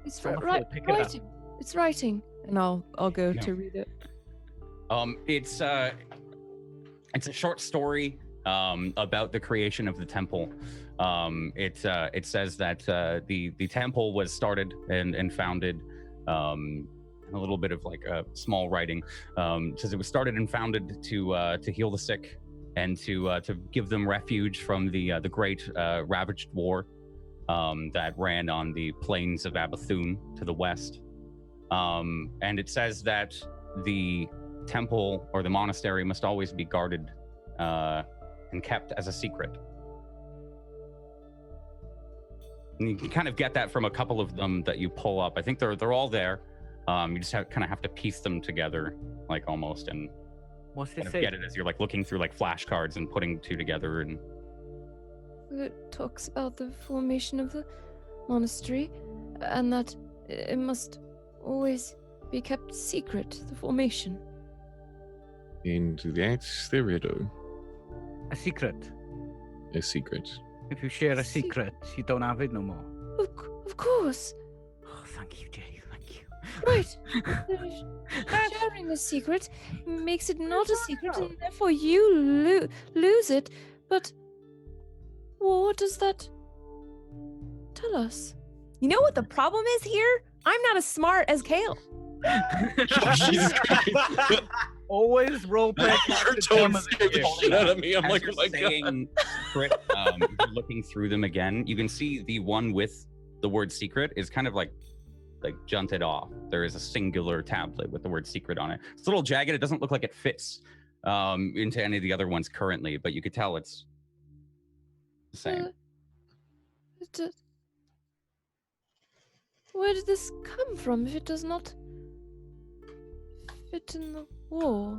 It's writing. It's writing, and I'll go to read it. It's a short story about the creation of the temple. It says that the temple was started and founded. A little bit of a small writing. Says it was started and founded to heal the sick and to give them refuge from the great ravaged war that ran on the plains of Abathun to the west. And it says that the temple or the monastery must always be guarded and kept as a secret. And you can kind of get that from a couple of them that you pull up. I think they're all there. You just kind of have to piece them together, almost, and what's this get it as you're looking through flashcards and putting two together. And it talks about the formation of the monastery, and that it must always be kept secret. The formation. And that's the riddle. A secret. A secret. If you share a secret, you don't have it no more. Of course. Oh, thank you, Jay. Thank you. Right. Sharing a secret makes it not a secret, and therefore you lose it. But what does that tell us? You know what the problem is here? I'm not as smart as Kale. Jesus Christ. Always roleplay. Your tone scared the shit out of me. I'm As like, you're oh my god. saying secret, you're looking through them again. You can see the one with the word secret is kind of like junted off. There is a singular tablet with the word secret on it. It's a little jagged. It doesn't look like it fits into any of the other ones currently, but you could tell it's the same. Where did this come from if it does not fit in the wall?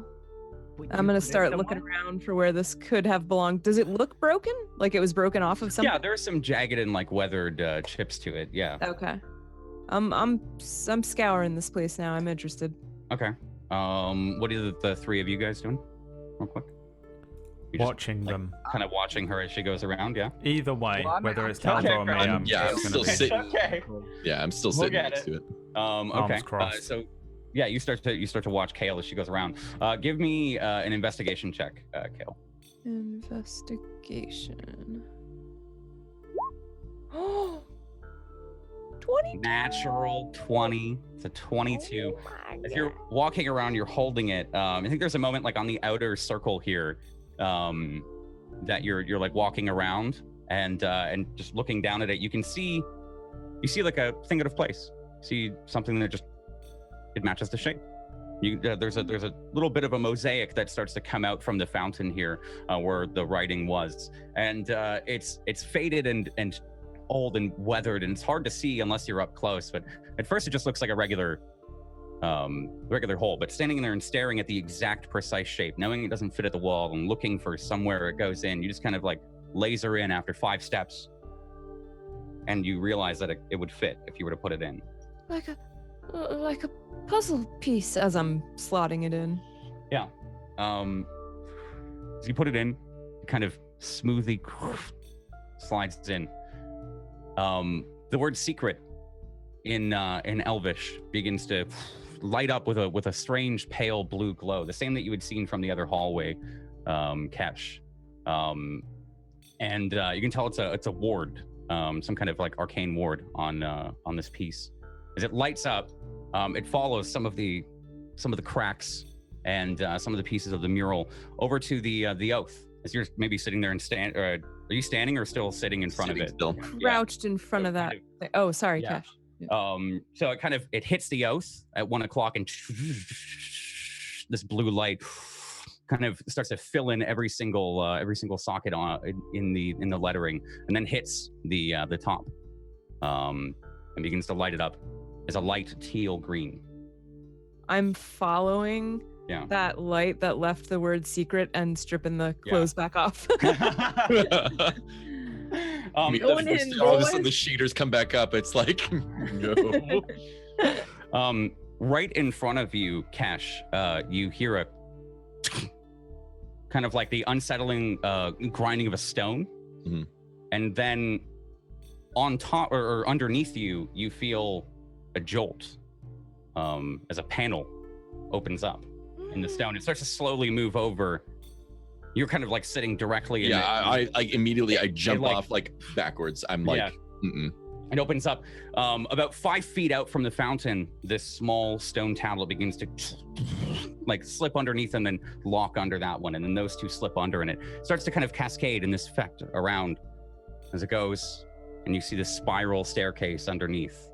I'm gonna start looking around for where this could have belonged. Does it look broken? Like it was broken off of something? Yeah, there's some jagged and like weathered chips to it. Yeah. Okay. I'm scouring this place now. I'm interested. Okay. What are the three of you guys doing? Real quick. You're just, Watching them. kind of watching her as she goes around. Yeah. Either way, Well, I'm- whether I'm it's trying Talbot to or me, I'm- I'm yeah, I'm just still gonna be- sitting. Okay. Yeah, I'm still We'll sitting get next it. to it. Okay. crossed. So yeah, you start to watch Kale as she goes around. Give me an investigation check, Kale. Investigation. Oh, 20. Natural 20. It's a 22. As you're walking around, you're holding it. I think there's a moment like on the outer circle here that you're like walking around and just looking down at it. You see like a thing out of place. See something that just it matches the shape. There's a little bit of a mosaic that starts to come out from the fountain here where the writing was, and it's faded and old and weathered, and it's hard to see unless you're up close. But at first, it just looks like a regular hole. But standing there and staring at the exact precise shape, knowing it doesn't fit at the wall, and looking for somewhere it goes in, you just kind of like laser in after 5 steps, and you realize that it would fit if you were to put it in. Like a puzzle piece. As I'm slotting it in. Yeah. As you put it in, it kind of smoothly slides in. The word secret in Elvish begins to light up with a strange pale blue glow, the same that you had seen from the other hallway, Kesh. And you can tell it's a ward, some kind of like arcane ward on this piece. As it lights up, it follows some of the cracks and some of the pieces of the mural over to the oath. As you're maybe sitting there and are you standing or still sitting in front Sitting of it? still. Crouched in front So of that. kind thing. Oh, sorry, Yeah. Cash. So it hits the oath at 1 o'clock, and this blue light kind of starts to fill in every single socket in the lettering, and then hits the top, and begins to light it up as a light teal green. I'm following Yeah. that light that left the word secret and stripping the clothes back off. All Going in, of a sudden, boys. the sheeters come back up. It's like, no. Right in front of you, Cash, you hear a kind of like the unsettling grinding of a stone. Mhm. And then on top or underneath you, you feel a jolt as a panel opens up in the stone. It starts to slowly move over. You're kind of like sitting directly in it. I immediately I jump like- off like backwards. I'm like, Yeah. mm-mm. It opens up about 5 feet out from the fountain. This small stone tablet begins to like slip underneath and then lock under that one, and then those two slip under, and it starts to kind of cascade in this effect around as it goes, and you see this spiral staircase underneath.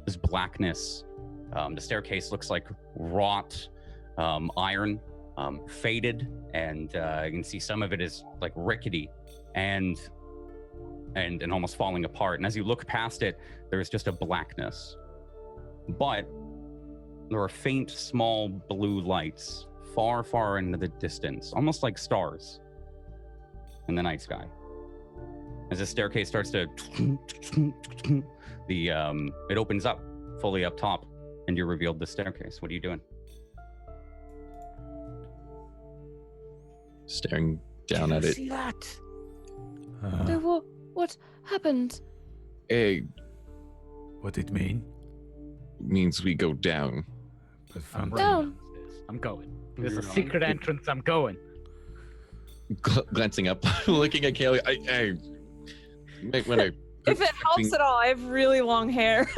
This blackness. The staircase looks like wrought iron, faded, and you can see some of it is like rickety and almost falling apart. And as you look past it, there's just a blackness. But there are faint, small blue lights far, far into the distance, almost like stars in the night sky. As the staircase starts to, it opens up fully up top, and you're revealed the staircase. What are you doing? Staring down at Did you it. see that? Uh, What happened? Hey, what it mean? means we go down. But I'm fountain. Down. running downstairs. I'm going. There's You're a going. secret entrance. I'm going. Glancing up, looking at Kaylee, I might want to. If it helps at all, I have really long hair.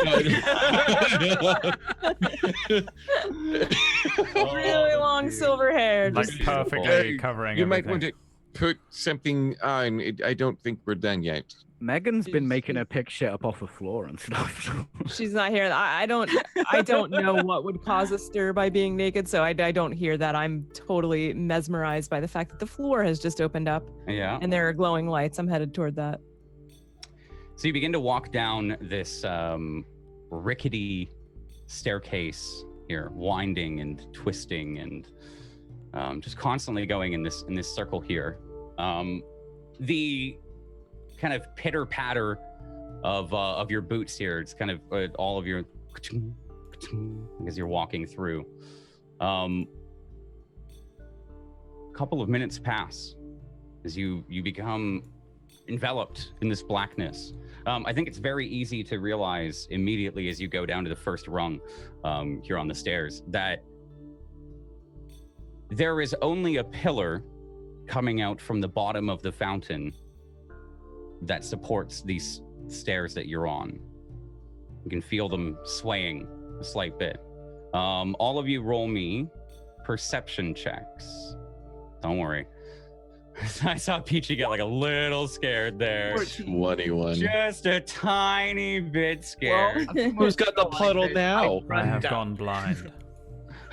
Really long silver hair. Like Just perfectly covering You everything. might want to put something on. I don't think we're done yet. Megan's been making her pick shit up off the floor and stuff. she's not here. I don't know what would cause a stir by being naked, so I don't hear that. I'm totally mesmerized by the fact that the floor has just opened up Yeah. and there are glowing lights. I'm headed toward that. So you begin to walk down this rickety staircase here, winding and twisting and just constantly going in this circle here. The kind of pitter patter of your boots here. It's kind of all of your as you're walking through. A couple of minutes pass as you become enveloped in this blackness. I think it's very easy to realize immediately as you go down to the first rung here on the stairs that there is only a pillar coming out from the bottom of the fountain that supports these stairs that you're on. You can feel them swaying a slight bit. All of you roll me perception checks. Don't worry. I saw Peachy get like a little scared there. 21. Just a tiny bit scared. Who's got the puddle now? I have gone blind.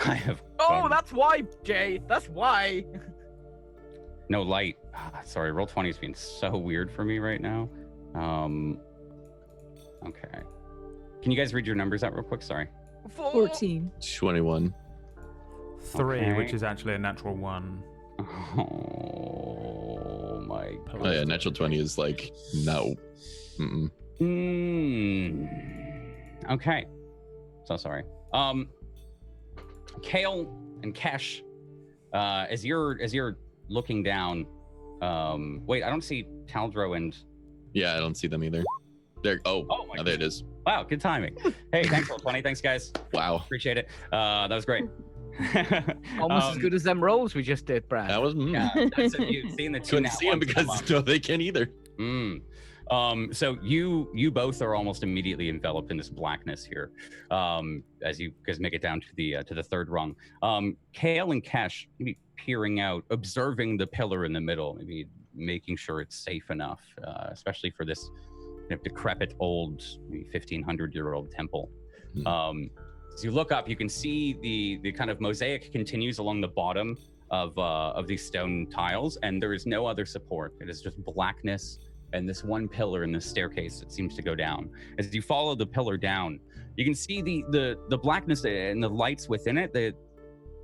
I have Oh, gone- that's why, Jay. That's why. no light. Sorry, roll 20 is being so weird for me right now. Okay. Can you guys read your numbers out real quick? Sorry. 14. 21. 3, Okay. which is actually a natural 1. Oh my god. Oh yeah, natural 20 is like no. Mm-mm. Okay. So sorry. Kale and Kesh, as you're looking down, wait, I don't see Taldro and Yeah, I don't see them either. There. Oh, Oh my there it is. wow, good timing. Hey, thanks for 20. Thanks guys. Wow, Appreciate it. That was great. Almost as good as them rolls we just did, Brad. that was. Yeah, that's it. You've seen the two Couldn't nat see them ones come because up. no, they can't either. So you both are almost immediately enveloped in this blackness here, as you guys make it down to the third rung. Kale and Kesh maybe peering out, observing the pillar in the middle, maybe making sure it's safe enough, especially for this decrepit old, maybe 1,500-year-old temple. As you look up, you can see the kind of mosaic continues along the bottom of these stone tiles, and there is no other support. It is just blackness and this one pillar in this staircase that seems to go down. As you follow the pillar down, you can see the blackness and the lights within it. They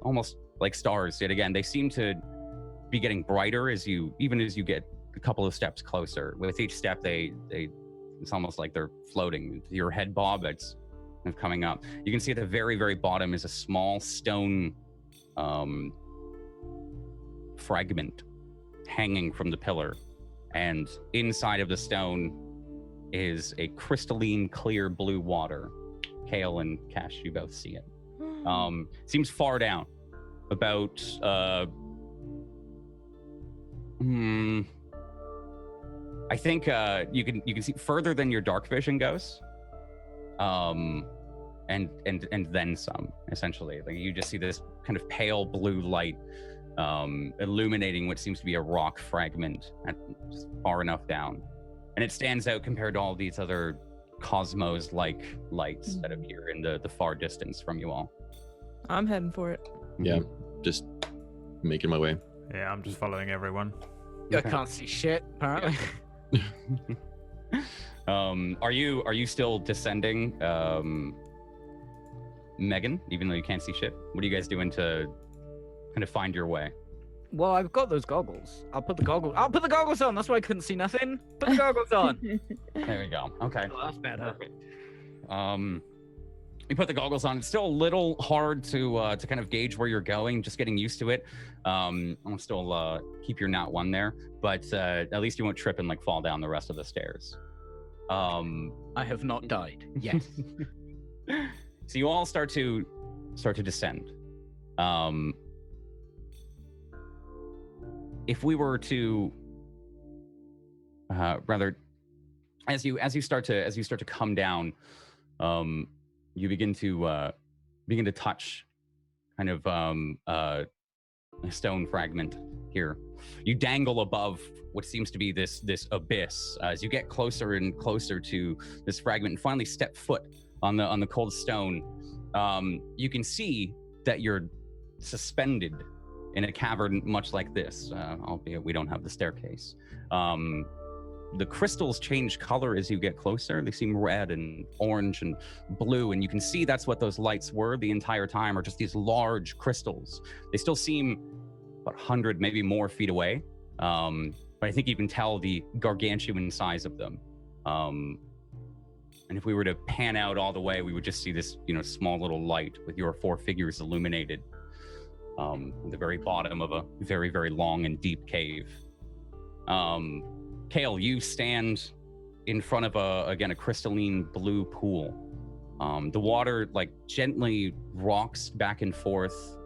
almost like stars. Yet again, they seem to be getting brighter as you get a couple of steps closer. With each step, it's almost like they're floating. Your head bob, it's kind of coming up. You can see at the very, very bottom is a small stone fragment hanging from the pillar. And inside of the stone is a crystalline, clear blue water. Kale and Cash, you both see it. Seems far down, about I think you can see further than your dark vision goes, and then some. Essentially, like you just see this kind of pale blue light illuminating what seems to be a rock fragment at just far enough down, and it stands out compared to all these other cosmos-like lights that appear in the far distance from you all. I'm heading for it. Yeah, just making my way. Yeah, I'm just following everyone. I can't see shit, apparently. Are you still descending, Megan? Even though you can't see shit, what are you guys doing to kind of find your way? Well, I've got those goggles. I'll put the goggles on. That's why I couldn't see nothing. Put the goggles on. There we go. Okay. Oh, that's better. Perfect. You put the goggles on. It's still a little hard to kind of gauge where you're going. Just getting used to it. I'll still keep your nat 1 there, but at least you won't trip and like fall down the rest of the stairs. I have not died. Yes. So you all start to descend. If we were to rather, as you start to come down, you begin to touch kind of a stone fragment here. You dangle above what seems to be this abyss as you get closer and closer to this fragment and finally step foot on the cold stone. You can see that you're suspended in a cavern much like this, albeit we don't have the staircase. The crystals change color as you get closer. They seem red and orange and blue, and you can see that's what those lights were the entire time, are just these large crystals. They still seem about 100, maybe more feet away, but I think you can tell the gargantuan size of them. And if we were to pan out all the way, we would just see this, small little light with your 4 figures illuminated at the very bottom of a very, very long and deep cave. Kale, you stand in front of a crystalline blue pool. The water gently rocks back and forth.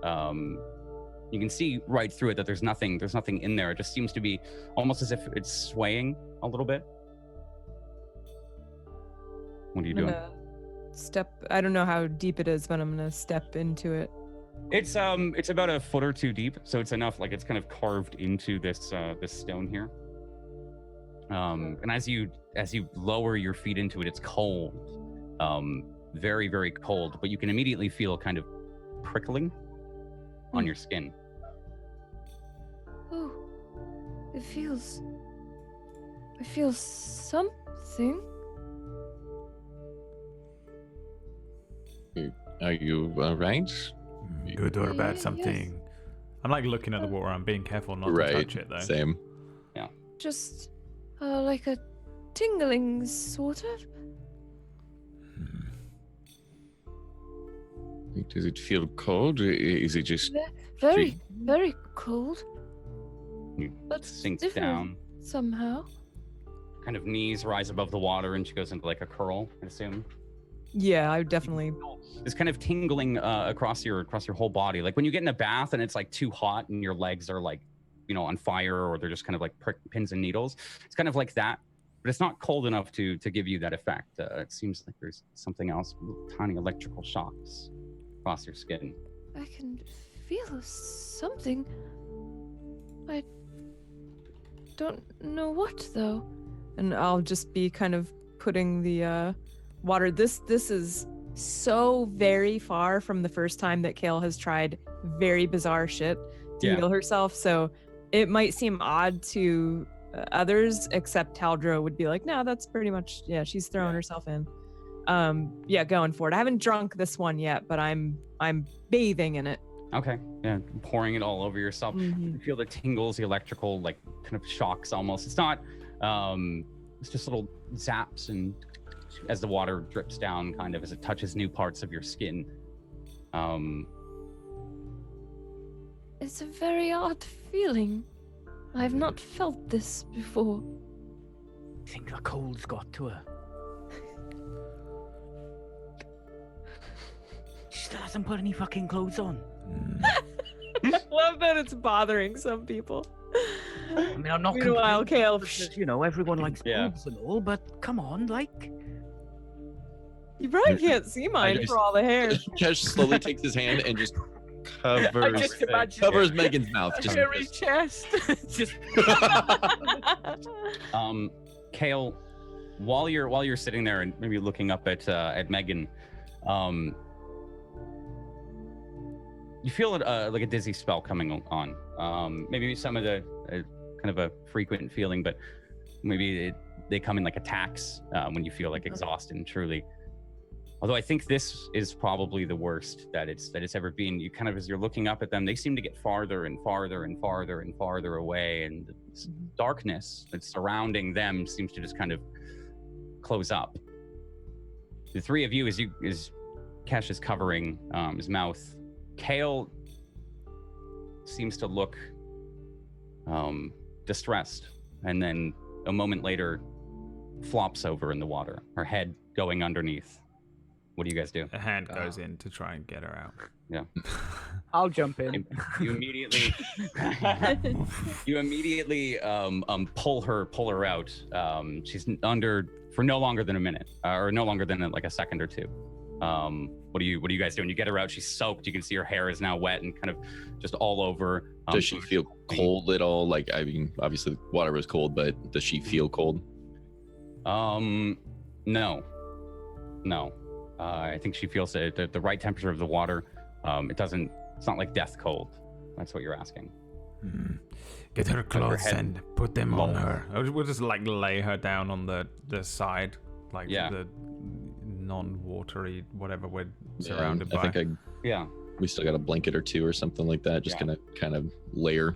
You can see right through it that there's nothing in there. It just seems to be almost as if it's swaying a little bit. What are you doing? I don't know how deep it is, but I'm gonna step into it. It's about a foot or 2 deep, so it's enough, it's kind of carved into this stone here. And as you lower your feet into it, it's cold, very, very cold, but you can immediately feel kind of prickling on your skin. Oh, I feel something. Are you right? Good or bad Yes. something. I'm looking at the water. I'm being careful not to Right. touch it though. Same. Just like a tingling, sort of. Does it feel cold? Is it just Very, very cold. But Sinks different down. somehow. Kind of knees rise above the water, and she goes into a curl, I assume. Yeah, I definitely. This kind of tingling across your whole body, like when you get in a bath and it's too hot and your legs are on fire, or they're just kind of pins and needles. It's kind of like that, but it's not cold enough to give you that effect. It seems like there's something else, little tiny electrical shocks across your skin. I can feel something. I don't know what though. And I'll just be kind of putting the water. This is so very far from the first time that Kale has tried very bizarre shit to heal herself. So it might seem odd to others, except Taldro would be like, no, that's pretty much, she's throwing herself in. Going for it. I haven't drunk this one yet, but I'm bathing in it. Okay, yeah, pouring it all over yourself. Mhm. You feel the tingles, the electrical, kind of shocks almost. It's not, it's just little zaps, and as the water drips down, kind of as it touches new parts of your skin. It's a very odd feeling. I've not felt this before. I think the cold's got to her. She still hasn't put any fucking clothes on. I love that it's bothering some people. I mean, I'm not Meanwhile, complaining Kale, because, everyone likes boobs and all, but come on, you probably can't see mine for all the hair. Kesh slowly takes his hand and just covers Megan's mouth. Just hairy chest. Just Kale, while you're sitting there and maybe looking up at Megan, you feel like a dizzy spell coming on. Maybe some of the kind of a frequent feeling, but maybe they come in attacks when you feel exhausted and truly. Although I think this is probably the worst that it's ever been. You kind of, as you're looking up at them, they seem to get farther and farther and farther and farther away, and this darkness that's surrounding them seems to just kind of close up. The three of you, as Kesh is covering his mouth, Kale seems to look distressed, and then a moment later flops over in the water, her head going underneath. What do you guys do? A hand goes in to try and get her out. Yeah. I'll jump in. You immediately pull her out. She's under for no longer than a minute, or no longer than like a second or two. What are you guys doing? You get her out. She's soaked. You can see her hair is now wet and kind of just all over. Does she feel cold at all? Like, I mean, obviously the water was cold, but does she feel cold? No. I think she feels the right temperature of the water. It's not like death cold. That's what you're asking. Get her clothes head and put them on her. We'll just like lay her down on the side, like the non-watery whatever we're surrounded by. I think we still got a blanket or two or something like that. Just gonna kind of layer.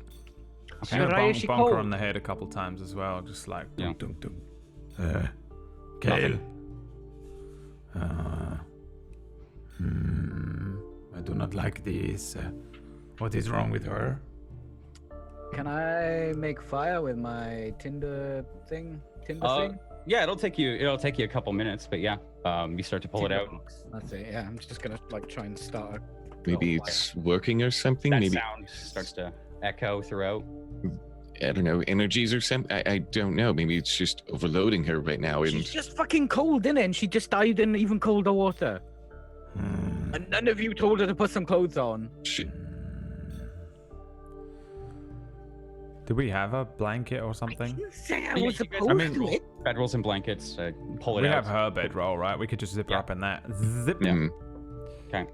I'm gonna bonk her on the head a couple times as well, just like dunk, dunk, dunk. Kale. I do not like this. What is wrong with her? Can I make fire with my Tinder thing? Yeah, it'll take you a couple minutes, but yeah, you start to pull it out. That's it. Yeah, I'm just gonna like try and start. Maybe it's working or something. That Maybe sound starts to echo throughout. I don't know, energies or something. I don't know. Maybe it's just overloading her right now. And She's just fucking cold, innit? And she just dived in even colder water. And none of you told her to put some clothes on. Do we have a blanket or something? Bedrolls and blankets. Pull it out. We have her bedroll, right? We could just zip her up in that. Zip. Yeah. Okay.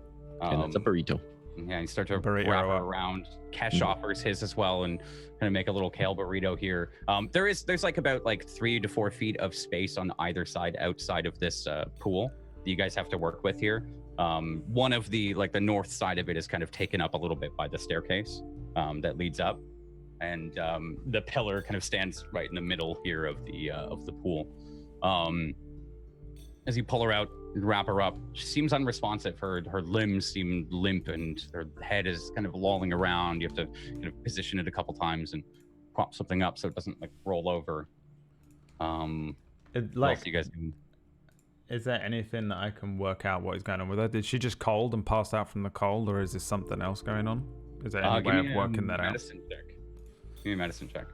And it's a burrito. Yeah, you start to wrap her around. Kesh offers his as well, and kind of make a little kale burrito here. There's like about 3 to 4 feet of space on either side outside of this pool that you guys have to work with here. One of the the north side of it is kind of taken up a little bit by the staircase that leads up, and the pillar kind of stands right in the middle here of the pool. As you pull her out, wrap her up, she seems unresponsive. Her limbs seem limp, and her head is kind of lolling around. You have to kind of position it a couple times and prop something up so it doesn't roll over. What else do you guys do? Is there anything that I can work out what is going on with her? Did she just cold and pass out from the cold, or is there something else going on? Is there any way of working that out? Medicine check. Give me a medicine check.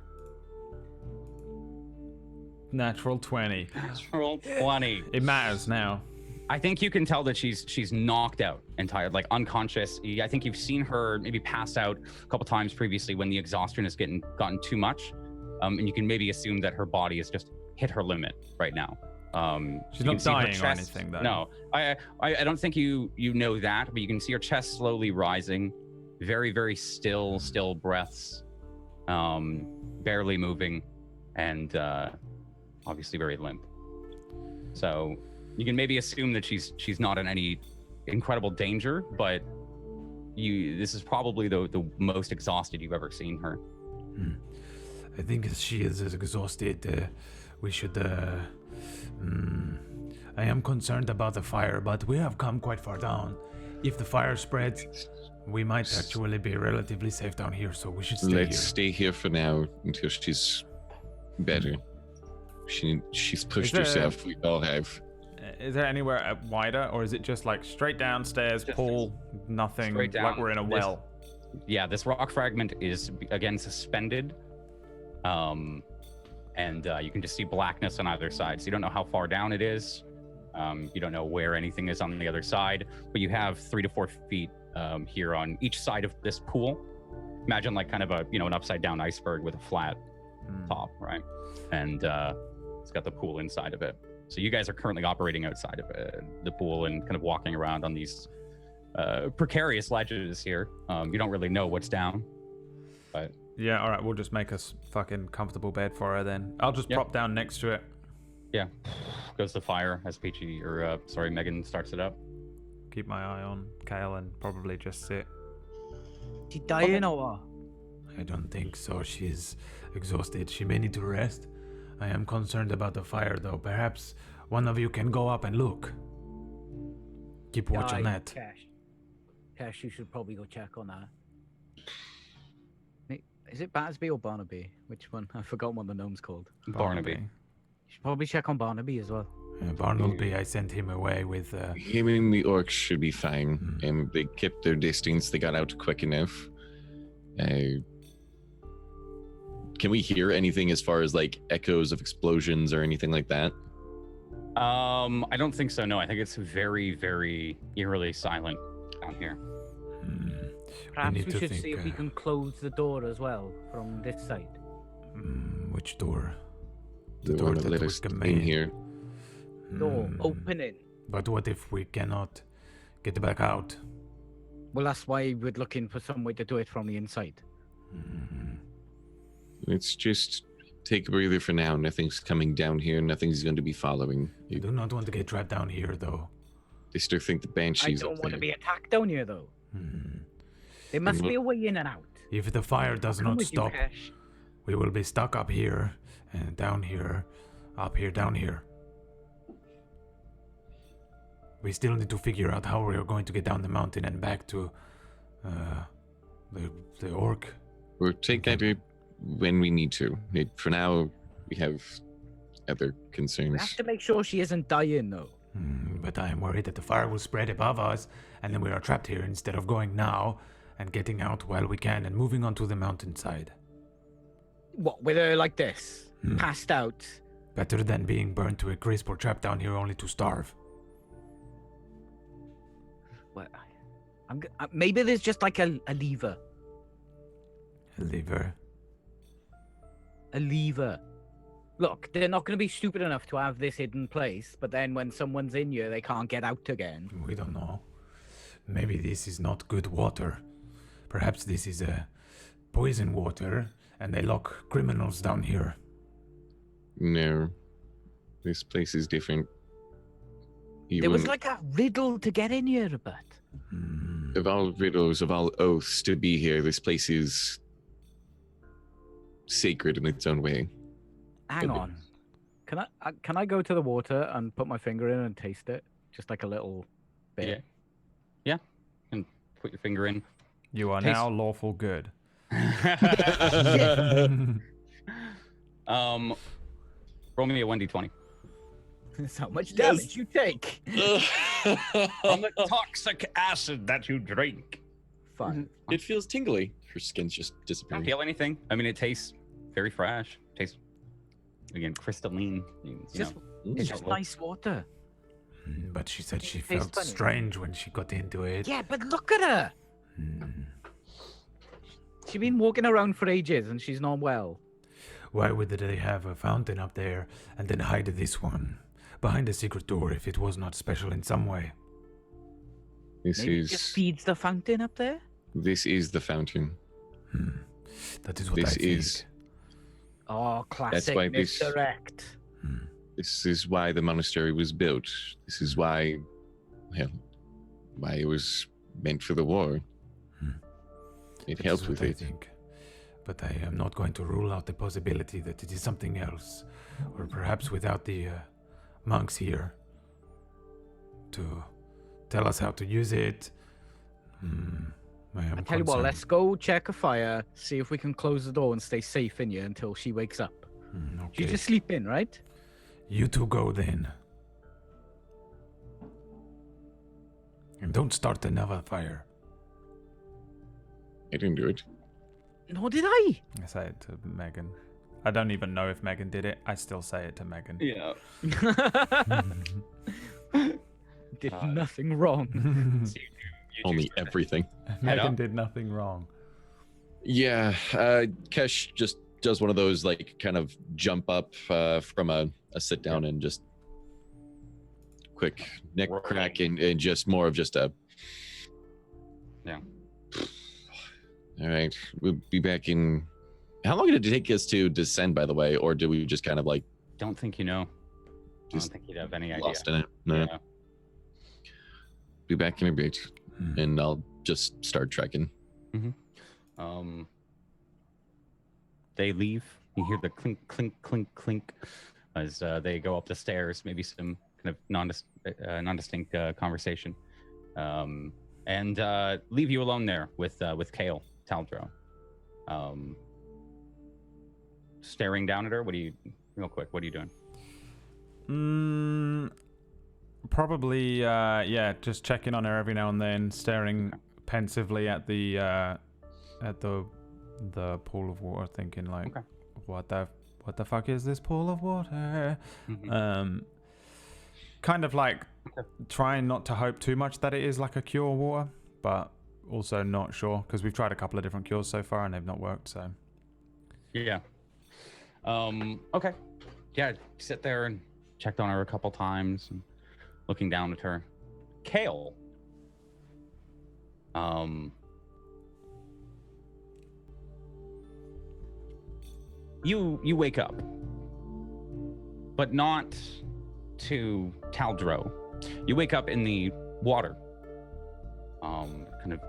Natural 20. Natural 20. It matters now. I think you can tell that she's knocked out and tired, unconscious. I think you've seen her maybe pass out a couple times previously when the exhaustion has gotten too much, and you can maybe assume that her body has just hit her limit right now. She's not dying or anything, though. No, I don't think you know that, but you can see her chest slowly rising, very, very still breaths, barely moving, and obviously very limp. So you can maybe assume that she's not in any incredible danger, but this is probably the most exhausted you've ever seen her. I think she is exhausted. We should. I am concerned about the fire, but we have come quite far down. If the fire spreads, we might actually be relatively safe down here, so we should stay here. Let's stay here for now until she's better. She's pushed herself. We all have. Is there anywhere wider, or is it just straight downstairs, pool, nothing, straight down, like we're in a well? This rock fragment is again suspended, and you can just see blackness on either side. So you don't know how far down it is. You don't know where anything is on the other side, but you have 3 to 4 feet here on each side of this pool. Imagine kind of an upside down iceberg with a flat top, right? And it's got the pool inside of it. So you guys are currently operating outside of the pool and kind of walking around on these precarious ledges here. You don't really know what's down, but yeah, all right, we'll just make a fucking comfortable bed for her then. I'll just prop down next to it. Yeah, goes the fire as Megan starts it up. Keep my eye on Kale and probably just sit. She dying or what? I don't think so. She's exhausted. She may need to rest. I am concerned about the fire, though. Perhaps one of you can go up and look. Keep watch on that. Cash, you should probably go check on that. Is it Battersby or Barnaby? Which one? I've forgotten what the gnome's called. Barnaby. You should probably check on Barnaby as well. Barnaby, I sent him away with. Him and the orcs should be fine, and they kept their distance. They got out quick enough. Can we hear anything as far as like echoes of explosions or anything like that? I don't think so. No, I think it's very, very eerily silent down here. Perhaps need we to should think, see if we can close the door as well from this side. Which door? The door that let we us can in make. here. Door opening. But what if we cannot get back out? Well, that's why we're looking for some way to do it from the inside. Let's just take a breather for now. Nothing's coming down here. Nothing's going to be following. I do not want to get trapped down here, though. They still think the I banshees don't up want there. to be attacked down here, though. There must be a way in and out. If the fire does Come not with you, stop, Cash. we will be stuck up here and down here, up here, down here. We still need to figure out how we are going to get down the mountain and back to the orc. We'll take that when we need to. For now, we have other We concerns. have to make sure she isn't dying, though. But I am worried that the fire will spread above us, and then we are trapped here instead of going now and getting out while we can and moving onto the mountainside. What, with her like this? Passed out? Better than being burned to a crisp or trapped down here only to starve. Well, maybe there's just like a lever. A lever. A lever. Look, they're not going to be stupid enough to have this hidden place, but then when someone's in here, they can't get out again. We don't know. Maybe this is not good water. Perhaps this is a poison water, and they lock criminals down here. No. This place is different. There was like a riddle to get in here, but... Of all riddles, of all oaths to be here, this place is sacred in its own way. Hang on. Can I go to the water and put my finger in and taste it? Just like a little bit. Yeah. And put your finger in. You are Taste- now lawful good. Roll me a 1d20. That's how much damage you take. From the toxic acid that you drink. Fine. It feels tingly. Her skin's just Don't disappearing. feel anything. I mean, it tastes very fresh. Tastes, again, crystalline. It's just nice water. But she said she It tastes felt funny. strange when she got into it. Yeah, but look at her. She's been walking around for ages and she's not well. Why would they have a fountain up there and then hide this one behind a secret door if it was not special in some way? This Maybe it just is feeds the fountain up there? the fountain. That is what This I think. is Oh, classic why this- misdirect. This is why the monastery was built. This is why, well, why it was meant for the war. It That helped is with what I it. think. But I am not going to rule out the possibility that it is something else, or perhaps without the monks here to tell us how to use it. I am I tell you what, let's go check a fire, see if we can close the door and stay safe in here until she wakes up. Okay. She just sleep in, right? You two go then. And don't start another fire. I didn't do it. Nor did I. I say it to Megan. I don't even know if Megan did it. I still say it to Megan. Yeah. Did nothing wrong. Only everything. Megan did nothing wrong. Yeah, Kesh just does one of those like kind of jump up from a sit down and just quick neck crack and just more of just a. Yeah. All right, we'll be back in. How long did it take us to descend, by the way, or do we just kind of like Don't think you know. I Just don't think you'd have any idea. lost in it? No. Yeah. Be back in a bit, and I'll just start trekking. They leave. You hear the clink, clink, clink, clink as they go up the stairs. Maybe some kind of non-distinct conversation, and leave you alone there with Kale Taldro, staring down at her. What are you, real quick? What are you doing? Probably, yeah, just checking on her every now and then, staring pensively at the pool of water, thinking like, what the fuck is this pool of water? Kind of like trying not to hope too much that it is like a cure water, but also not sure because we've tried a couple of different cures so far and they've not worked. So yeah. Okay. Yeah, sit there and checked on her a couple times and looking down at her. Kale. You wake up, but not to Taldro. You wake up in the water. Kind of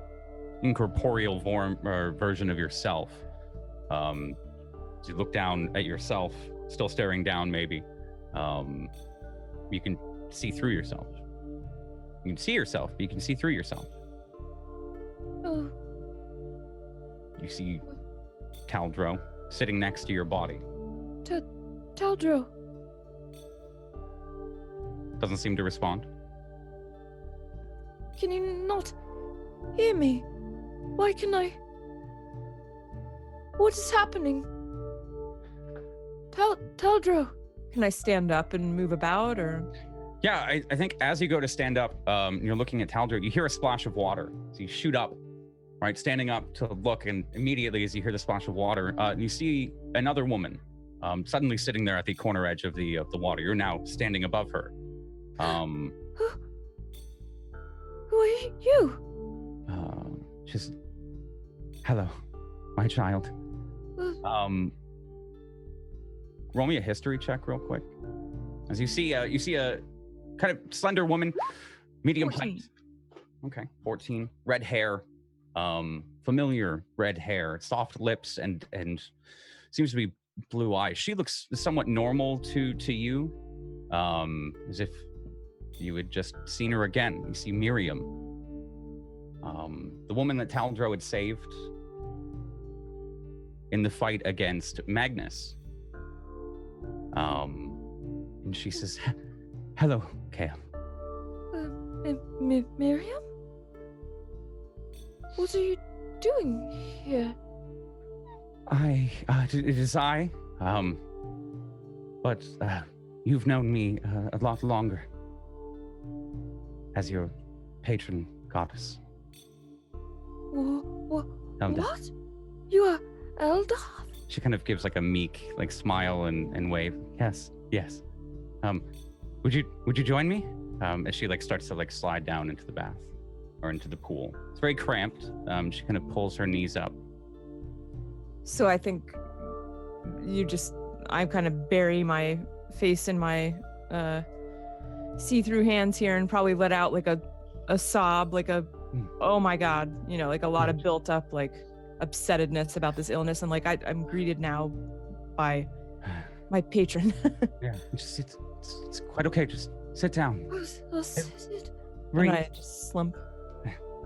incorporeal version of yourself. As you look down at yourself, still staring down maybe, you can see through yourself. You can see yourself, but you can see through yourself. Oh. You see Taldro sitting next to your body. Taldro. Doesn't seem to respond. Can you not hear me? Why can I? What is happening? Taldro. Can I stand up and move about, or? Yeah, I think as you go to stand up, you're looking at Taldro, you hear a splash of water. So you shoot up, right, standing up to look, and immediately as you hear the splash of water, you see another woman suddenly sitting there at the corner edge of the water. You're now standing above her. Who are you? She's, hello, my child. Roll me a history check real quick. As you see a kind of slender woman, medium 14. height. Okay, 14. Red hair, familiar red hair, soft lips, and seems to be blue eyes. She looks somewhat normal to you, as if you had just seen her again. You see Miriam, the woman that Taldro had saved in the fight against Magnus. And she says, hello, Kale. Miriam? What are you doing here? It is I. But you've known me a lot longer as your patron goddess. What? Elder. What? You are Elder? She kind of gives like a meek smile and wave. Yes. Would you join me? As she starts to slide down into the bath or into the pool. It's very cramped. She kind of pulls her knees up. So I think I kind of bury my face in my see-through hands here and probably let out like a sob, like a, oh my God, like a lot of built up upsettedness about this illness. And I'm greeted now by my patron. Yeah, it's quite okay. Just sit down. I'll sit. Breathe. And I just slump.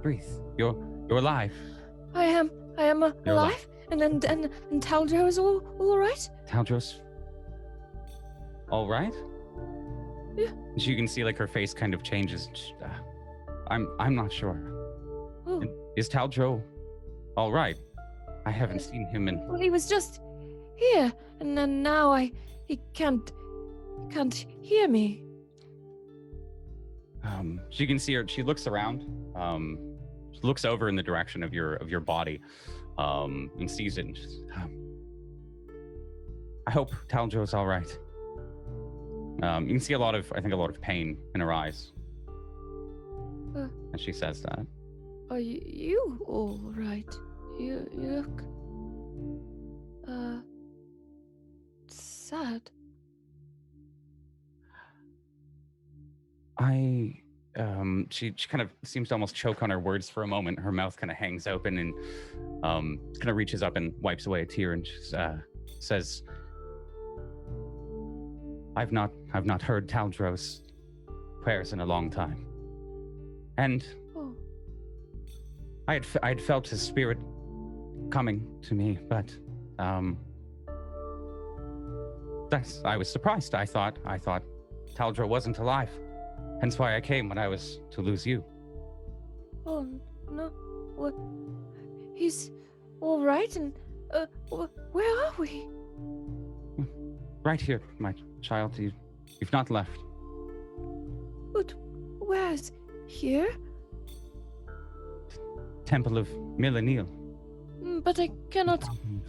Breathe. You're alive. I am You're alive. And Taldro is all right? Taldro's all right? Yeah. And you can see her face kind of changes. I'm not sure. Oh. Is Taldro all right? I haven't seen him in. Well, he was just here, and then now he can't hear me. So you can see her. She looks around. She looks over in the direction of your body, and sees it. And she's, I hope Taldro's all right. You can see a lot of pain in her eyes. And she says that. Are you all right? You look sad. She kind of seems to almost choke on her words for a moment. Her mouth kind of hangs open and kind of reaches up and wipes away a tear, and she says, I've not heard Taldro's prayers in a long time. And I had felt his spirit coming to me, but I was surprised. I thought Taldra wasn't alive. Hence why I came when I was to lose you. Oh, no. What? He's all right, and where are we? Right here, my child. You've not left. But where's here? Temple of Milanil. But I cannot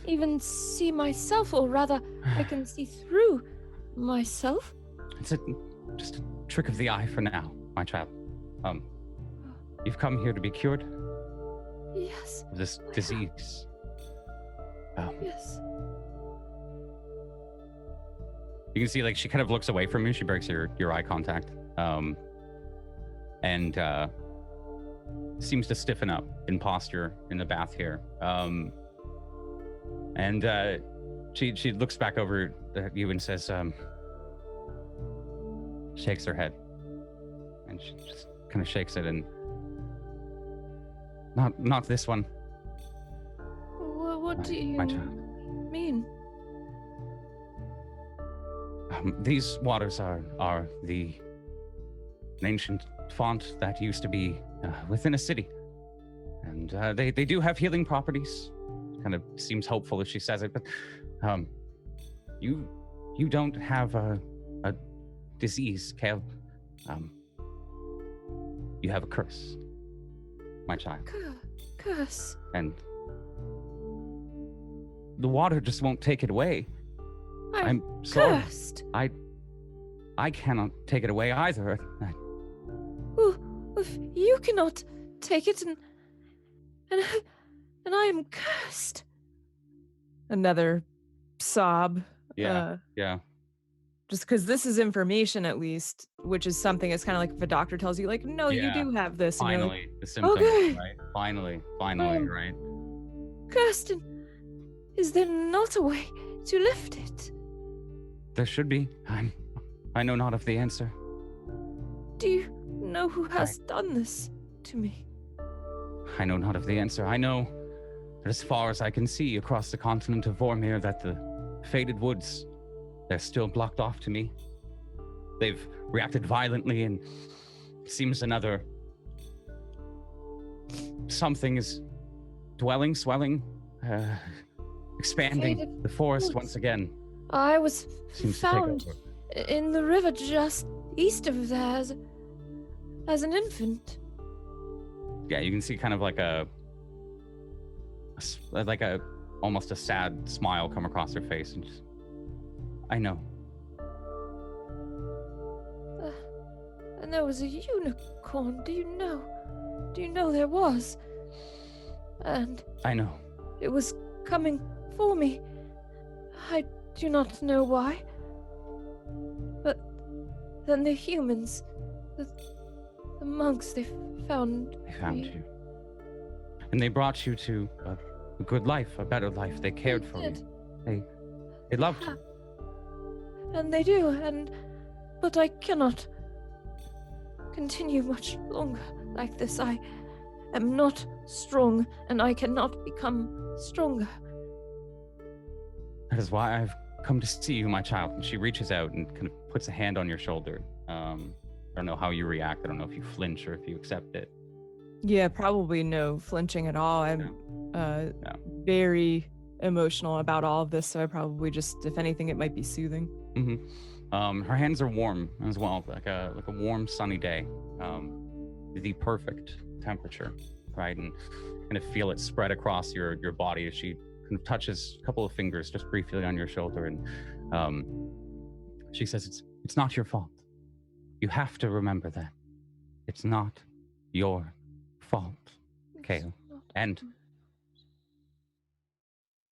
even see myself, or rather, I can see through myself. It's just a trick of the eye for now, my child. You've come here to be cured Yes. of this disease. Yes. You can see, like, she kind of looks away from you. She breaks your eye contact, and seems to stiffen up in posture in the bath here. And she looks back over at you and says, shakes her head, and she just kind of shakes it, and not this one. What do you my child. mean? These waters are an ancient font that used to be within a city, and they do have healing properties. Kind of seems hopeful as she says it, but you don't have a disease, Kale. You have a curse, my child. Curse. And the water just won't take it away. I'm sorry. Cursed. I cannot take it away either. If you cannot take it, and I am cursed. Another sob. Yeah. Just because this is information, at least, which is something. It's kind of like if a doctor tells you, like, no, you do have this. And you're like, Finally, the symptoms, okay. right? Finally, right? Cursed, and is there not a way to lift it? There should be. I know not of the answer. Do you know who has done this to me? I know not of the answer. I know that as far as I can see across the continent of Vormir, that the faded woods, they're still blocked off to me. They've reacted violently, and it seems another something is swelling, expanding Faded the forest woods. once again. I was Seems to take found over. in the river just east of there as an infant. Yeah, you can see kind of like almost a sad smile come across her face, and just, I know. And there was a unicorn. Do you know there was? And I know. it was coming for me. I do not know why. But then the humans, the monks, they found me. You. And they brought you to a good life, a better life. They cared for did. you. They loved you. And they do, but I cannot continue much longer like this. I am not strong, and I cannot become stronger. That is why I've come to see you, my child. And she reaches out and kind of puts a hand on your shoulder. I don't know how you react. I don't know if you flinch or if you accept it. Yeah, probably no flinching at all. I'm very emotional about all of this, so I probably just, if anything, it might be soothing. Mm-hmm. Her hands are warm as well, like a warm, sunny day. The perfect temperature, right? And kind of feel it spread across your body as she kind of touches a couple of fingers just briefly on your shoulder, and she says, "It's not your fault. You have to remember that. It's not your fault, Kale. And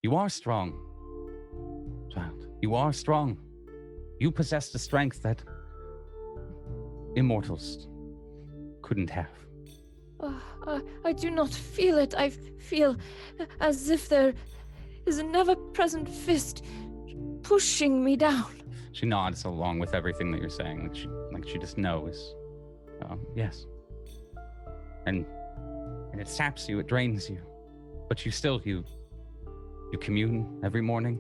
you are strong, child. You are strong. You possess the strength that immortals couldn't have." I do not feel it. I feel as if there is an ever-present fist pushing me down. She nods along with everything that you're saying. Like she just knows. Yes. And it saps you. It drains you. But you still you commune every morning.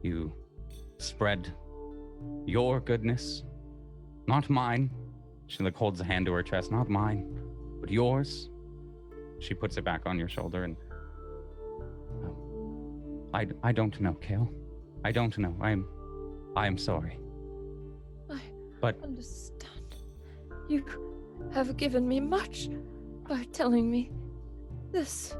You spread your goodness, not mine. She like holds a hand to her chest, not mine, but yours. She puts it back on your shoulder and I don't know, Kale. I don't know. I am sorry. I understand. You have given me much by telling me this.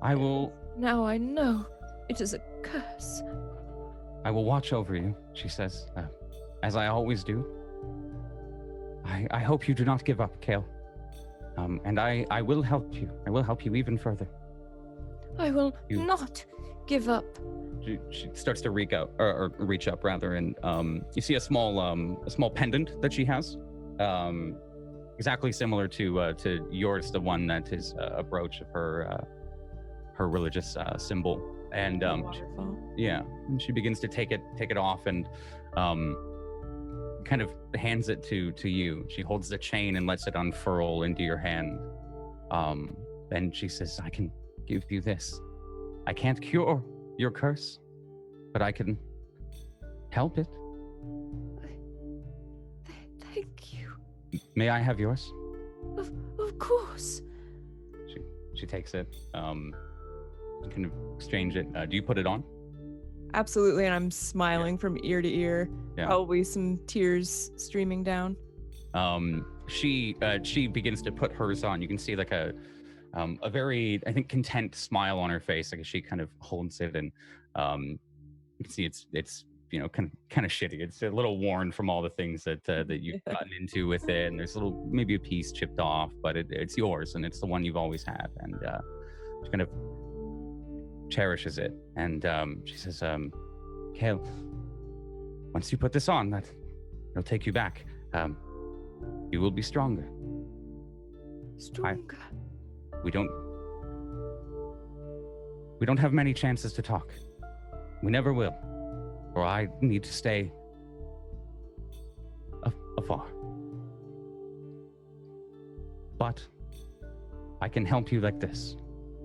I will. Now I know it is a curse. I will watch over you, she says, as I always do. I hope you do not give up, Kale. And I will help you. I will help you even further. I will not give up. She starts to reach up rather, and you see a small pendant that she has, exactly similar to yours, the one that is a brooch of her religious symbol. And and she begins to take it off and kind of hands it to you. She holds the chain and lets it unfurl into your hand. And she says, I can give you this. I can't cure your curse, but I can help it. Thank you. May I have yours? Of course. She takes it. Kind of exchange it. Do you put it on? Absolutely, and I'm smiling from ear to ear. Yeah. Probably some tears streaming down. She begins to put hers on. You can see like a very, I think, content smile on her face. Like she kind of holds it, and you can see it's kind of shitty. It's a little worn from all the things that you've gotten into with it, and there's maybe a piece chipped off, but it's yours, and it's the one you've always had, and she kind of cherishes it. And she says, Kale, once you put this on, it'll take you back. You will be stronger. Stronger. We don't have many chances to talk. We never will. Or I need to stay afar. But I can help you like this.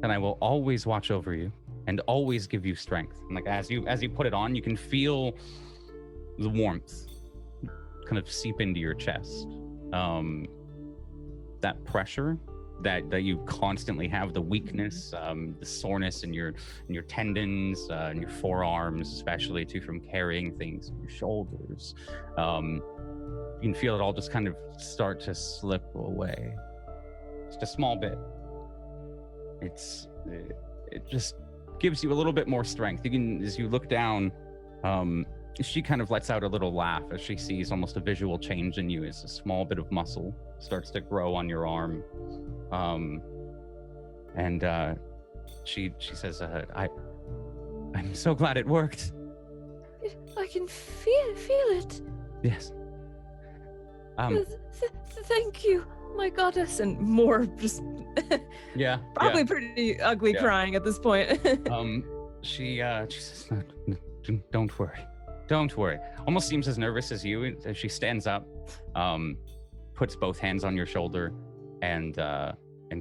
And I will always watch over you and always give you strength. And like as you put it on, you can feel the warmth kind of seep into your chest. That pressure that you constantly have, the weakness, the soreness in your tendons, and your forearms, especially too, from carrying things, your shoulders. You can feel it all just kind of start to slip away. Just a small bit. It just gives you a little bit more strength. You can, as you look down, she kind of lets out a little laugh as she sees almost a visual change in you as a small bit of muscle starts to grow on your arm. And she says, I'm so glad it worked. I can feel it. Yes. Thank you, my goddess. And more just probably pretty ugly crying at this point. She says, no, don't worry. Almost seems as nervous as you as she stands up, puts both hands on your shoulder, and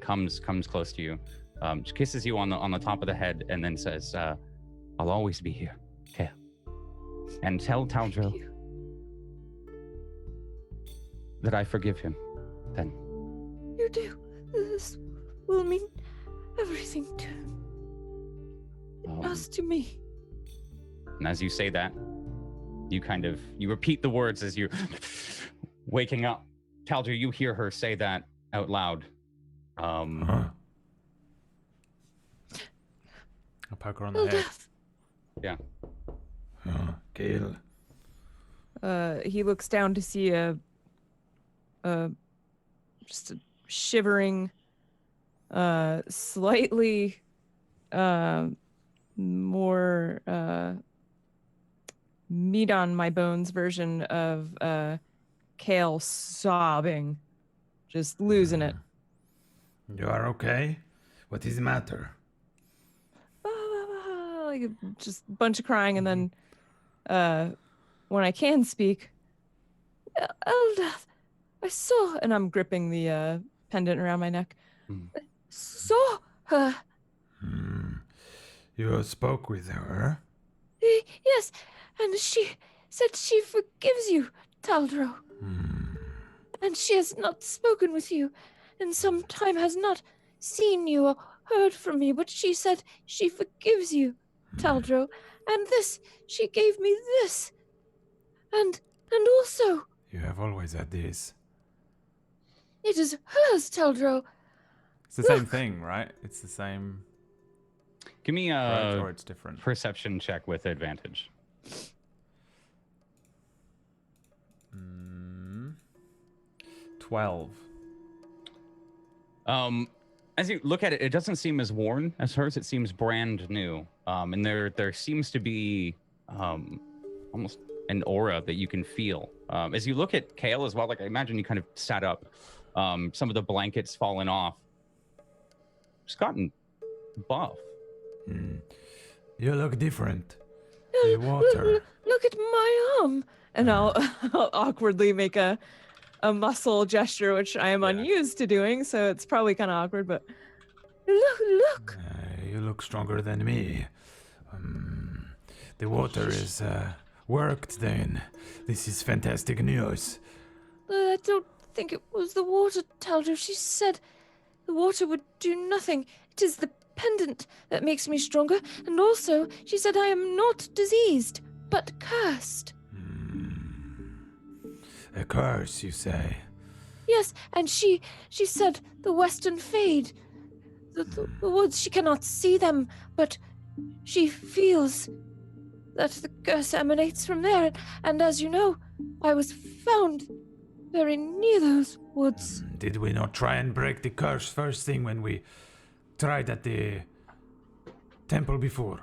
comes close to you. She kisses you on the top of the head, and then says, I'll always be here, okay? And tell Taldro that I forgive him, then. You do. This will mean everything to us, to me. And as you say that, you repeat the words as you're waking up. Taldro, you hear her say that out loud. I'll poke her on the head. Yeah. Gale. He looks down to see just a shivering, slightly more meat on my bones version of Kale sobbing, just losing it. You are okay? What is the matter? Like just a bunch of crying, and then when I can speak, Eldath, I saw, and I'm gripping the pendant around my neck. I saw her. You spoke with her? Yes, and she said she forgives you, Taldro. And she has not spoken with you, and some time has not seen you or heard from you, but she said she forgives you, Taldro. And this, she gave me this. And also, You have always had this. it is hers, Taldro. It's the same thing, right? It's the same, Give me right? a Or it's different. perception check with advantage. 12. As you look at it, it doesn't seem as worn as hers. It seems brand new. And there seems to be almost an aura that you can feel. As you look at Kale as well, like I imagine you kind of sat up. Some of the blankets fallen off. She's gotten buff. You look different. The water. Look at my arm. And I'll awkwardly make a muscle gesture, which I am unused to doing, so it's probably kind of awkward, but look. You look stronger than me. The water is worked then. This is fantastic news. I don't think it was the water, Taldro. She said the water would do nothing. It is the pendant that makes me stronger. And also, she said I am not diseased, but cursed. A curse, you say? Yes, and she said the western fade. The woods, she cannot see them, but she feels that the curse emanates from there. And as you know, I was found very near those woods. Did we not try and break the curse first thing when we tried at the temple before?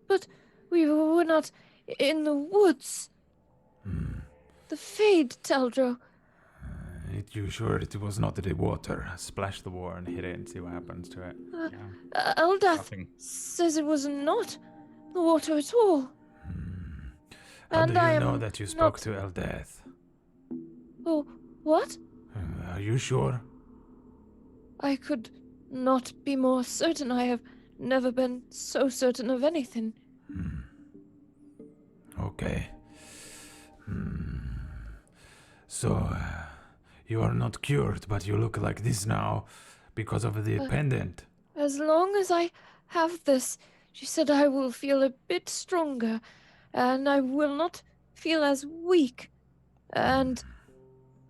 But we were not in the woods. The fade, Taldro. You sure it was not the water? Splash the water and hit it and see what happens to it. Eldath Nothing. says it was not the water at all. How And do I you am know that you spoke not- to Eldath? Oh, what? Are you sure? I could not be more certain. I have never been so certain of anything. Okay. So, you are not cured, but you look like this now because of the pendant. As long as I have this, she said I will feel a bit stronger, and I will not feel as weak. And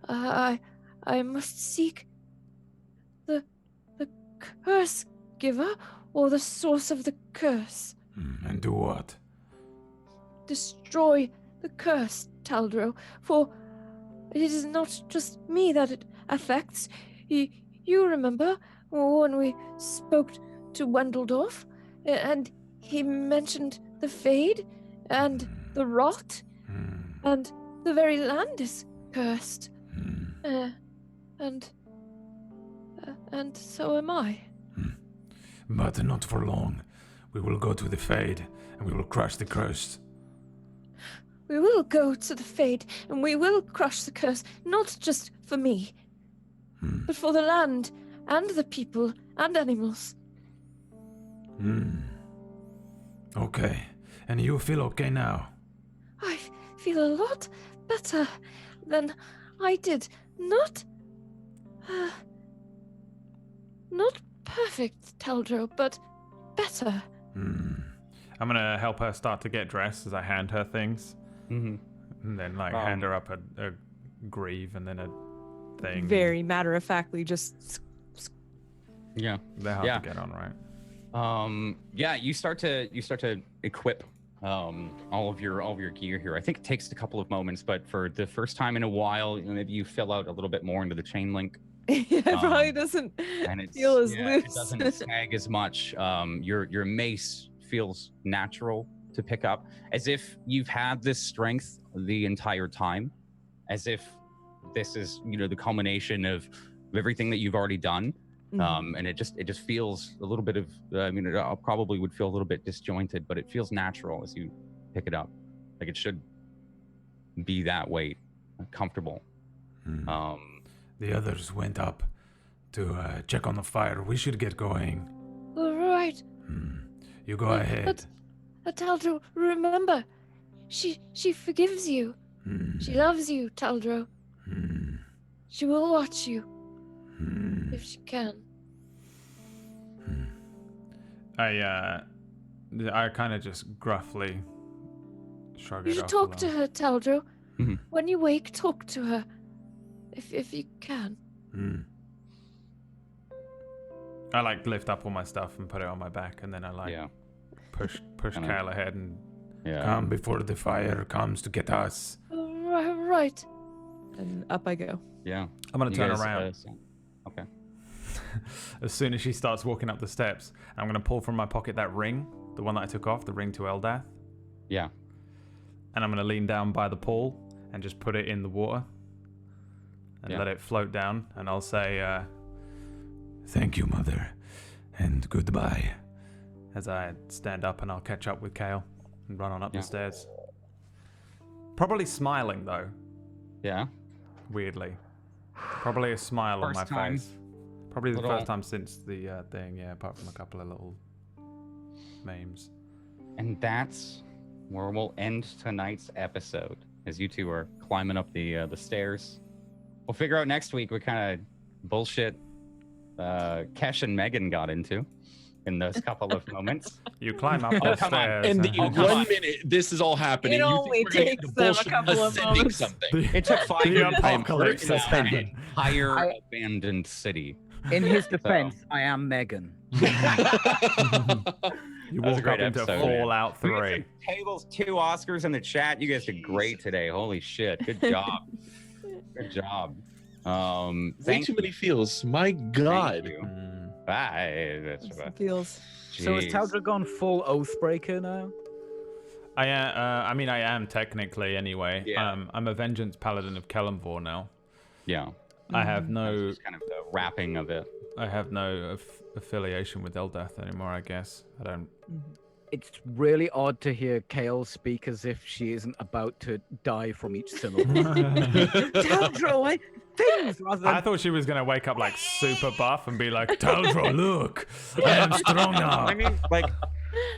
I must seek the curse giver or the source of the curse. And do what? Destroy the curse, Taldro, for it is not just me that it affects. You remember when we spoke to Wendeldorf, and he mentioned the fade and the rot, and the very land is cursed. And so am I. But not for long. We will go to the Fade, and we will crush the curse. We will go to the Fade, and we will crush the curse, not just for me, but for the land, and the people, and animals. Okay. And you feel okay now? I feel a lot better than I did. Not perfect, Taldro, but better. I'm gonna help her start to get dressed as I hand her things. And then, hand her up a greave and then a thing. Very matter-of-factly, just Yeah. They're hard to get on, right? Yeah, you start to equip all of your gear here. I think it takes a couple of moments, but for the first time in a while, maybe you fill out a little bit more into the chain link. it probably doesn't And it's, feel as yeah, loose. It doesn't sag as much. Your mace feels natural to pick up, as if you've had this strength the entire time, as if this is the culmination of everything that you've already done. And it just feels a little bit of it probably would feel a little bit disjointed, but it feels natural as you pick it up, like it should be that weight, comfortable. The others went up to check on the fire. We should get going. All right. You go ahead. Taldro, remember, she forgives you. She loves you, Taldro. She will watch you if she can. I kind of just gruffly shrug You it should off. talk to her, Taldro. Mhm. When you wake, talk to her, if you can. I like lift up all my stuff and put it on my back, and then I like push Kinda- Kale ahead and Yeah. come before the fire comes to get us. Right. And up I go. Yeah. I'm gonna You turn guys, around. Okay. As soon as she starts walking up the steps, I'm gonna pull from my pocket that ring, the one that I took off, the ring to Eldath, Yeah. and I'm gonna lean down by the pool and just put it in the water and let it float down, and I'll say, "Thank you, Mother, and goodbye." As I stand up, and I'll catch up with Kale and run on up the stairs. Probably smiling though, Yeah. weirdly. Probably a smile on my First time. face. Probably the Little- first time since the thing, yeah, apart from a couple of little memes. And that's where we'll end tonight's episode, as you two are climbing up the stairs. We'll figure out next week what kind of bullshit Kesh and Megan got into in those couple of moments. You climb up the come on. stairs. In the and- come 1 on. minute this is all happening, It you only think we're gonna takes get them a bullshit couple of ascending moments. something? It took 5 The minutes to apocalypse break has down an happened. entire abandoned city. In his defense, I am Megan. You That was a walk up great into episode, man. Fallout We got 3. some tables, 2 Oscars in the chat. You guys did great today. Holy shit. Good job. Good job. Way Thank too you. many feels. My Thank God. you. Mm. Bye. That's It feels. So is Jeez. Taldra gone full Oathbreaker now? I mean, I am technically anyway. Yeah. I'm a Vengeance Paladin of Kellenvor now. Yeah. I have That was no, just kind of the wrapping of it. I have no affiliation with Eldath anymore. I guess I don't. It's really odd to hear Kale speak as if she isn't about to die from each syllable. Taldra, things rather than I thought she was gonna wake up like super buff and be like, "Taldro, look, I am strong now." I mean, like,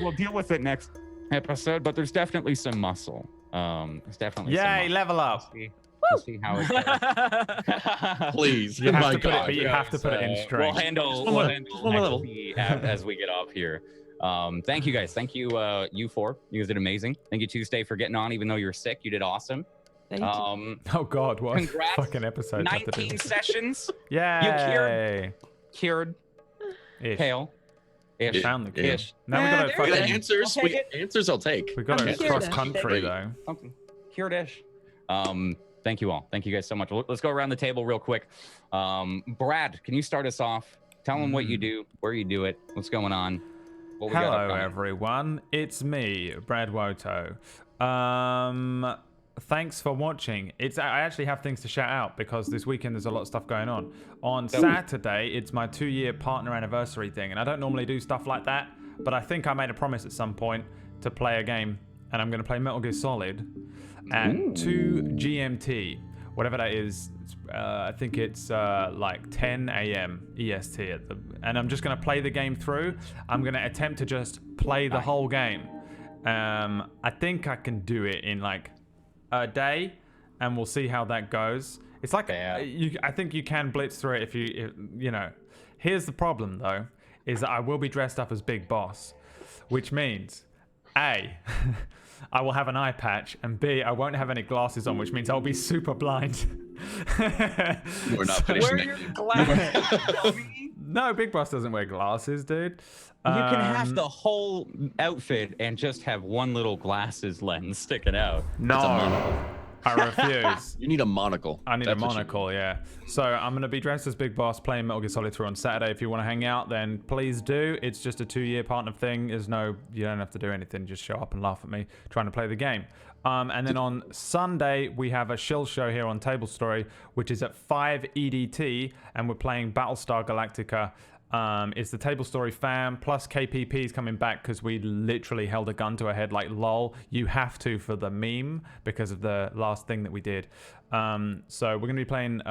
we'll deal with it next episode, but there's definitely some muscle. There's definitely some Yay, muscle. level up. We'll see how it goes. Please. You have My to put it, God. but you have to put it in We'll strength. handle, One we'll more- handle one more level. XP as we get up here. Thank you guys. Thank you, you four. You guys did amazing. Thank you, Tuesday, for getting on, even though you were sick. You did awesome. Thank you. Oh God, what Congrats. fucking episode? 19 sessions. Yay! Cured. Ish. Kale. Ish. Found the kid. Ish. Now we Yeah, gotta there We got you fucking. answers. I'll take it. Answers I'll take. We got to Cured cross it. country though. Something. Cured-ish. Thank you all. Thank you guys so much. Let's go around the table real quick. Brad, can you start us off? Tell them what you do, where you do it, what's going on. What we got Hello upcoming. everyone, it's me, Brotatoe. Thanks for watching. I actually have things to shout out because this weekend there's a lot of stuff going on. On Saturday, it's my 2-year partner anniversary thing, and I don't normally do stuff like that, but I think I made a promise at some point to play a game, and I'm going to play Metal Gear Solid at 2 GMT, whatever that is. I think it's like 10 a.m. EST and I'm just going to play the game through. I'm going to attempt to just play the whole game. I think I can do it in like a day, and we'll see how that goes. It's like I think you can blitz through it if you know. Here's the problem though, is that I will be dressed up as Big Boss, which means A, I will have an eye patch, and B, I won't have any glasses on, which means I'll be super blind. We're not finishing Wear your that. glasses. No, Big Boss doesn't wear glasses, dude. You can have the whole outfit and just have one little glasses lens sticking out. No, I refuse. You need a monocle. I need That's a what you monocle, yeah. So I'm going to be dressed as Big Boss playing Metal Gear Solid 3 on Saturday. If you want to hang out, then please do. It's just a 2-year partner thing. You don't have to do anything. Just show up and laugh at me trying to play the game. And then on Sunday, we have a shill show here on Tablestory, which is at 5 EDT, and we're playing Battlestar Galactica. It's the Tablestory fam, plus KPP's coming back because we literally held a gun to her head like, lol, you have to for the meme because of the last thing that we did. So we're going to be playing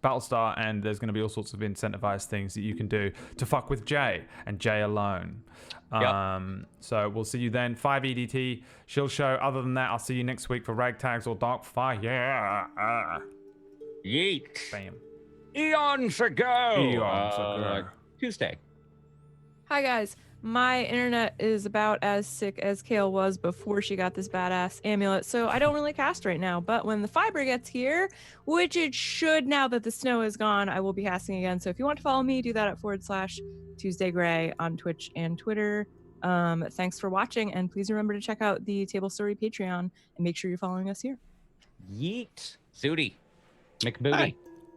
Battlestar, and there's going to be all sorts of incentivized things that you can do to fuck with Jay and Jay alone. So we'll see you then. 5 EDT, Shield Show. Other than that, I'll see you next week for Ragtags or Dark Fire. Yeah. Yeet. Bam. Eons ago. Eons ago. Tuesday. Hi guys. My internet is about as sick as Kale was before she got this badass amulet, so I don't really cast right now. But when the fiber gets here, which it should now that the snow is gone, I will be casting again. So if you want to follow me, do that at /TuesdayGray on Twitch and Twitter. Thanks for watching, and please remember to check out the Tablestory Patreon and make sure you're following us here. Yeet. Zooty. McBooty.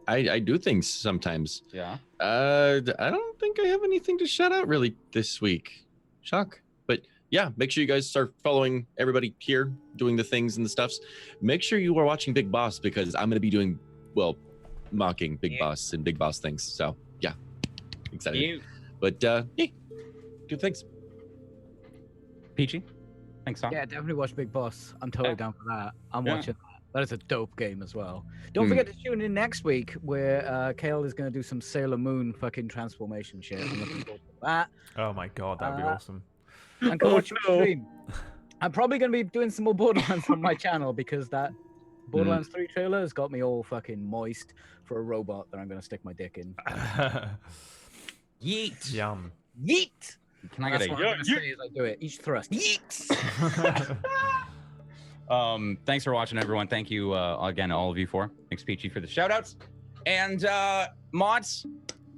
I do things sometimes. Yeah. I don't think I have anything to shout out really this week. Shock. But yeah, make sure you guys start following everybody here, doing the things and the stuffs. Make sure you are watching Big Boss, because I'm going to be doing, well, mocking Big Boss and Big Boss things. So yeah, excited. But yeah, good things. Peachy. Thanks, Tom. Yeah, definitely watch Big Boss. I'm totally down for that. I'm Yeah. watching that. That is a dope game as well. Don't forget to tune in next week where Kale is going to do some Sailor Moon fucking transformation shit. I'm looking forward to that. Oh my god, that'd be awesome. And come watch my stream. I'm probably going to be doing some more Borderlands on my channel, because that Borderlands 3 trailer has got me all fucking moist for a robot that I'm going to stick my dick in. Yeet. Yum. Yeet. Can I That's get what a I'm gonna say as I do it. Each thrust. Yeet? Thanks for watching, everyone. Thank you again, all of you, thanks Peachy for the shout outs. And mods,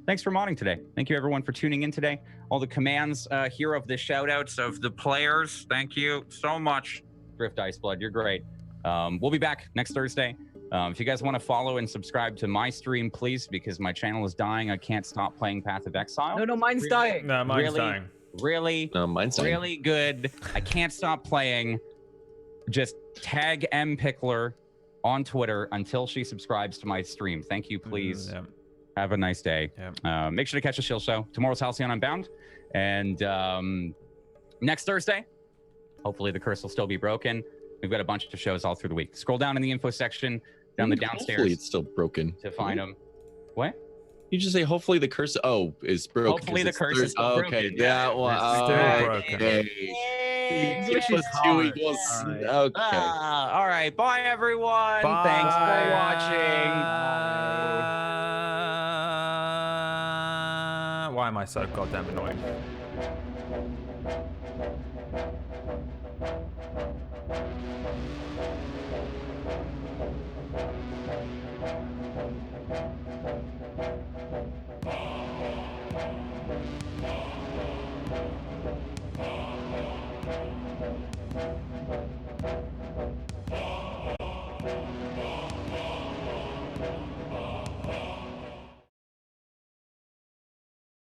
thanks for modding today. Thank you everyone for tuning in today. All the commands here of the shout outs of the players. Thank you so much. Drift Iceblood, you're great. We'll be back next Thursday. If you guys want to follow and subscribe to my stream, please, because my channel is dying. I can't stop playing Path of Exile. No, mine's dying. No, mine's dying. Really, No, mine's dying. really good. I can't stop playing. Just tag M Pickler on Twitter until she subscribes to my stream. Thank you, please. Yeah. Have a nice day. Yeah. Make sure to catch the Shield Show. Tomorrow's Halcyon Unbound. And next Thursday, hopefully the curse will still be broken. We've got a bunch of shows all through the week. Scroll down in the info section, down the downstairs. Hopefully it's still broken. To find them. What? You just say hopefully the curse is broken. Hopefully the curse is still broken. Okay, yeah, well, Still broken. okay. Which is 2 hard. equals. Alright. Okay. All right. Bye, everyone. Bye. Thanks for watching. Why am I so goddamn annoying?